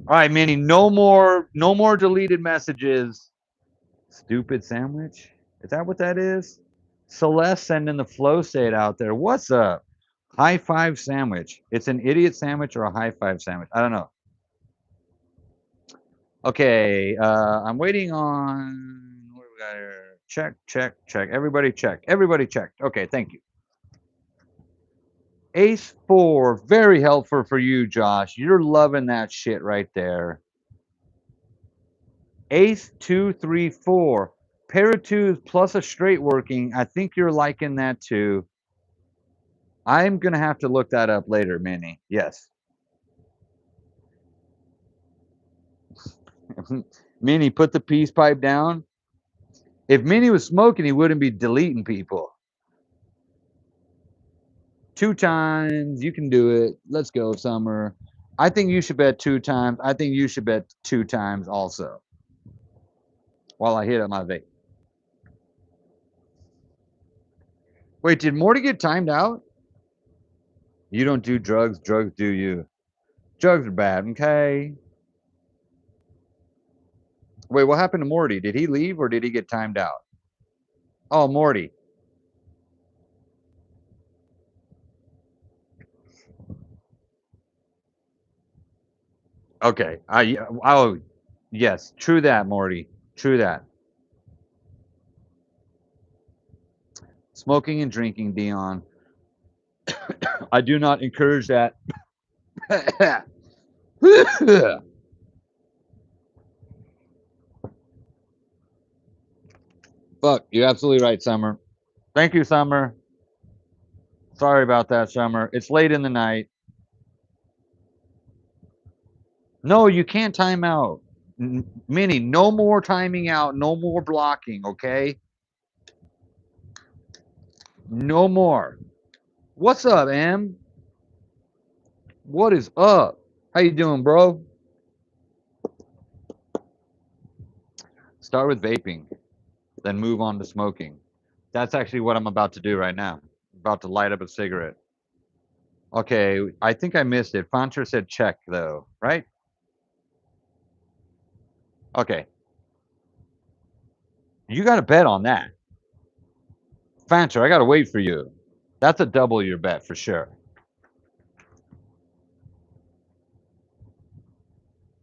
Speaker 1: All right, Minnie, no more deleted messages. Stupid sandwich? Is that what that is? Celeste sending the flow state out there. What's up? High five sandwich. It's an idiot sandwich or a high five sandwich. I don't know. Okay, I'm waiting on. What do we got here? Check, check, check. Everybody checked. Everybody checked. Okay, thank you. Ace 4, very helpful for you, Josh. You're loving that shit right there. Ace 2, 3, 4. Pair of twos plus a straight working. I think you're liking that too. I'm going to have to look that up later, Minnie. Yes. Minnie, put the peace pipe down. If Minnie was smoking, he wouldn't be deleting people. 2 times. You can do it. Let's go, Summer. I think you should bet 2 times. I think you should bet 2 times also. While I hit up my vape. Wait, did Morty get timed out? You don't do drugs. Drugs do you. Drugs are bad, okay? Wait, what happened to Morty? Did he leave or did he get timed out? Oh, Morty. Okay. Oh, yes. True that, Morty. True that. Smoking and drinking, Dion. I do not encourage that. Fuck, you're absolutely right, Summer. Thank you, Summer. Sorry about that, Summer. It's late in the night. No, you can't time out. Minnie, no more timing out. No more blocking, okay? No more. What's up, Em? What is up? How you doing, bro? Start with vaping. then move on to smoking. That's actually what I'm about to do right now. I'm about to light up a cigarette. Okay, I think I missed it. Fancher said check though, right? Okay. You got to bet on that. Fancher, I got to wait for you. That's a double your bet for sure.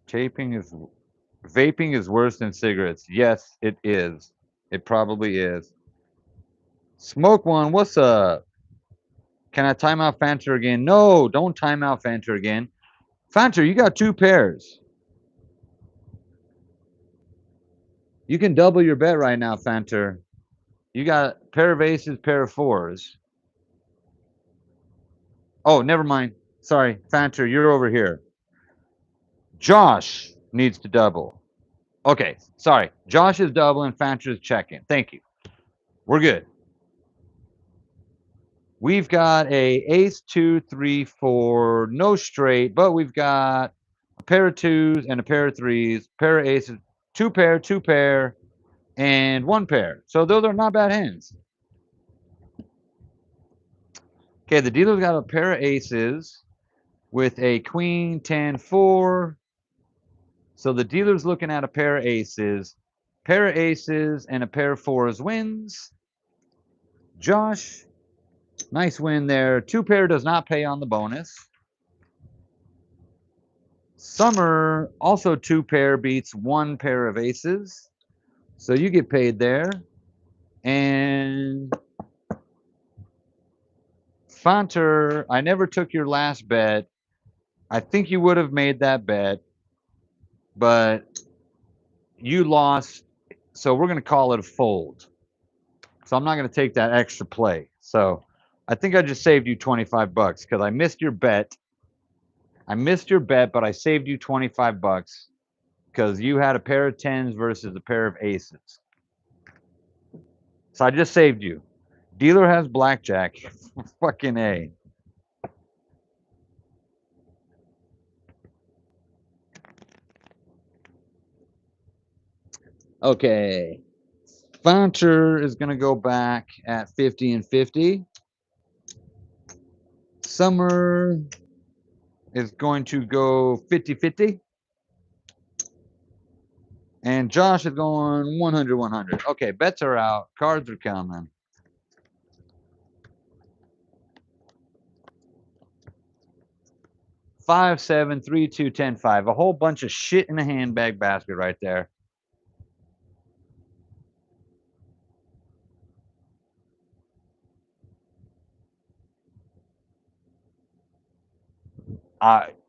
Speaker 1: Vaping is worse than cigarettes. Yes, it is. It probably is. Smoke one, what's up? Can I time out Fancher again? No, don't time out Fancher again. Fancher, you got 2 pairs. You can double your bet right now, Fancher. You got pair of aces, pair of fours. Oh, never mind. Sorry, Fancher, you're over here. Josh needs to double. Okay, sorry. Josh is doubling, Fancher is checking. Thank you. We're good. We've got a ace, 2, 3, 4, no straight, but we've got a pair of twos and a pair of threes, pair of aces, 2 pair, and 1 pair. So those are not bad hands. Okay, the dealer's got a pair of aces with a queen, 10, 4. So the dealer's looking at a pair of aces and a pair of fours wins. Josh, nice win there. 2 pair does not pay on the bonus. Summer, also 2 pair beats 1 pair of aces. So you get paid there. And Fanter, I never took your last bet. I think you would have made that bet, but you lost. So we're going to call it a fold. So I'm not going to take that extra play. So I think I just saved you 25 bucks because I missed your bet. But I saved you 25 bucks because you had a pair of tens versus a pair of aces. So I just saved you. Dealer has blackjack. Fucking A. Okay. Fancher is going to go back at 50 and 50. Summer is going to go 50-50. And Josh is going 100-100. Okay, bets are out. Cards are coming. Five, 7, 3, 2, 10, 5. A whole bunch of shit in a handbag basket right there.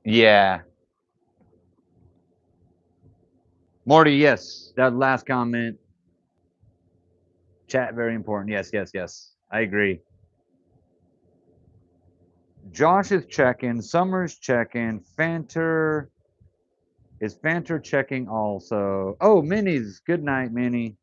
Speaker 1: Yeah. Morty, yes. That last comment. Chat, very important. Yes. I agree. Josh is checking. Summer's checking. Fanter. Is Fanter checking also? Oh, Minnie's. Good night, Minnie.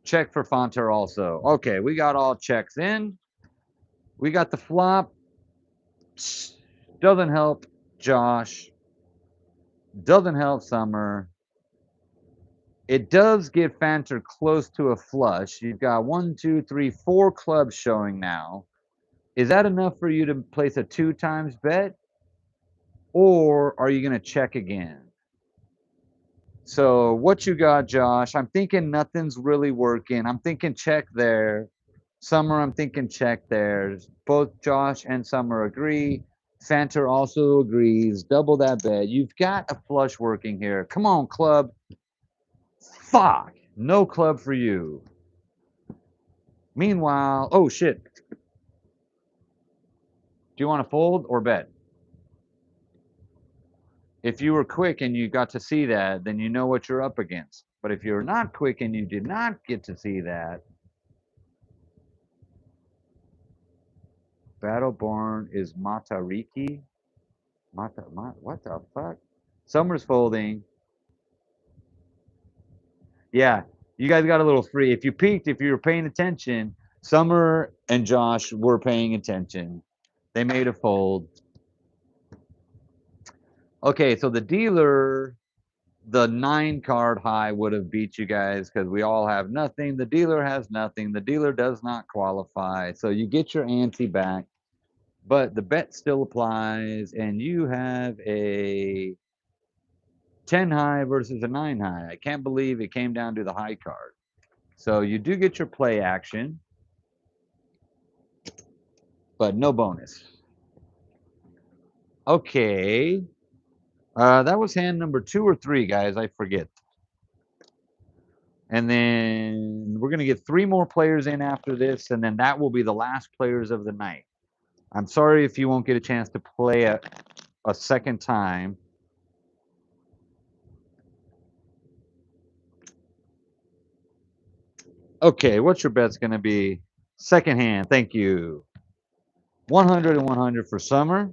Speaker 1: Check for Fanter also. Okay, we got all checks in. We got the flop. Doesn't help Josh. Doesn't help Summer. It does get Fanter close to a flush. You've got 1, 2, 3, 4 clubs showing now. Is that enough for you to place a 2 times bet? Or are you going to check again? So what you got, Josh? I'm thinking nothing's really working. I'm thinking check there. Summer, I'm thinking check there. Both Josh and Summer agree. Fanter also agrees. Double that bet. You've got a flush working here. Come on, club. Fuck. No club for you. Meanwhile, oh shit. Do you want to fold or bet? If you were quick and you got to see that, then you know what you're up against. But if you're not quick and you did not get to see that, Battleborn is Matariki. What the fuck? Summer's folding. Yeah, you guys got a little free. If you peeked, if you were paying attention, Summer and Josh were paying attention. They made a fold. Okay, so the dealer, the 9 card high would have beat you guys because we all have nothing. The dealer has nothing. The dealer does not qualify. So you get your ante back, but the bet still applies, and you have a 10 high versus a 9 high. I can't believe it came down to the high card. So you do get your play action, but no bonus. Okay. That was hand number 2 or 3, guys. I forget. And then we're going to get 3 more players in after this, and then that will be the last players of the night. I'm sorry if you won't get a chance to play a second time. Okay, what's your bet's going to be? Second hand, thank you. 100 and 100 for Summer.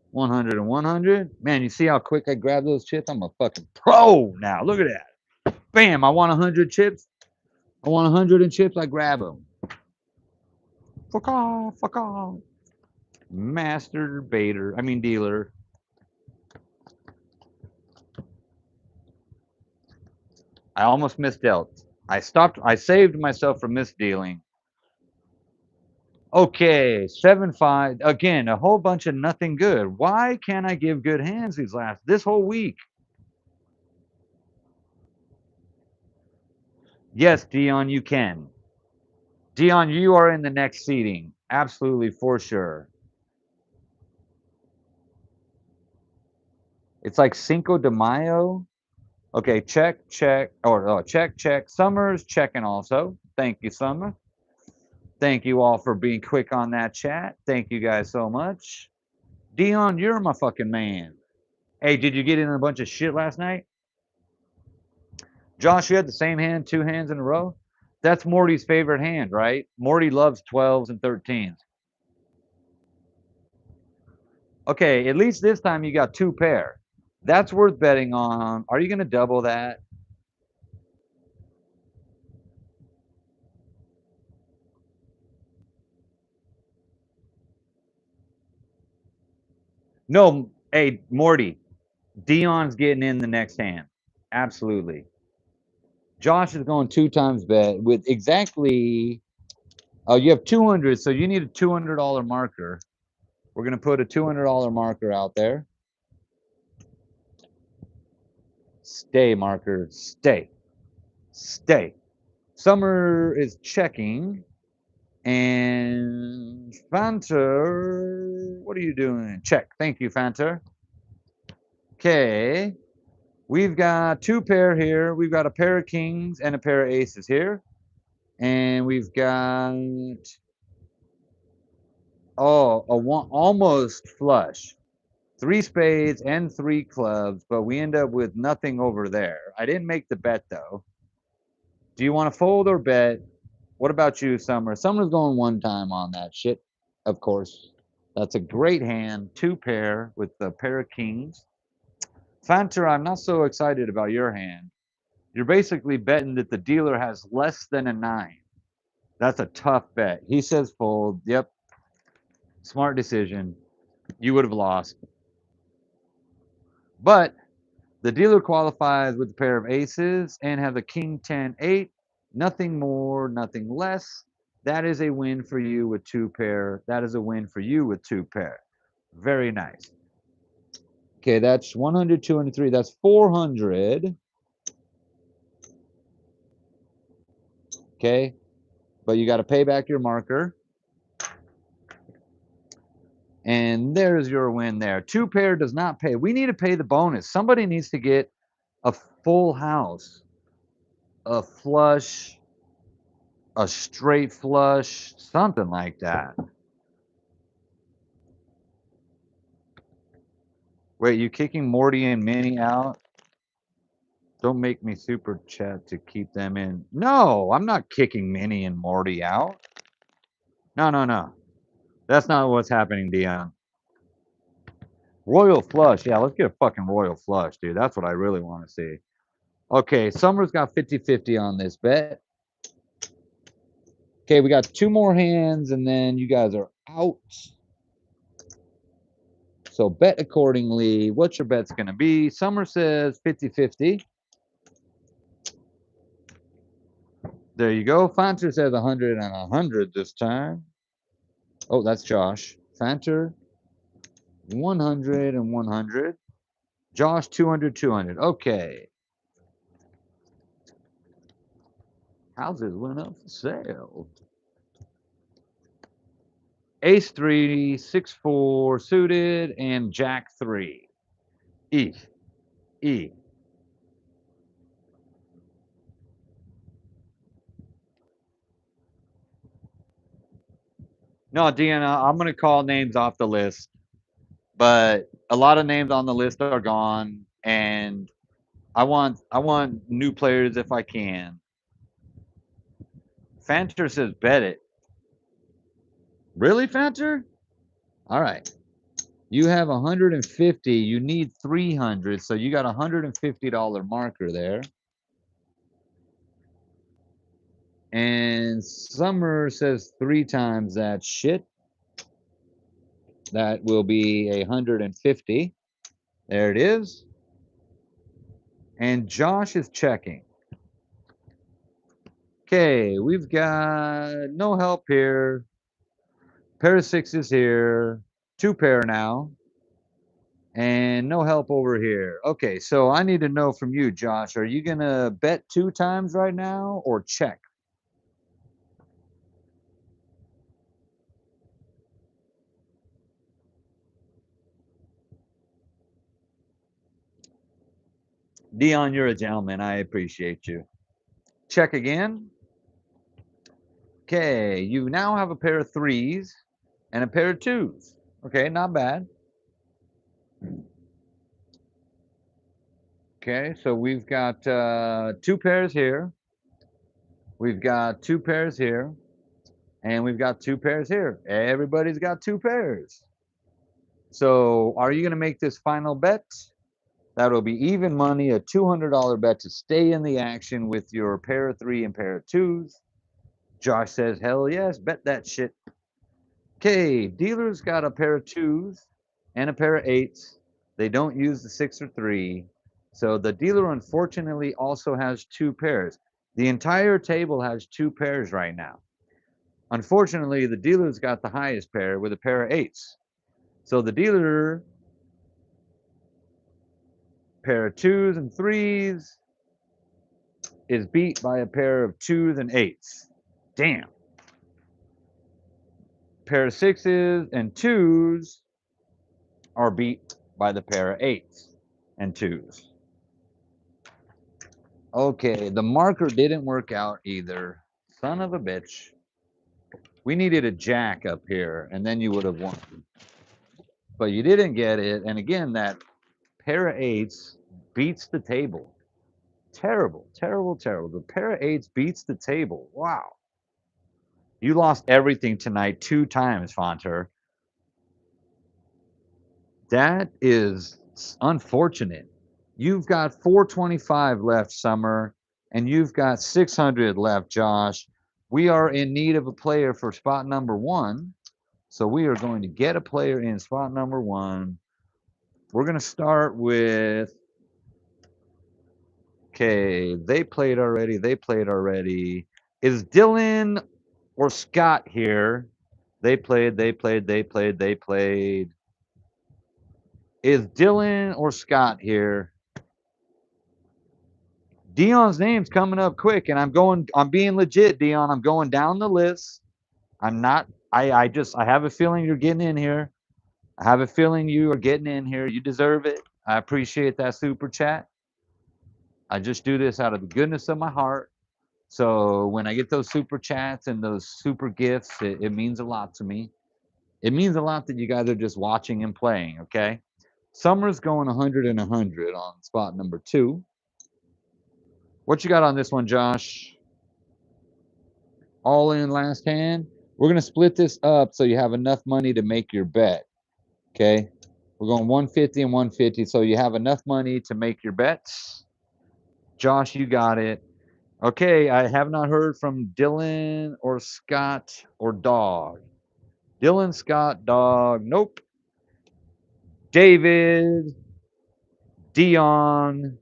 Speaker 1: 100 and 100. Man, you see how quick I grab those chips? I'm a fucking pro now. Look at that. Bam, I want 100 chips. I want 100 in chips, I grab them. Fuck off, fuck off. Master baiter, I mean dealer. I almost misdealt. I saved myself from misdealing. Okay, 7-5. Again, a whole bunch of nothing good. Why can't I give good hands this whole week? Yes, Dion, you can. Dion, you are in the next seating. Absolutely, for sure. It's like Cinco de Mayo. Okay, check. Or check. Summer's checking also. Thank you, Summer. Thank you all for being quick on that chat. Thank you guys so much. Dion, you're my fucking man. Hey, did you get in a bunch of shit last night? Josh, you had the same hand 2 hands in a row? That's Morty's favorite hand, right? Morty loves 12s and 13s. Okay, at least this time you got 2 pair. That's worth betting on. Are you going to double that? No, hey, Morty, Dion's getting in the next hand. Absolutely. Josh is going 2 times bet with exactly, oh, you have 200, so you need a $200 marker. We're going to put a $200 marker out there. Stay, marker. Stay. Stay. Summer is checking. And Fanta, what are you doing? Check. Thank you, Fanta. Okay. We've got 2 pair here. We've got a pair of kings and a pair of aces here. And we've got, oh, a one almost flush. 3 spades and 3 clubs, but we end up with nothing over there. I didn't make the bet, though. Do you want to fold or bet? What about you, Summer? Summer's going 1 time on that shit, of course. That's a great hand. 2 pair with the pair of kings. Fanter, I'm not so excited about your hand. You're basically betting that the dealer has less than a 9. That's a tough bet. He says fold. Yep. Smart decision. You would have lost. But the dealer qualifies with a pair of aces and have a king 10 8. Nothing more, nothing less. That is a win for you with 2 pair. That is a win for you with 2 pair. Very nice. Okay, that's 100, 203. That's 400. Okay, but you got to pay back your marker. And there's your win there. 2 pair does not pay. We need to pay the bonus. Somebody needs to get a full house, a flush, a straight flush, something like that. Wait, you kicking Morty and Minnie out? Don't make me super chat to keep them in. No, I'm not kicking Minnie and Morty out. No. That's not what's happening, Dion. Royal flush. Yeah, let's get a fucking royal flush, dude. That's what I really want to see. Okay, Summer's got 50-50 on this bet. Okay, we got 2 more hands, and then you guys are out. So bet accordingly. What's your bet's going to be? Summer says 50-50. There you go. Fanter says 100 and 100 this time. Oh, that's Josh. Fanter, 100 and 100. Josh, 200, 200. Okay. Houses went up for sale. Ace 3, 6-4 suited, and Jack 3. E. E. No, Deanna, I'm going to call names off the list, but a lot of names on the list are gone, and I want new players if I can. Fanter says bet it. Really, Fanter? All right. You have 150. You need 300, so you got a $150 marker there. And Summer says 3 times that shit. That will be 150. There it is. And Josh is checking. Okay, we've got no help here. Pair of 6s here. 2 pair now. And no help over here. Okay, so I need to know from you, Josh. Are you going to bet 2 times right now or check? Dion, you're a gentleman. I appreciate you. Check again. Okay, you now have a pair of 3s and a pair of 2s. Okay, not bad. Okay, so we've got 2 pairs here. We've got 2 pairs here. And we've got 2 pairs here. Everybody's got 2 pairs. So are you going to make this final bet? That'll be even money, a $200 bet to stay in the action with your pair of 3 and pair of 2s. Josh says, hell yes, bet that shit. Okay, dealer's got a pair of 2s and a pair of 8s. They don't use the 6 or 3. So the dealer, unfortunately, also has 2 pairs. The entire table has 2 pairs right now. Unfortunately, the dealer's got the highest pair with a pair of 8s. So the dealer, pair of 2s and 3s, is beat by a pair of 2s and 8s. Damn. Pair of 6s and 2s are beat by the pair of 8s and 2s. Okay, the marker didn't work out either. Son of a bitch. We needed a jack up here, and then you would have won. But you didn't get it. And again, that pair of 8s beats the table. Terrible, terrible, terrible. The pair of 8s beats the table. Wow. You lost everything tonight 2 times, Fonter. That is unfortunate. You've got 425 left, Summer, and you've got 600 left, Josh. We are in need of a player for spot number 1. So we are going to get a player in spot number 1. We're going to start with, okay, they played already. They played already. Is Dylan or Scott here? They played, they played, they played, they played. Is Dylan or Scott here? Dion's name's coming up quick, and I'm being legit, Dion. I'm going down the list. I'm not, I have a feeling you're getting in here. I have a feeling you are getting in here. You deserve it. I appreciate that super chat. I just do this out of the goodness of my heart. So when I get those super chats and those super gifts, it means a lot to me. It means a lot that you guys are just watching and playing, okay? Summer's going 100 and 100 on spot number 2. What you got on this one, Josh? All in last hand. We're going to split this up so you have enough money to make your bet, okay? We're going 150 and 150, so you have enough money to make your bets. Josh, you got it. Okay, I have not heard from Dylan or Scott or Dog. Dylan, Scott, Dog. Nope. David, Dion.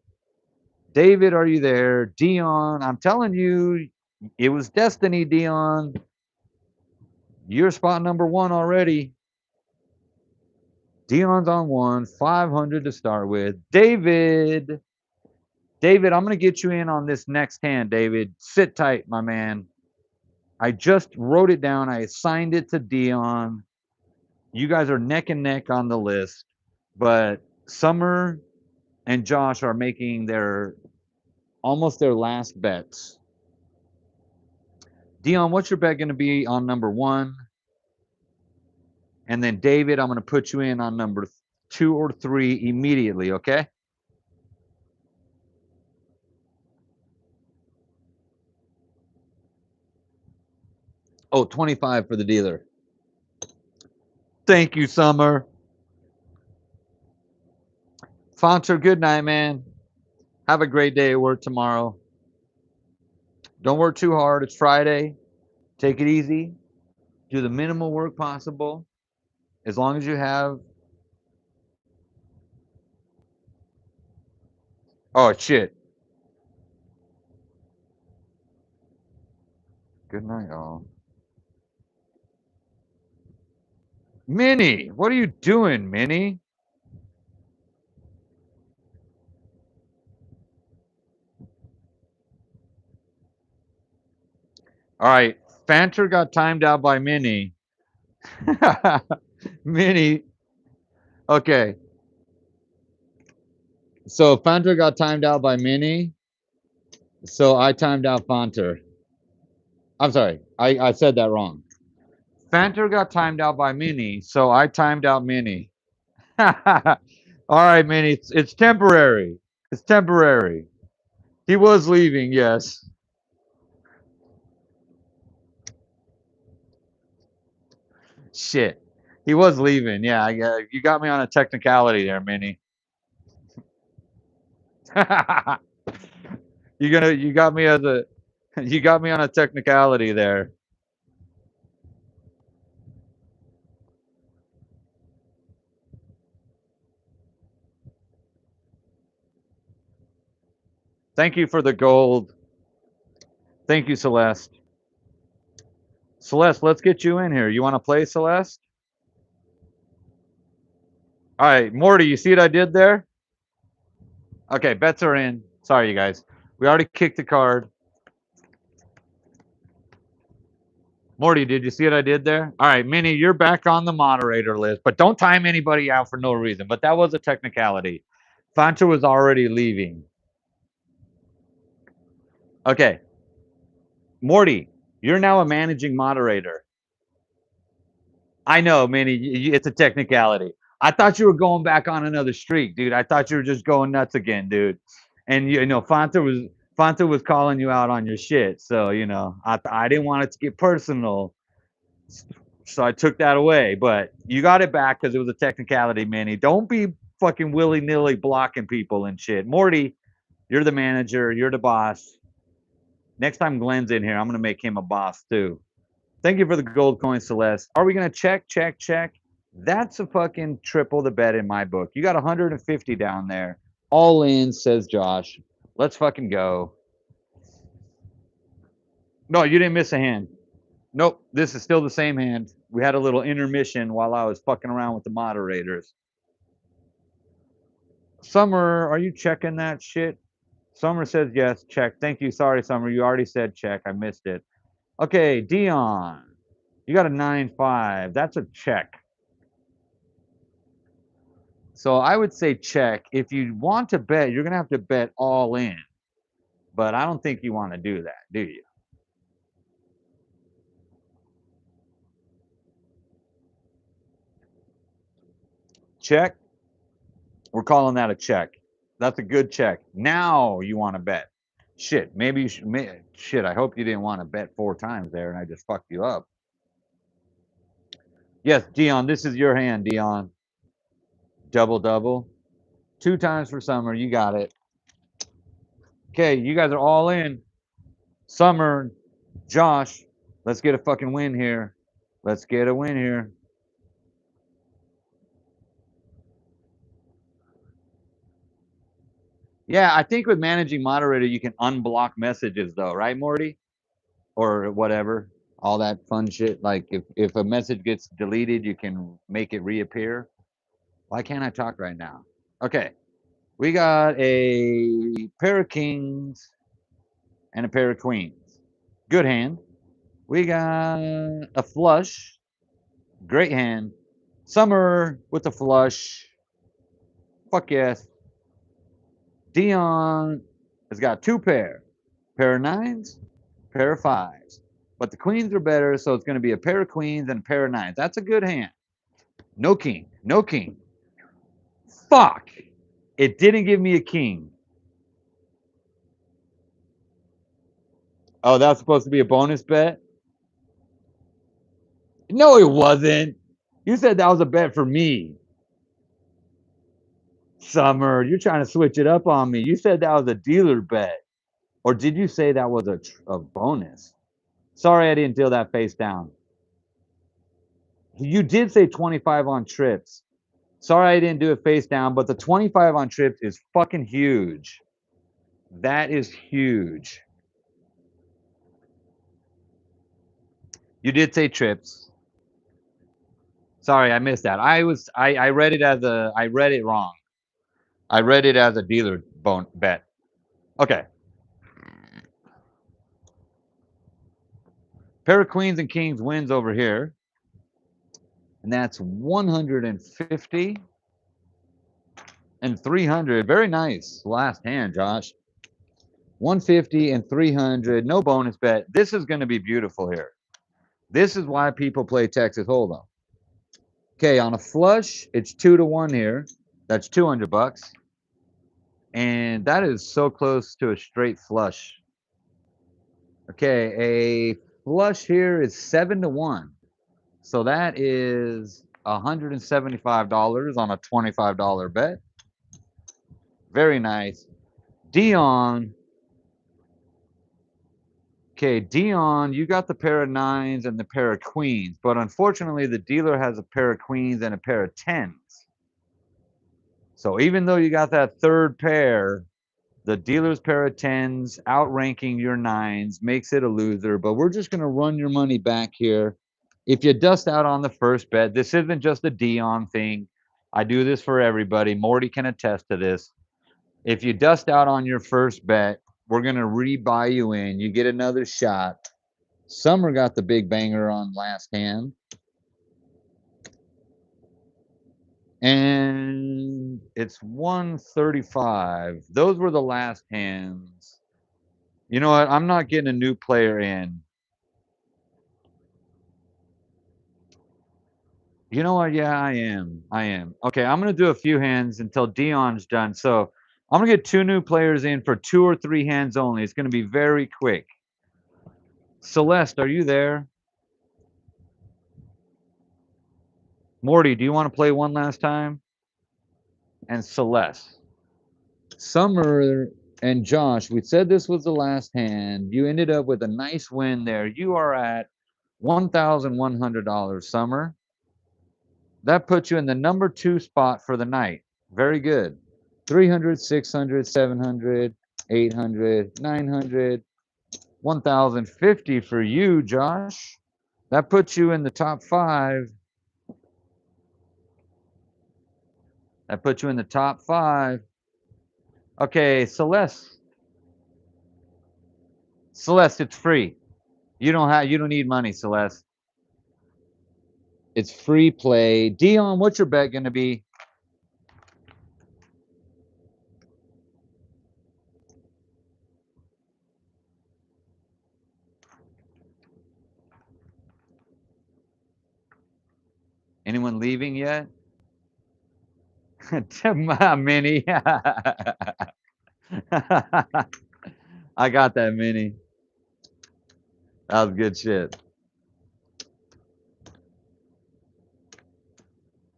Speaker 1: David, are you there? Dion, I'm telling you, it was destiny, Dion. You're spot number one already. Dion's on one, 500 to start with. David, David, I'm going to get you in on this next hand, David. Sit tight, my man. I just wrote it down. I assigned it to Dion. You guys are neck and neck on the list, but Summer and Josh are making their almost their last bets. Dion, what's your bet going to be on number one? And then David, I'm going to put you in on number 2 or 3 immediately, okay? Oh, 25 for the dealer. Thank you, Summer. Fonter, good night, man. Have a great day at work tomorrow. Don't work too hard. It's Friday. Take it easy. Do the minimal work possible. As long as you have. Oh, shit. Good night, all. Minnie, what are you doing, Minnie? All right. Fanter got timed out by Minnie. Minnie. Okay. So Fanter got timed out by Minnie. So I timed out Fanter. I'm sorry. I said that wrong. Fanter got timed out by Minnie. So I timed out Minnie. All right, Minnie. It's temporary. It's temporary. He was leaving, yes. Shit. He was leaving. Yeah, you got me on a technicality there, Minnie. You got me as a you got me on a technicality there. Thank you for the gold. Thank you, Celeste. Celeste, let's get you in here. You want to play, Celeste? All right, Morty, you see what I did there? Okay, bets are in. Sorry, you guys. We already kicked the card. Morty, did you see what I did there? All right, Minnie, you're back on the moderator list, but don't time anybody out for no reason. But that was a technicality. Fanta was already leaving. Okay. Morty, you're now a managing moderator. I know, Minnie, it's a technicality. I thought you were going back on another streak, dude. I thought you were just going nuts again, dude. And you know, Fanta was calling you out on your shit. So you know, I didn't want it to get personal, so I took that away. But you got it back because it was a technicality, Minnie. Don't be fucking willy nilly blocking people and shit. Morty, you're the manager. You're the boss. Next time Glenn's in here, I'm gonna make him a boss too. Thank you for the gold coin, Celeste. Are we gonna check? That's a fucking triple the bet in my book. You got 150 down there. All in, says Josh. Let's fucking go. No, you didn't miss a hand. Nope, this is still the same hand. We had a little intermission while I was fucking around with the moderators. Summer, are you checking that shit? Summer says yes, check. Thank you. Sorry, Summer. You already said check. I missed it. Okay, Dion. You got a 9-5. That's a check. So I would say check. If you want to bet, you're going to have to bet all in. But I don't think you want to do that, do you? Check. We're calling that a check. That's a good check. Now you want to bet. Shit, maybe you should. Shit, I hope you didn't want to bet 4 times there and I just fucked you up. Yes, Dion, this is your hand, Dion. Double, double. 2 times for Summer. You got it. Okay, you guys are all in. Summer, Josh, let's get a fucking win here. Let's get a win here. Yeah, I think with managing moderator, you can unblock messages though, right, Morty? Or whatever. All that fun shit. Like if a message gets deleted, you can make it reappear. Why can't I talk right now? Okay. We got a pair of kings and a pair of queens. Good hand. We got a flush. Great hand. Summer with the flush. Fuck yes. Dion has got two pair of nines, pair of fives. But the queens are better, so it's going to be a pair of queens and a pair of nines. That's a good hand. No king. No king. Fuck. It didn't give me a king. Oh, that was supposed to be a bonus bet? No, it wasn't. You said that was a bet for me. Summer, you're trying to switch it up on me. You said that was a dealer bet. Or did you say that was a bonus? Sorry, I didn't deal that face down. You did say 25 on trips. Sorry, I didn't do it face down, but the 25 on trips is fucking huge. That is huge. You did say trips. Sorry, I missed that. I read it as I read it wrong. I read it as a dealer bet. Okay. Pair of queens and kings wins over here. And that's 150 and 300. Very nice last hand, Josh. 150 and 300. No bonus bet. This is going to be beautiful here. This is why people play Texas Hold'em. Okay, on a flush, it's 2-1 here. That's 200 bucks. And that is so close to a straight flush. Okay, a flush here is 7-1. So that is $175 on a $25 bet. Very nice. Dion. Okay, Dion, you got the pair of nines and the pair of queens, but unfortunately the dealer has a pair of queens and a pair of tens. So even though you got that third pair, the dealer's pair of tens outranking your nines makes it a loser, but we're just going to run your money back here. If you dust out on the first bet, this isn't just a Dion thing. I do this for everybody. Morty can attest to this. If you dust out on your first bet, we're going to rebuy you in. You get another shot. Summer got the big banger on last hand. And it's 135. Those were the last hands. You know what? I'm not getting a new player in. You know what? Yeah, I am. I am. Okay, I'm going to do a few hands until Dion's done. So I'm going to get 2 new players in for 2 or 3 hands only. It's going to be very quick. Celeste, are you there? Morty, do you want to play one last time? And Celeste. Summer and Josh, we said this was the last hand. You ended up with a nice win there. You are at $1,100, Summer. That puts you in the number 2 spot for the night. Very good. 300, 600, 700, 800, 900, 1,050 for you, Josh. That puts you in the top 5. That puts you in the top 5. Okay, Celeste. Celeste, it's free. You don't need money, Celeste. It's free play. Dion, what's your bet going to be? Anyone leaving yet? Mini. I got that mini. That was good shit.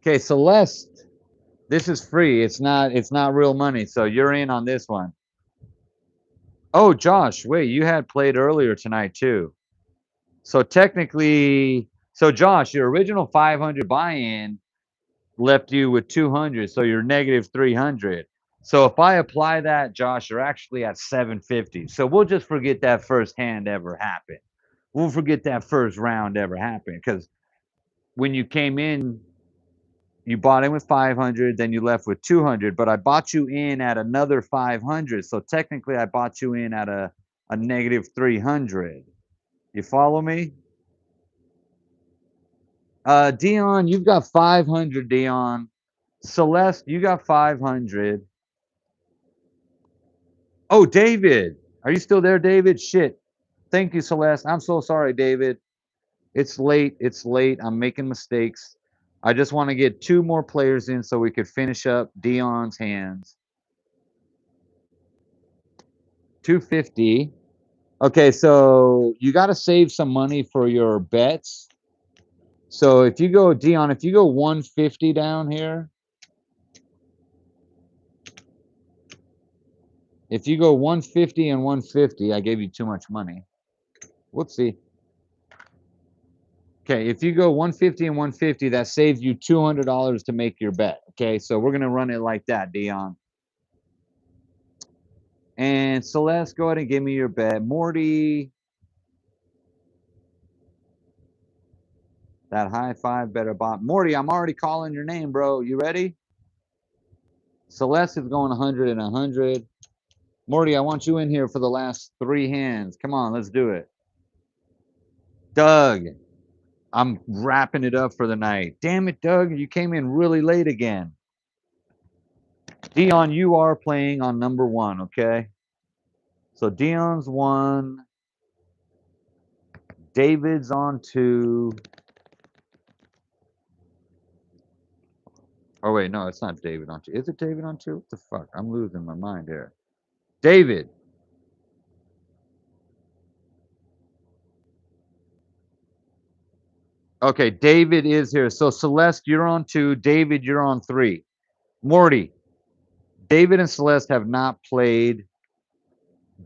Speaker 1: Okay, Celeste. This is free. It's not real money, so you're in on this one. Oh, Josh, wait, you had played earlier tonight too. So technically, so Josh, your original 500 buy-in left you with 200, so you're negative 300. So if I apply that, Josh, you're actually at 750. So we'll just forget that first hand ever happened. We'll forget that first round ever happened because when you came in, you bought in with 500, then you left with 200, but I bought you in at another 500. So technically, I bought you in at a negative 300. You follow me? Dion, you've got 500, Dion. Celeste, you got 500. Oh, David. Are you still there, David? Shit. Thank you, Celeste. I'm so sorry, David. It's late. It's late. I'm making mistakes. I just want to get two more players in so we could finish up Dion's hands. 250. Okay, so you got to save some money for your bets. So if you go, Dion, if you go 150 down here, if you go 150 and 150, I gave you too much money. Whoopsie. Okay, if you go 150 and 150, that saves you $200 to make your bet. Okay, so we're gonna run it like that, Dion. And Celeste, go ahead and give me your bet. Morty, that high five better bot. Morty, I'm already calling your name, bro. You ready? Celeste is going 100 and 100. Morty, I want you in here for the last three hands. Come on, let's do it. Doug, I'm wrapping it up for the night. Damn it, Doug, you came in really late again. Dion, you are playing on number one, okay? So Dion's one. David's on two. Oh, wait, no, it's not David on two. Is it David on two? What the fuck? I'm losing my mind here. David. Okay, David is here. So Celeste, you're on two. David, you're on three. Morty, David and Celeste have not played.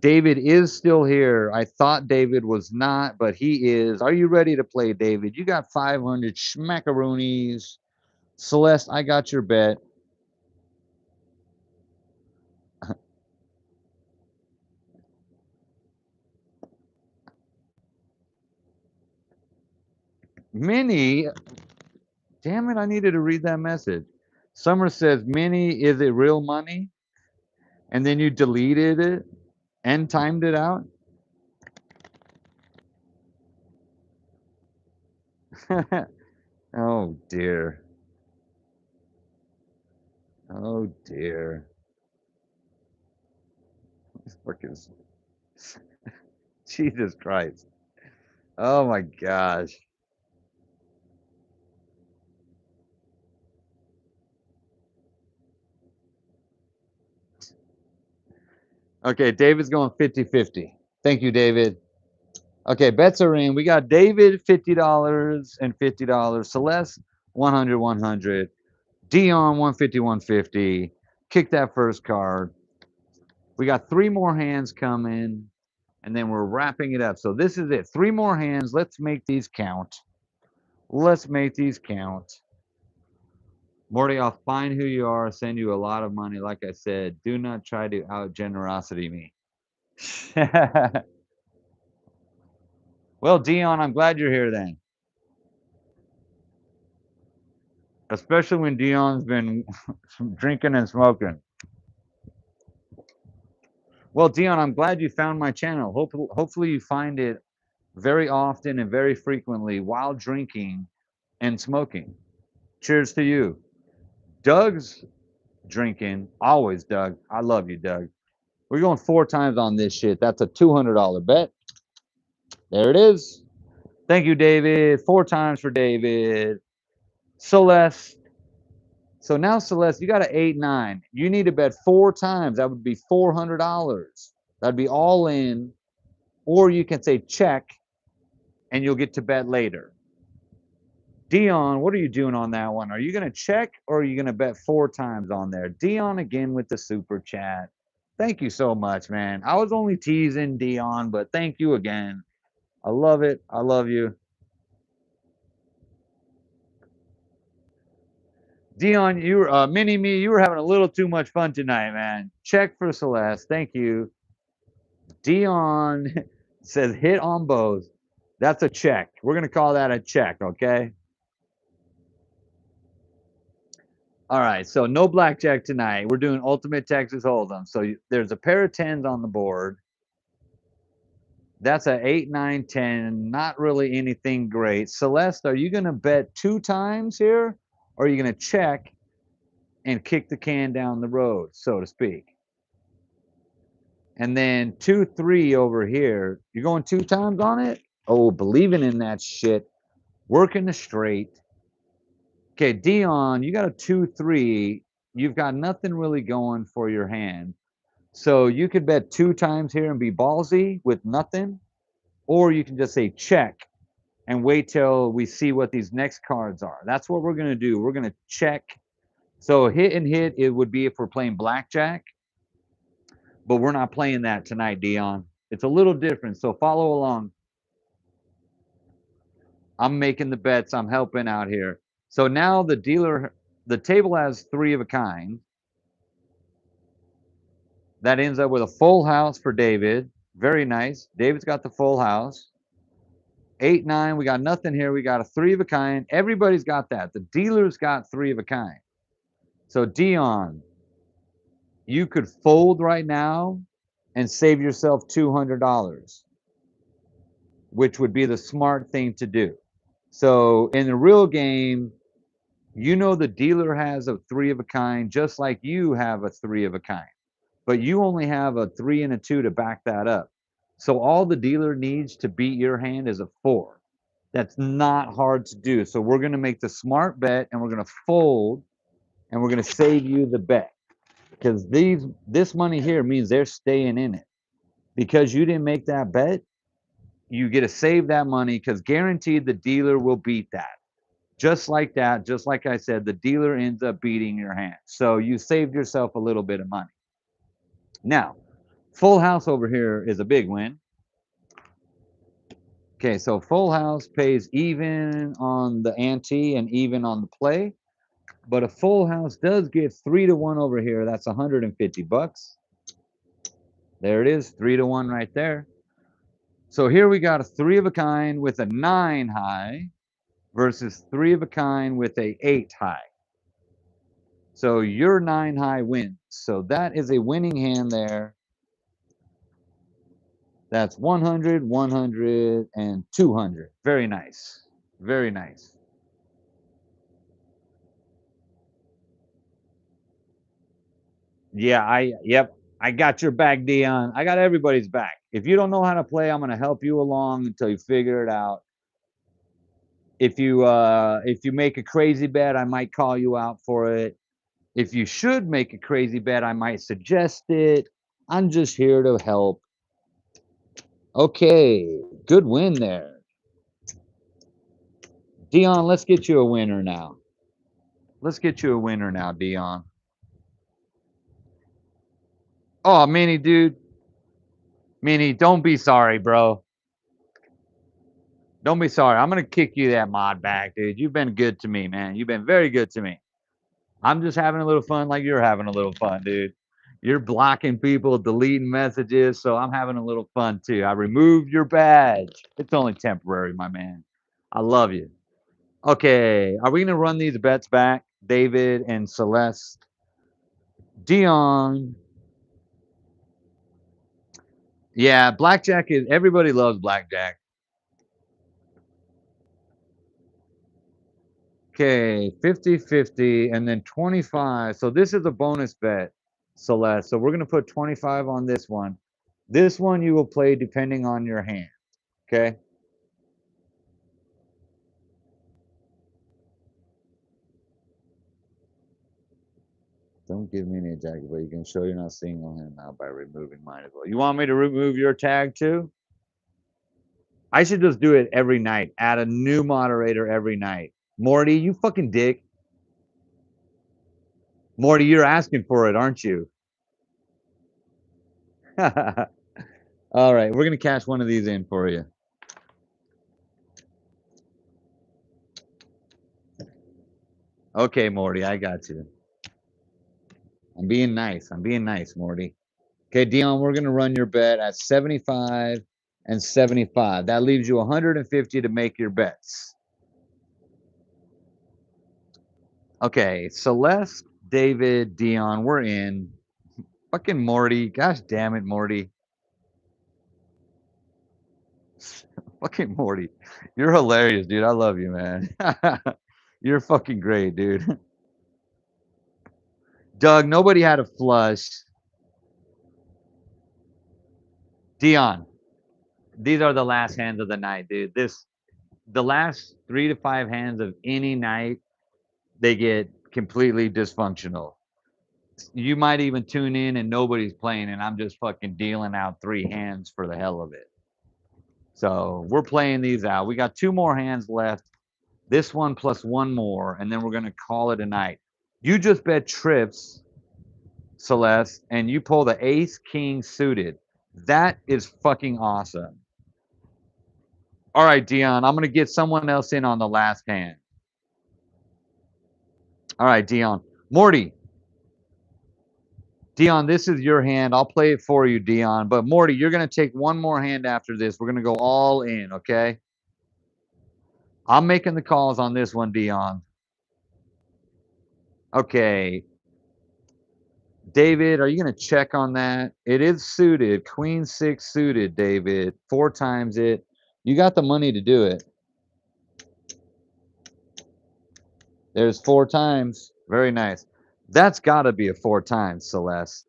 Speaker 1: David is still here. I thought David was not, but he is. Are you ready to play, David? You got 500 schmackaroonies. Celeste, I got your bet. Minnie, damn it, I needed to read that message. Summer says, Minnie, is it real money? And then you deleted it and timed it out? Oh, dear. Oh, dear. Fucking Jesus Christ. Oh, my gosh. Okay, David's going 50-50. Thank you, David. Okay, bets are in. We got David $50 and $50. Celeste 100, 100. Dion 150, 150. Kick that first card. We got three more hands coming, and then we're wrapping it up. So this is it. Three more hands. Let's make these count. Let's make these count. Morty, I'll find who you are, send you a lot of money. Like I said, do not try to out generosity me. Well, Dion, I'm glad you're here then. Especially when Dion's been drinking and smoking. Well, Dion, I'm glad you found my channel. Hopefully you find it very often and very frequently while drinking and smoking. Cheers to you. Doug's drinking. Always, Doug. I love you, Doug. We're going four times on this shit. That's a $200 bet. There it is. Thank you, David. Four times for David. Celeste. So now, Celeste, you got an 8-9. You need to bet four times. That would be $400. That'd be all in. Or you can say check and you'll get to bet later. Dion, what are you doing on that one? Are you going to check or are you going to bet four times on there? Dion again with the super chat. Thank you so much, man. I was only teasing Dion, but thank you again. I love it. I love you. Dion, you were mini me, you were having a little too much fun tonight, man. Check for Celeste. Thank you. Dion says hit on both. That's a check. We're gonna call that a check, okay? All right, so no blackjack tonight. We're doing Ultimate Texas Hold'em. So there's a pair of tens on the board. That's a 8, 9, 10. Not really anything great. Celeste, are you going to bet 2 times here? Or are you going to check and kick the can down the road, so to speak? And then 2, 3 over here. You're going 2 times on it? Oh, believing in that shit. Working the straight. Okay, Dion, you got a 2, 3. You've got nothing really going for your hand. So you could bet 2 times here and be ballsy with nothing. Or you can just say check and wait till we see what these next cards are. That's what we're going to do. We're going to check. So hit and hit, it would be if we're playing blackjack, but we're not playing that tonight, Dion. It's a little different. So follow along. I'm making the bets. I'm helping out here. So now the table has 3 of a kind. That ends up with a full house for David. Very nice. David's got the full house. 8, 9, we got nothing here. We got a 3 of a kind. Everybody's got that. The dealer's got 3 of a kind. So Dion, you could fold right now and save yourself $200, which would be the smart thing to do. So in the real game, you know the dealer has a 3 of a kind, just like you have a 3 of a kind, but you only have a 3 and a 2 to back that up. So all the dealer needs to beat your hand is a 4. That's not hard to do. So we're going to make the smart bet and we're going to fold and we're going to save you the bet because this money here means they're staying in it. Because you didn't make that bet, you get to save that money because guaranteed the dealer will beat that. Just like that, just like I said, the dealer ends up beating your hand. So you saved yourself a little bit of money. Now, full house over here is a big win. Okay, so full house pays even on the ante and even on the play. But a full house does get 3 to 1 over here. That's 150 bucks. There it is, 3 to 1 right there. So here we got a 3 of a kind with a 9 high versus 3 of a kind with a 8 high. So your 9 high wins. So that is a winning hand there. That's 100, 100, and 200. Very nice. Very nice. Yeah, yep. I got your back, Dion. I got everybody's back. If you don't know how to play, I'm gonna help you along until you figure it out. If you make a crazy bet, I might call you out for it. If you should make a crazy bet, I might suggest it. I'm just here to help. Okay, good win there. Dion, let's get you a winner now. Let's get you a winner now, Dion. Oh, Minnie, dude. Minnie, don't be sorry, bro. Don't be sorry. I'm going to kick you that mod back, dude. You've been good to me, man. You've been very good to me. I'm just having a little fun like you're having a little fun, dude. You're blocking people, deleting messages, so I'm having a little fun too. I removed your badge. It's only temporary, my man. I love you. Okay, are we going to run these bets back, David and Celeste? Dion. Yeah, blackjack is, everybody loves blackjack. Okay, 50-50, and then 25. So this is a bonus bet, Celeste. So we're going to put 25 on this one. This one you will play depending on your hand. Okay. Don't give me any jacket, but you can show you're not seeing on him now by removing mine as well. You want me to remove your tag too? I should just do it every night. Add a new moderator every night. Morty, you fucking dick. Morty, you're asking for it, aren't you? All right, we're gonna cash one of these in for you. Okay, Morty, I got you. I'm being nice. I'm being nice, Morty. Okay, Dion, we're gonna run your bet at 75 and 75. That leaves you 150 to make your bets. Okay, Celeste, David, Dion, we're in. Fucking Morty. Gosh damn it, Morty. Fucking Morty. You're hilarious, dude. I love you, man. You're fucking great, dude. Doug, nobody had a flush. Dion, these are the last hands of the night, dude. The last 3 to 5 hands of any night, they get completely dysfunctional. You might even tune in and nobody's playing, and I'm just fucking dealing out 3 hands for the hell of it. So we're playing these out. We got 2 more hands left. This one plus one more, and then we're gonna call it a night. You just bet trips, Celeste, and you pull the ace king suited. That is fucking awesome. All right, Dion, I'm gonna get someone else in on the last hand. All right, Dion. Morty. Dion, this is your hand. I'll play it for you, Dion. But Morty, you're gonna take one more hand after this. We're gonna go all in, okay? I'm making the calls on this one, Dion. Okay. David, are you going to check on that? It is suited. Queen 6 suited, David. 4 times it. You got the money to do it. There's 4 times. Very nice. That's got to be a 4 times, Celeste.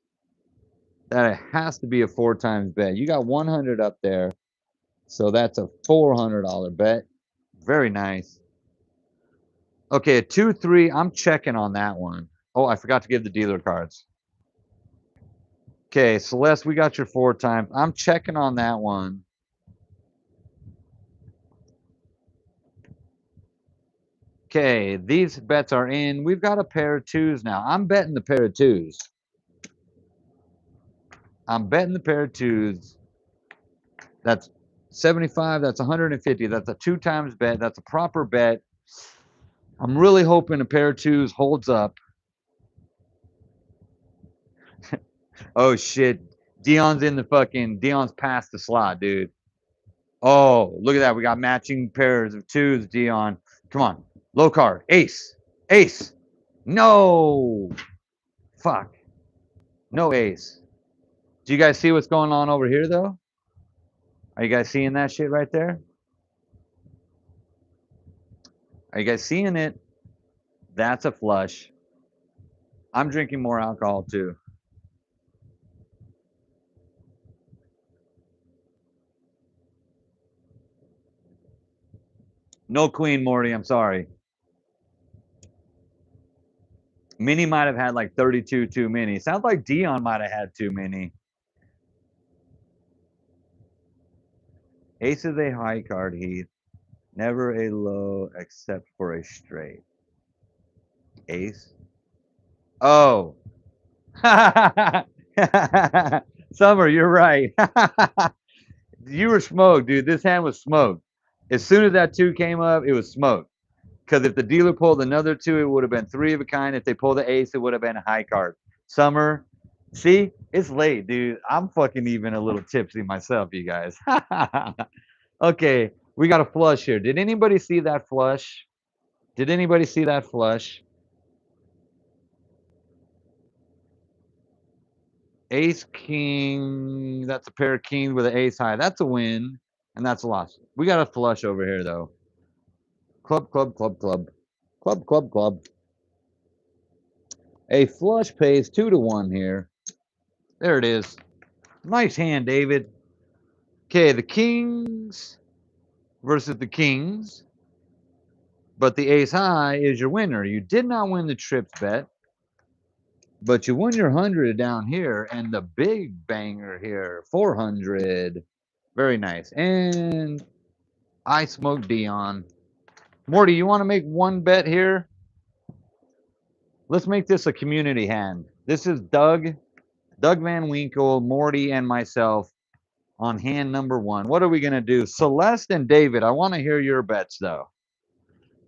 Speaker 1: That has to be a 4 times bet. You got 100 up there. So that's a $400 bet. Very nice. Okay, a 2-3. I'm checking on that one. Oh, I forgot to give the dealer cards. Okay, Celeste, we got your 4 times. I'm checking on that one. Okay, these bets are in. We've got a pair of 2s now. I'm betting the pair of 2s. I'm betting the pair of 2s. That's 75. That's 150. That's a 2 times bet. That's a proper bet. I'm really hoping a pair of 2s holds up. Oh, shit. Dion's past the slot, dude. Oh, look at that. We got matching pairs of 2s, Dion. Come on. Low card. Ace. Ace. No. Fuck. No ace. Do you guys see what's going on over here, though? Are you guys seeing that shit right there? Are you guys seeing it? That's a flush. I'm drinking more alcohol, too. No queen, Morty. I'm sorry. Minnie might have had like 32 too many. Sounds like Dion might have had too many. Ace is a high card, Heath. Never a low except for a straight. Ace. Oh. Summer, you're right. You were smoked, dude. This hand was smoked. As soon as that 2 came up, it was smoked. Because if the dealer pulled another 2, it would have been 3 of a kind. If they pulled the ace, it would have been a high card. Summer, see, it's late, dude. I'm fucking even a little tipsy myself, you guys. Okay, we got a flush here. Did anybody see that flush? Did anybody see that flush? Ace, king. That's a pair of kings with an ace high. That's a win, and that's a loss. We got a flush over here, though. Club, club, club, club. Club, club, club. A flush pays 2-1 here. There it is. Nice hand, David. Okay, the kings versus the kings. But the ace high is your winner. You did not win the trips bet, but you won your 100 down here and the big banger here, 400. Very nice. And I smoked Dion. Morty, you want to make one bet here? Let's make this a community hand. This is Doug. Doug Van Winkle, Morty, and myself on hand number one. What are we going to do? Celeste and David, I want to hear your bets, though.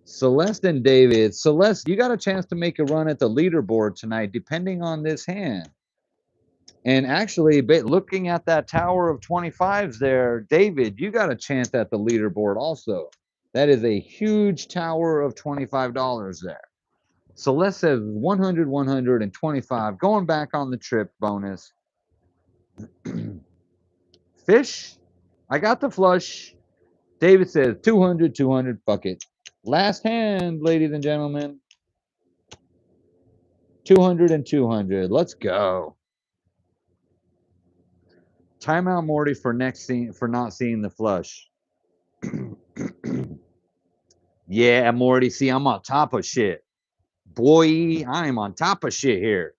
Speaker 1: Celeste and David. Celeste, you got a chance to make a run at the leaderboard tonight, depending on this hand. And actually, looking at that tower of 25s there, David, you got a chance at the leaderboard also. That is a huge tower of $25 there. Celeste says 100, 125. Going back on the trip bonus. Fish, I got the flush. David says 200, 200. Fuck it. Last hand, ladies and gentlemen. 200 and 200. Let's go. Timeout, Morty, for next scene for not seeing the flush. Yeah, Morty. See, I'm on top of shit. Boy, I'm on top of shit here.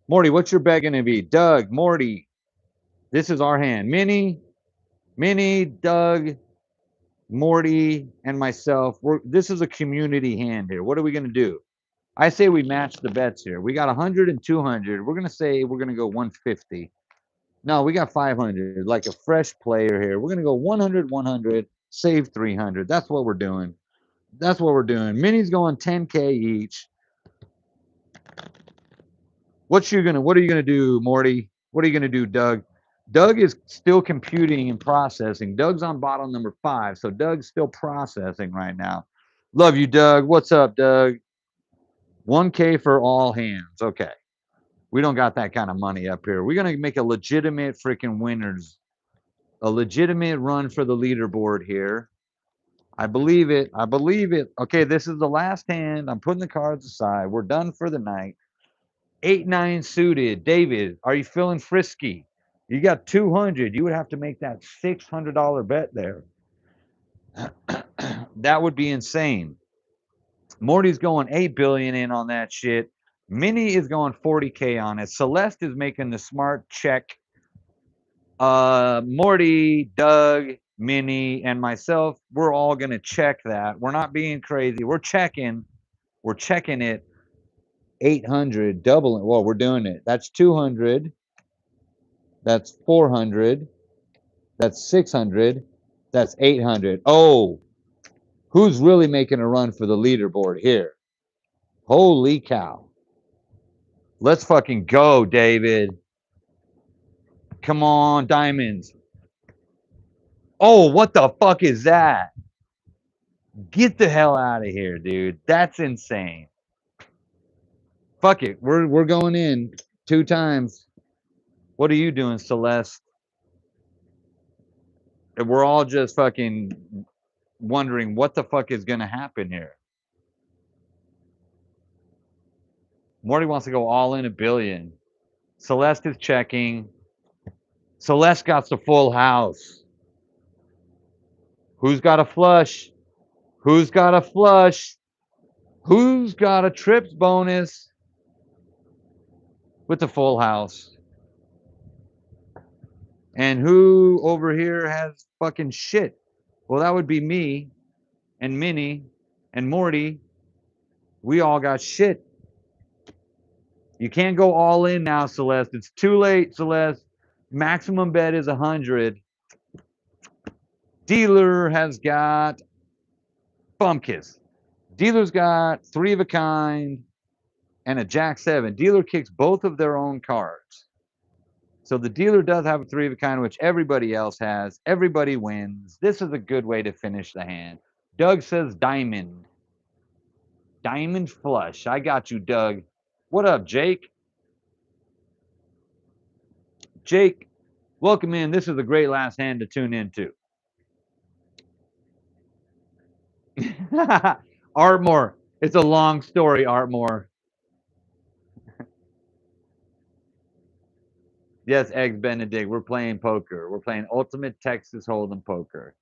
Speaker 1: Morty, what's your bet gonna be? Doug, Morty. This is our hand. Minnie, Doug, Morty, and myself. This is a community hand here. What are we gonna do? I say we match the bets here. We got 100 and 200. We're gonna say we're gonna go 150. No, we got 500. Like a fresh player here. We're gonna go 100, 100. Save 300. That's what we're doing. That's what we're doing. Minnie's going 10K each. What are you gonna do, Morty? What are you gonna do, Doug? Doug is still computing and processing. Doug's on bottle number 5, so Doug's still processing right now. Love you, Doug. What's up, Doug? 1K for all hands. Okay. We don't got that kind of money up here. We're gonna make a legitimate freaking winners, a legitimate run for the leaderboard here. I believe it. I believe it. Okay, this is the last hand. I'm putting the cards aside. We're done for the night. 8-9 suited. David, are you feeling frisky? You got 200. You would have to make that $600 bet there. That would be insane. Morty's going 8 billion in on that shit. Minnie is going 40K on it. Celeste is making the smart check. Morty, Doug, Minnie, and myself, we're all gonna check that. We're not being crazy. We're checking it. 800, doubling. Well, we're doing it. That's 200. That's 400. That's 600. That's 800. Oh, who's really making a run for the leaderboard here? Holy cow. Let's fucking go, David. Come on, diamonds. Oh, what the fuck is that? Get the hell out of here, dude. That's insane. Fuck it. We're going in 2 times. What are you doing, Celeste? And we're all just fucking wondering what the fuck is going to happen here. Morty wants to go all in $1 billion. Celeste is checking. Celeste got the full house. Who's got a flush? Who's got a flush? Who's got a trips bonus with the full house? And who over here has fucking shit? Well, that would be me and Minnie and Morty. We all got shit. You can't go all in now, Celeste. It's too late, Celeste. Maximum bet is 100. Dealer has got Bumkiss. Dealer's got 3 of a kind and a Jack 7. Dealer kicks both of their own cards. So the dealer does have a 3 of a kind, which everybody else has. Everybody wins. This is a good way to finish the hand. Doug says diamond. Diamond flush. I got you, Doug. What up, Jake? Jake, welcome in. This is a great last hand to tune into. Artmore. It's a long story, Artmore. Yes, Eggs Benedict. We're playing poker. We're playing Ultimate Texas Hold'em Poker.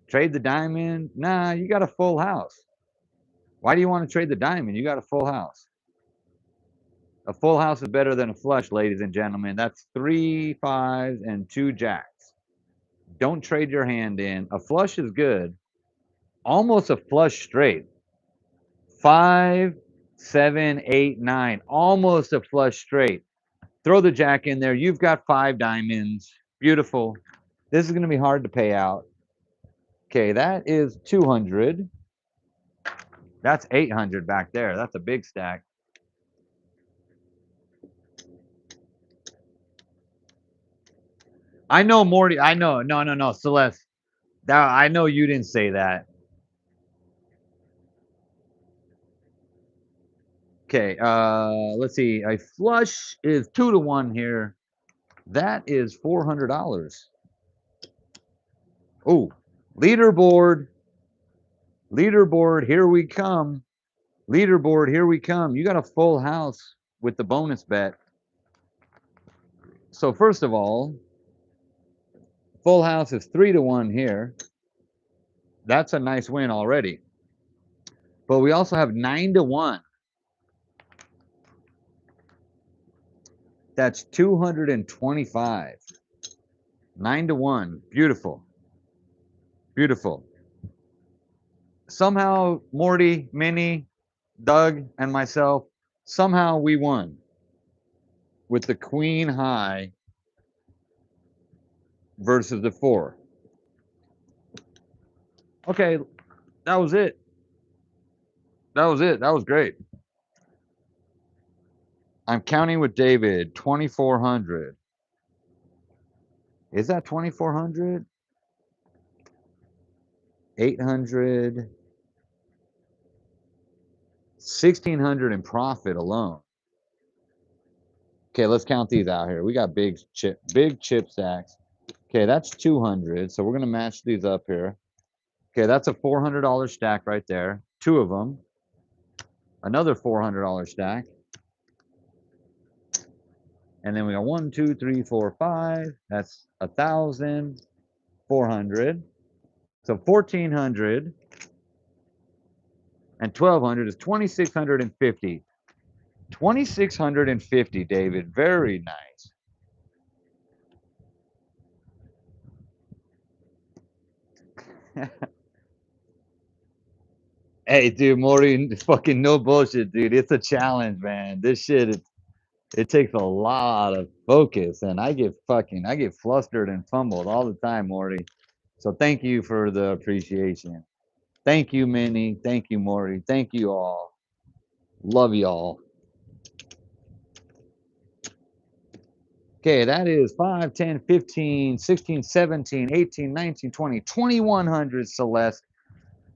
Speaker 1: Trade the diamond? Nah, you got a full house. Why do you want to trade the diamond? You got a full house. A full house is better than a flush, ladies and gentlemen. That's 3 5s and 2 jacks. Don't trade your hand in. A flush is good. Almost a flush straight. 5, 7, 8, 9. Almost a flush straight. Throw the jack in there. You've got 5 diamonds. Beautiful. This is going to be hard to pay out. Okay, that is 200. That's 800 back there. That's a big stack. I know, Morty. I know. No, no, no. Celeste. That, I know you didn't say that. Okay, let's see. A flush is 2 to 1 here. That is $400. Oh, leaderboard. Leaderboard, here we come. Leaderboard, here we come. You got a full house with the bonus bet. So first of all, full house is 3 to 1 here. That's a nice win already. But we also have 9 to 1. That's 225. 9 to 1. Beautiful. Beautiful. Somehow, Morty, Minnie, Doug, and myself, somehow we won with the queen high versus the 4. Okay, that was it. That was it. That was great. I'm counting with David, 2,400. Is that 2,400? 800. 1,600 in profit alone. Okay, let's count these out here. We got big chip stacks. Okay, that's 200. So we're going to match these up here. Okay, that's a $400 stack right there. 2 of them. Another $400 stack. And then we got 1, 2, 3, 4, 5. That's 1,400. So 1,400 and 1,200 is 2,650. 2,650, David. Very nice. Hey, dude, Morty, fucking no bullshit, dude. It's a challenge, man. This shit, it takes a lot of focus, and I get flustered and fumbled all the time, Morty. So thank you for the appreciation. Thank you, Minnie. Thank you, Morty. Thank you all. Love y'all. Okay, that is 5, 10, 15, 16, 17, 18, 19, 20, 2,100, Celeste.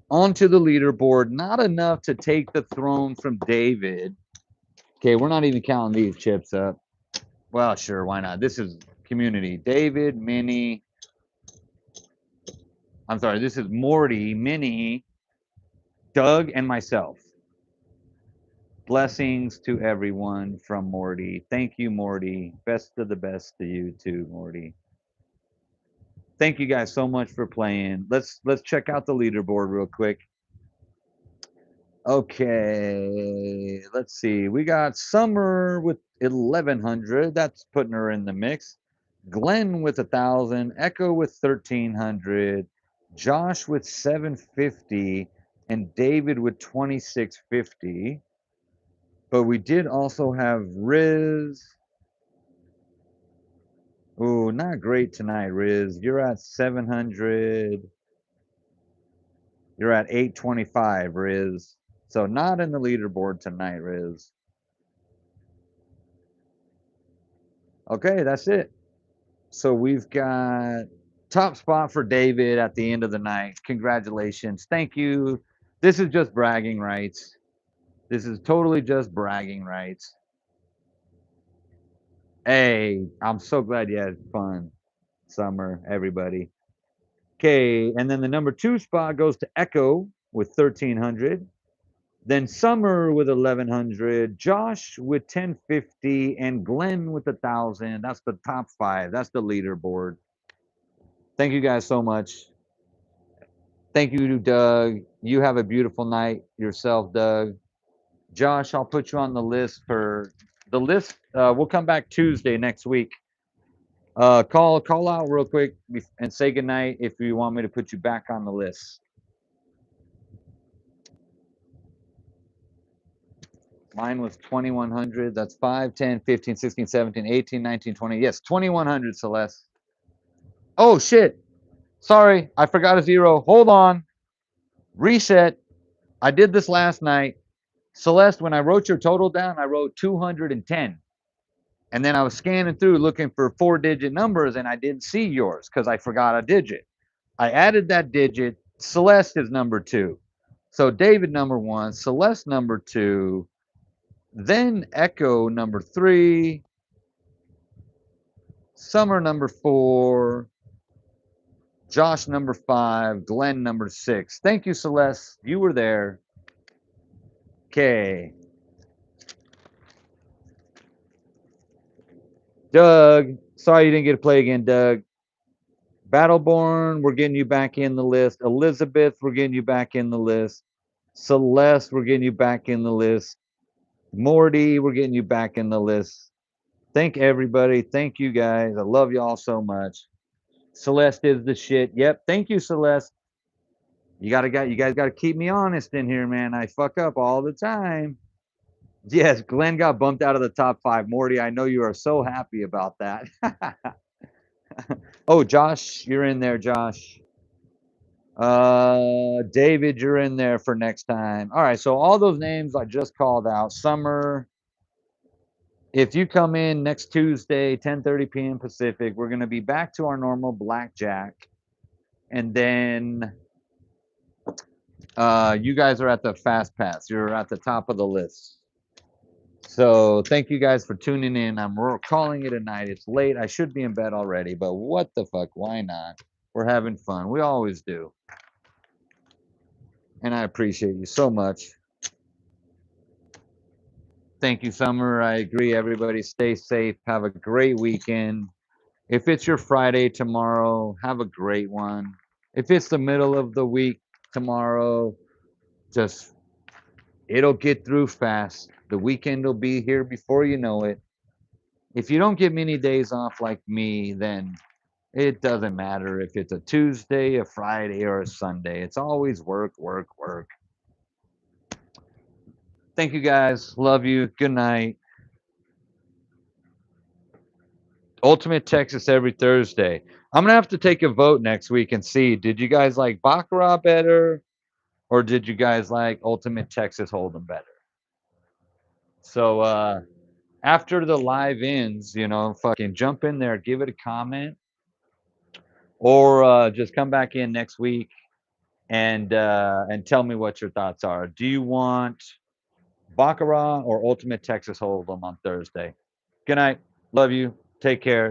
Speaker 1: Onto the leaderboard. Not enough to take the throne from David. Okay, we're not even counting these chips up. Well, sure, why not? This is community. David, Minnie. I'm sorry, this is Morty, Minnie, Doug, and myself. Blessings to everyone from Morty. Thank you, Morty. Best of the best to you too, Morty. Thank you guys so much for playing. Let's check out the leaderboard real quick. Okay, let's see. We got Summer with 1,100. That's putting her in the mix. Glenn with 1,000. Echo with 1,300. Josh with 750, and David with 2,650. But we did also have Riz. Oh, not great tonight, Riz. You're at 700. You're at 825, Riz. So not in the leaderboard tonight, Riz. Okay, that's it. So we've got top spot for David at the end of the night. Congratulations. Thank you. This is just bragging rights. This is totally just bragging rights. Hey, I'm so glad you had fun, Summer, everybody. Okay, and then the number 2 spot goes to Echo with 1,300. Then Summer with 1,100, Josh with 1050, and Glenn with 1,000. That's the top 5. That's the leaderboard. Thank you guys so much. Thank you to Doug. You have a beautiful night yourself, Doug. Josh, I'll put you on the list for the list. We'll come back Tuesday next week. Call out real quick and say goodnight if you want me to put you back on the list. Mine was 2100. That's 5, 10, 15, 16, 17, 18, 19, 20. Yes, 2100, Celeste. Oh, shit. Sorry, I forgot a zero. Hold on. Reset. I did this last night. Celeste, when I wrote your total down, I wrote 210. And then I was scanning through looking for 4-digit numbers and I didn't see yours because I forgot a digit. I added that digit. Celeste is number 2. So David number 1, Celeste number 2, then Echo number 3, Summer number 4, Josh number 5, Glenn number 6. Thank you, Celeste. You were there. Okay. Doug, sorry you didn't get to play again, Doug. Battleborn, we're getting you back in the list. Elizabeth, we're getting you back in the list. Celeste, we're getting you back in the list. Morty, we're getting you back in the list. Thank everybody. Thank you guys. I love y'all so much. Celeste is the shit. Yep. Thank you, Celeste. You guys gotta keep me honest in here, man. I fuck up all the time. Yes, Glenn got bumped out of the top 5. Morty, I know you are so happy about that. Oh, Josh, you're in there, Josh. David, you're in there for next time. All right, so all those names I just called out. Summer, if you come in next Tuesday, 10:30 p.m. Pacific, we're gonna be back to our normal blackjack, and then you guys are at the fast pass. You're at the top of the list. So thank you guys for tuning in. I'm calling it a night. It's late. I should be in bed already, but what the fuck? Why not? We're having fun. We always do. And I appreciate you so much. Thank you, Summer. I agree. Everybody stay safe. Have a great weekend. If it's your Friday tomorrow, have a great one. If it's the middle of the week tomorrow, just it'll get through fast. The weekend will be here before you know it. If you don't get many days off like me, then it doesn't matter if it's a Tuesday, a Friday, or a Sunday. It's always work, work, work. Thank you guys. Love you. Good night. Ultimate Texas every Thursday. I'm gonna have to take a vote next week and see. Did you guys like Baccarat better, or did you guys like Ultimate Texas Hold'em better? So after the live ends, fucking jump in there, give it a comment, or just come back in next week and tell me what your thoughts are. Do you want Baccarat or Ultimate Texas Hold'em on Thursday? Good night. Love you. Take care.